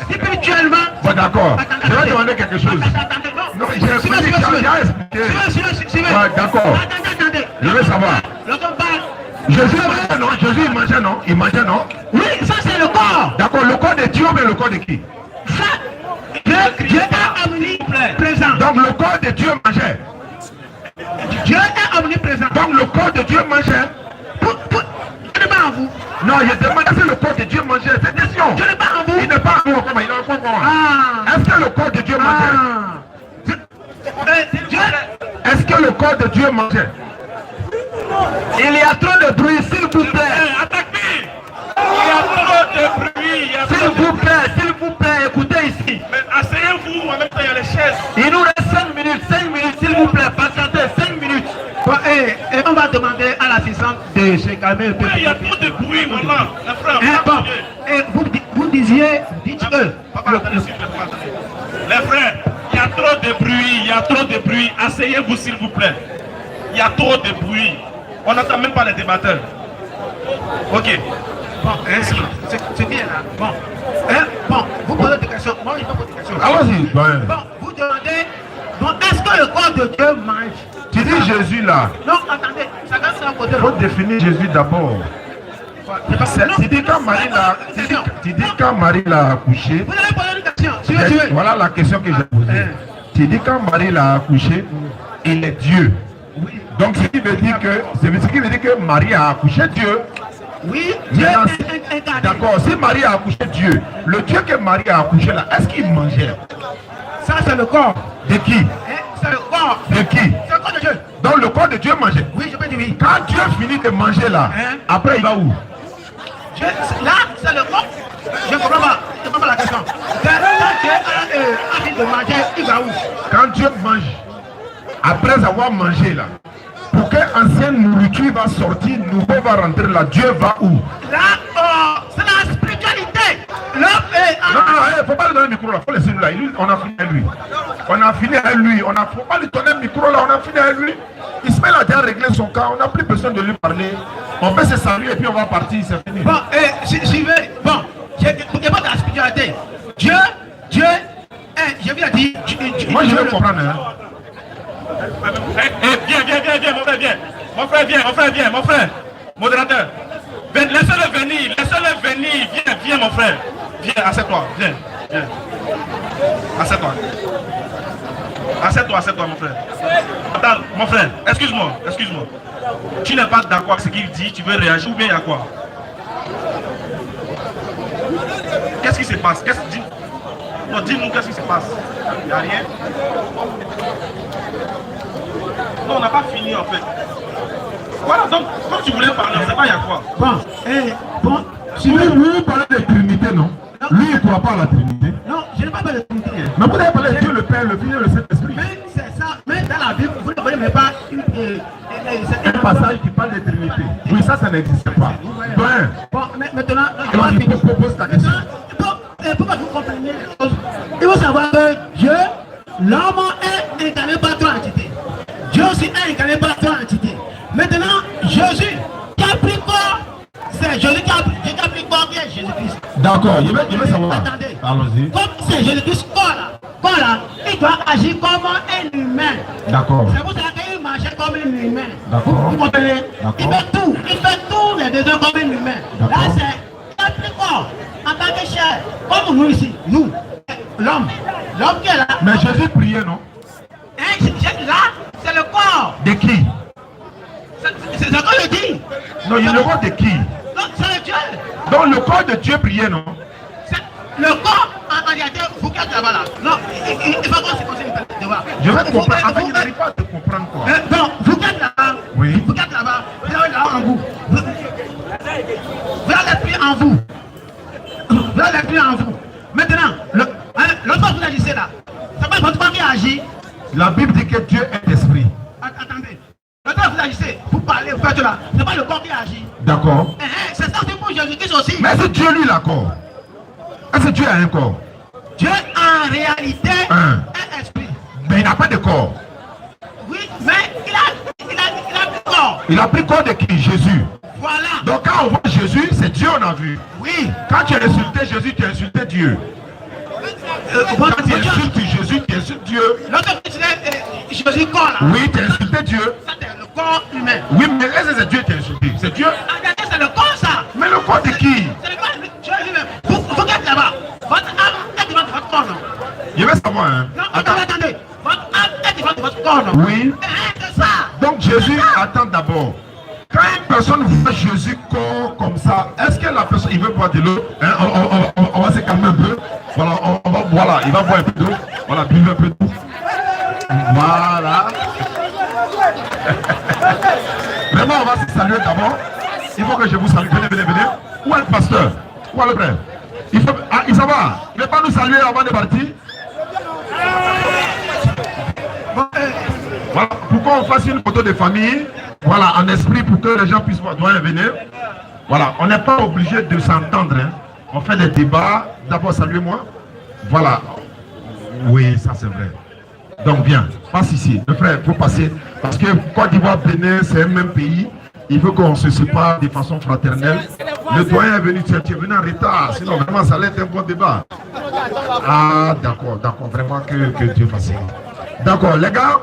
Spirituellement. Bon d'accord. Je vais demander quelque chose. Non, j'ai expliqué. Ouais, d'accord. Je veux savoir. Jésus mangeait non? Jésus il mangeait non? Il mangeait non? Oui, ça c'est le corps. D'accord, le corps de Dieu mais le corps de qui? Ça, Dieu est omniprésent. Donc le corps de Dieu mangeait. Dieu est omniprésent. Donc le corps de Dieu mangeait. Je n'ai pas en vous. Non, il demande si le corps de Dieu mangeait. C'est question. Je n'ai pas en vous. Il n'est pas en vous. Comment il est en vous? Est-ce que le corps de Dieu mangeait? Est-ce que le corps de Dieu mangeait? Il y a trop de bruit, s'il vous plaît. Attaquez! Il y a trop de bruit. S'il vous plaît, écoutez ici. Mais asseyez-vous, en même temps il y a les chaises. Il nous reste 5 minutes, s'il vous plaît, patientez, 5 minutes. Bon, et on va demander à l'assistante de se calmer un peu. Il y a trop de bruit, voilà. Bon, et vous disiez, dites-le. Les frères, il y a trop de bruit, il y a trop de bruit. Asseyez-vous s'il vous plaît. Il y a trop de bruit. On n'entend même pas les débatteurs. Ok. Bon, c'est bien là. Bon. Bon, vous posez des questions. Moi, je peux poser des questions. Allons-y. Bon, vous demandez, bon, est-ce que le corps de Dieu mange? Tu dis Jésus là. Non, attendez, ça va se côté. Il faut définir Jésus d'abord. Tu dis quand Marie l'a accouché. Vous allez poser une question. Voilà la question que j'ai posée. Tu dis quand Marie l'a accouché, il est Dieu. Donc ce qui veut dire que Marie a accouché Dieu. Oui, Dieu est incarné. D'accord, si Marie a accouché Dieu, le Dieu que Marie a accouché là, est-ce qu'il mangeait? Ça c'est le corps. De qui? C'est le corps. De qui? C'est le corps de Dieu. Donc le corps de Dieu mangeait. Oui, je peux dire oui. Quand Dieu finit de manger là, après il va où? Là, c'est le corps. Je ne comprends pas. Je ne comprends pas la question. Quand Dieu a fini de manger, il va où? Quand Dieu mange, après avoir mangé là, pour quelle ancienne nourriture va sortir, nouveau va rentrer là, Dieu va où? Là, c'est la spiritualité. Là, non, il ne faut pas lui donner le micro là, il faut laisser lui là. On a fini avec lui. On a fini avec lui. Il ne faut pas lui donner le micro là, on a fini avec lui. Ismaël a déjà réglé son cas, on n'a plus besoin de lui parler. On fait ses saluts et puis on va partir, c'est fini. Bon, suivez. Bon, il n'y a pas de la spiritualité. Dieu, je viens dire. Moi je veux comprendre. Viens, mon frère, viens. Mon frère. Modérateur. Laissez-le venir, viens, mon frère. Viens, assieds-toi, viens. Assieds-toi, mon frère. Attends, mon frère, excuse-moi. Tu n'es pas d'accord avec ce qu'il dit, tu veux réagir ou bien il y a quoi? Qu'est-ce qui se passe? Non, dis-nous qu'est-ce qui se passe. Il n'y a rien. Non, on n'a pas fini en fait. Voilà, donc, comme tu voulais parler, on ne sait pas il y a quoi. Bon, vous parlez de Trinité, non? Lui, il ne croit pas à la Trinité. Non, je n'ai pas parlé de Trinité. Mais vous avez parlé de Dieu le Père, le Fils et le Saint-Esprit. Mais c'est ça, mais dans la Bible, vous ne voyez même pas un passage qui parle de Trinité. Oui, ça n'existe pas. Bon, mais maintenant, je propose ta question. Pourquoi vous comprenez les choses? Il faut savoir que Dieu, l'homme est incarné par trois entités. Dieu aussi est incarné par trois entités. Maintenant, Jésus, Capricorne, c'est Jésus Capricorne qui est Jésus-Christ. D'accord, je vais savoir. Attendez. Allons-y. Comme c'est Jésus-Christ, corps là, il doit agir comme un humain. D'accord. C'est pour ça qu'il marche comme un humain. D'accord. Vous comprenez? D'accord. Il fait tout les besoins comme un humain. Là, c'est Capricorne, en tant que chair, comme nous ici, nous, l'homme qui est là. Mais Jésus priait, non? Là, c'est le corps. De qui? C'est ce qu'on le dit. Non, il y a le corps de qui? Non, c'est le Dieu. Donc le corps de Dieu priait, non? Le corps, en réalité, vous êtes là-bas là. Non, il faut qu'on se conseille de voir. Je vais comprendre. En fait, il n'arrive pas à te comprendre quoi. Non, vous êtes là-bas. Oui. Vous êtes là-bas. Vous avez là en vous. Vous avez l'esprit en vous. Vous avez l'esprit en vous. Maintenant, l'autre vous agissez là. C'est pas votre corps qui agit. La Bible dit que Dieu est esprit. Attendez. L'autre vous agissez. Vous parlez, vous faites là. C'est pas le corps qui agit. D'accord. C'est ça, c'est pour Jésus-Christ aussi. Mais est-ce Dieu lui l'a corps? Est-ce que Dieu a un corps? Dieu en réalité est esprit. Mais il n'a pas de corps. Oui, mais il a pris corps. Il a pris corps de qui? Jésus. Voilà. Donc quand on voit Jésus, c'est Dieu on a vu. Oui. Quand tu as insulté Jésus, tu as insulté Dieu. Quand tu insultes Jésus, tu insultes Dieu. L'autre Jésus corps là. Oui, tu as insulté Dieu. Ça c'est le corps humain. Oui, mais est-ce que c'est Dieu qui a insulté? C'est Dieu. C'est le corps ça. Mais le corps de qui? C'est le corps de Dieu lui-même. Vous êtes là-bas. Votre âme est devant votre corps, non? Je vais savoir, hein. Non, attendez. Votre âme est devant votre corps, non? Oui. C'est ça. Donc Jésus attend d'abord. Quand une personne voit Jésus corps comme ça, est-ce que la personne, il veut boire de l'eau? Hein? On va se calmer un peu. Voilà, voilà, il va boire un peu d'eau. Voilà, buvez un peu d'eau. Voilà. Vraiment, on va se saluer d'abord. Il faut que je vous salue. Venez. Où est le pasteur? Où est le frère? Il s'en va. Il ne veut pas nous saluer avant de partir. Voilà, pourquoi on fasse une photo de famille? Voilà, en esprit pour que les gens puissent voir. Venir. Voilà, on n'est pas obligé de s'entendre. Hein. On fait des débats. D'abord, saluez-moi. Voilà. Oui, ça c'est vrai. Donc, viens, passe ici. Le frère, il faut passer. Parce que Côte d'Ivoire, Bénin, c'est un même pays. Il faut qu'on se sépare de façon fraternelle. Le doyen est venu, tu es venu en retard. Sinon, vraiment, ça allait être un bon débat. Ah, d'accord. Vraiment que Dieu fasse. D'accord, les gars.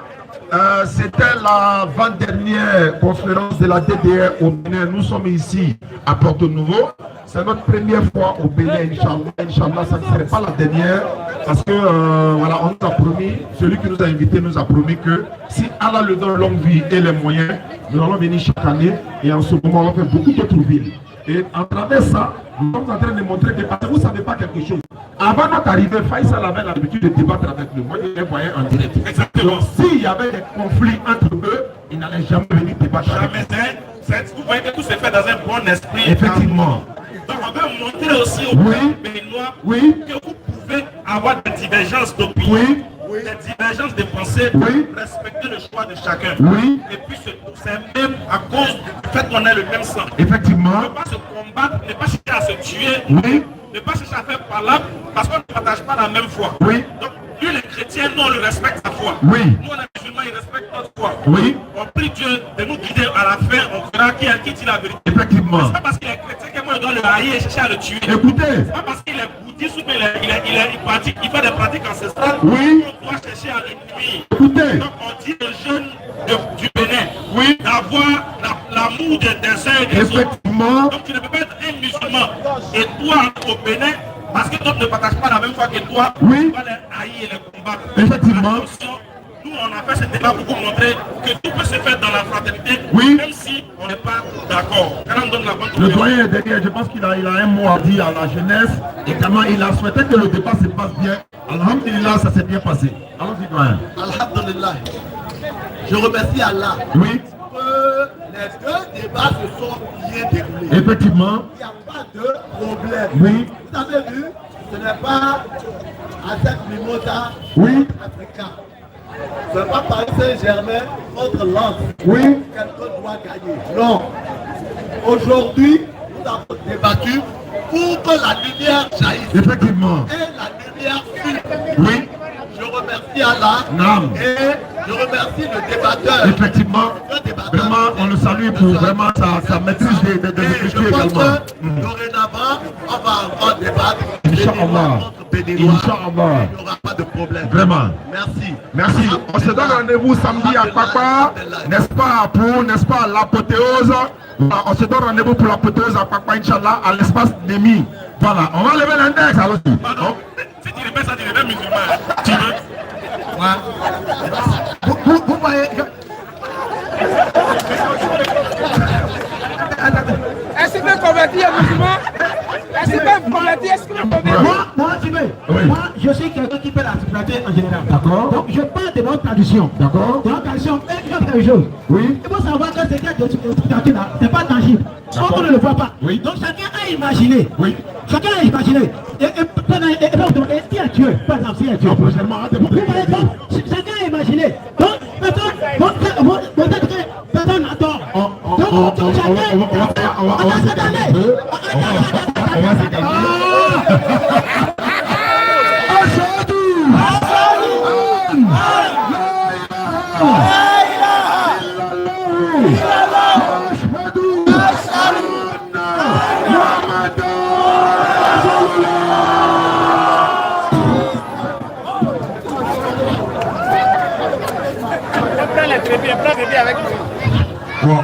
C'était la 20e conférence de la DDR au Bénin. Nous sommes ici à Porto Nouveau. C'est notre première fois au Bénin, Inch'Allah. Inch'Allah, ça ne serait pas la dernière. Parce que, voilà, on nous a promis, celui qui nous a invités nous a promis que si Allah le donne longue vie et les moyens, nous allons venir chaque année. Et en ce moment, on va faire beaucoup d'autres villes. Et à travers ça, nous sommes en train de montrer que, parce que vous ne savez pas quelque chose. Avant notre arrivée, Faisal avait l'habitude de débattre avec nous. Moi, je les voyais en direct. Exactement. S'il y avait des conflits entre eux, ils n'allaient jamais venir débattre avec nous. Vous voyez que tout se fait dans un bon esprit. Effectivement. Donc on veut montrer aussi aux Béninois que vous pouvez avoir des divergences d'opinion, des divergences de pensée, respecter le choix de chacun. Et puis c'est même à cause du fait qu'on ait le même sang. Effectivement. Ne pas se combattre, ne pas chercher à se tuer, ne pas chercher à faire palabre parce qu'on ne partage pas la même foi. Donc lui les chrétiens, nous on le respecte sa foi. Nous on est musulmans, ils respectent notre foi. On prie Dieu de nous guider à la fin, on verra qui dit la vérité. Effectivement. C'est pas parce qu'il est chrétien que moi je dois le haïr et chercher à le tuer. Écoutez. C'est pas parce qu'il est bouddhiste ou il fait des pratiques ancestrales qu'on doit chercher à l'ennemi. Écoutez. Donc on dit aux jeunes du Bénin d'avoir l'amour des uns et des autres. Effectivement. Donc tu ne peux pas être un musulman et toi au Bénin, parce que d'autres ne partagent pas la même foi que toi, tu vas les haïr et les combattre. Effectivement. Nous, on a fait ce débat pour vous montrer que tout peut se faire dans la fraternité, même si on n'est pas d'accord. Le doyen est derrière, je pense qu'il a un mot à dire à la jeunesse. Et comment il a souhaité que le débat se passe bien. Alhamdulillah, ça s'est bien passé. Allons-y, doyen. Alhamdulillah. Je remercie Allah. Que les deux débats se sont bien déroulés. Effectivement. Il n'y a pas de problème. Vous avez vu, ce n'est pas à cette mimosa africain. Ce n'est pas Paris Saint-Germain contre Lens. Quelqu'un doit gagner. Non. Aujourd'hui, nous avons débattu pour que la lumière jaillisse. Effectivement. Et la lumière fuit. Je remercie Allah. Et je remercie le débatteur. Effectivement. Vraiment, on le salue pour vraiment sa maîtrise des écritures également. Dorénavant, on va encore débattre. Inch'Allah. Il n'y aura pas de problème. Vraiment. Merci. On se donne rendez-vous samedi à Papa, n'est-ce pas, n'est-ce pas, l'apothéose. On se donne rendez-vous pour l'apothéose à Papa, Inch'Allah, à l'espace d'Emi. Voilà, on va lever l'index alors. Pardon, si tu répètes ça, tu es musulman. Tu veux vous voyez converti à musulman? Est-ce qu'il peut me convertir? Est-ce qu'il peut me convertir? Moi, tu veux. Moi, je suis quelqu'un qui peut la spiritualité en général. D'accord. Donc, je parle de notre tradition. D'accord. De notre tradition, quelque chose. Oui. Il faut savoir que c'est quelque chose là, c'est pas tangible. On ne le voit pas. Oui. Donc, chacun a imaginé. Oui. Chacun a imaginé. Et qui a tué? Par exemple, qui a tué? Chacun a imaginé. Donc, personne n'a tort. Donc, chacun. On va se calmer. Prends les bébés avec lui. Bon.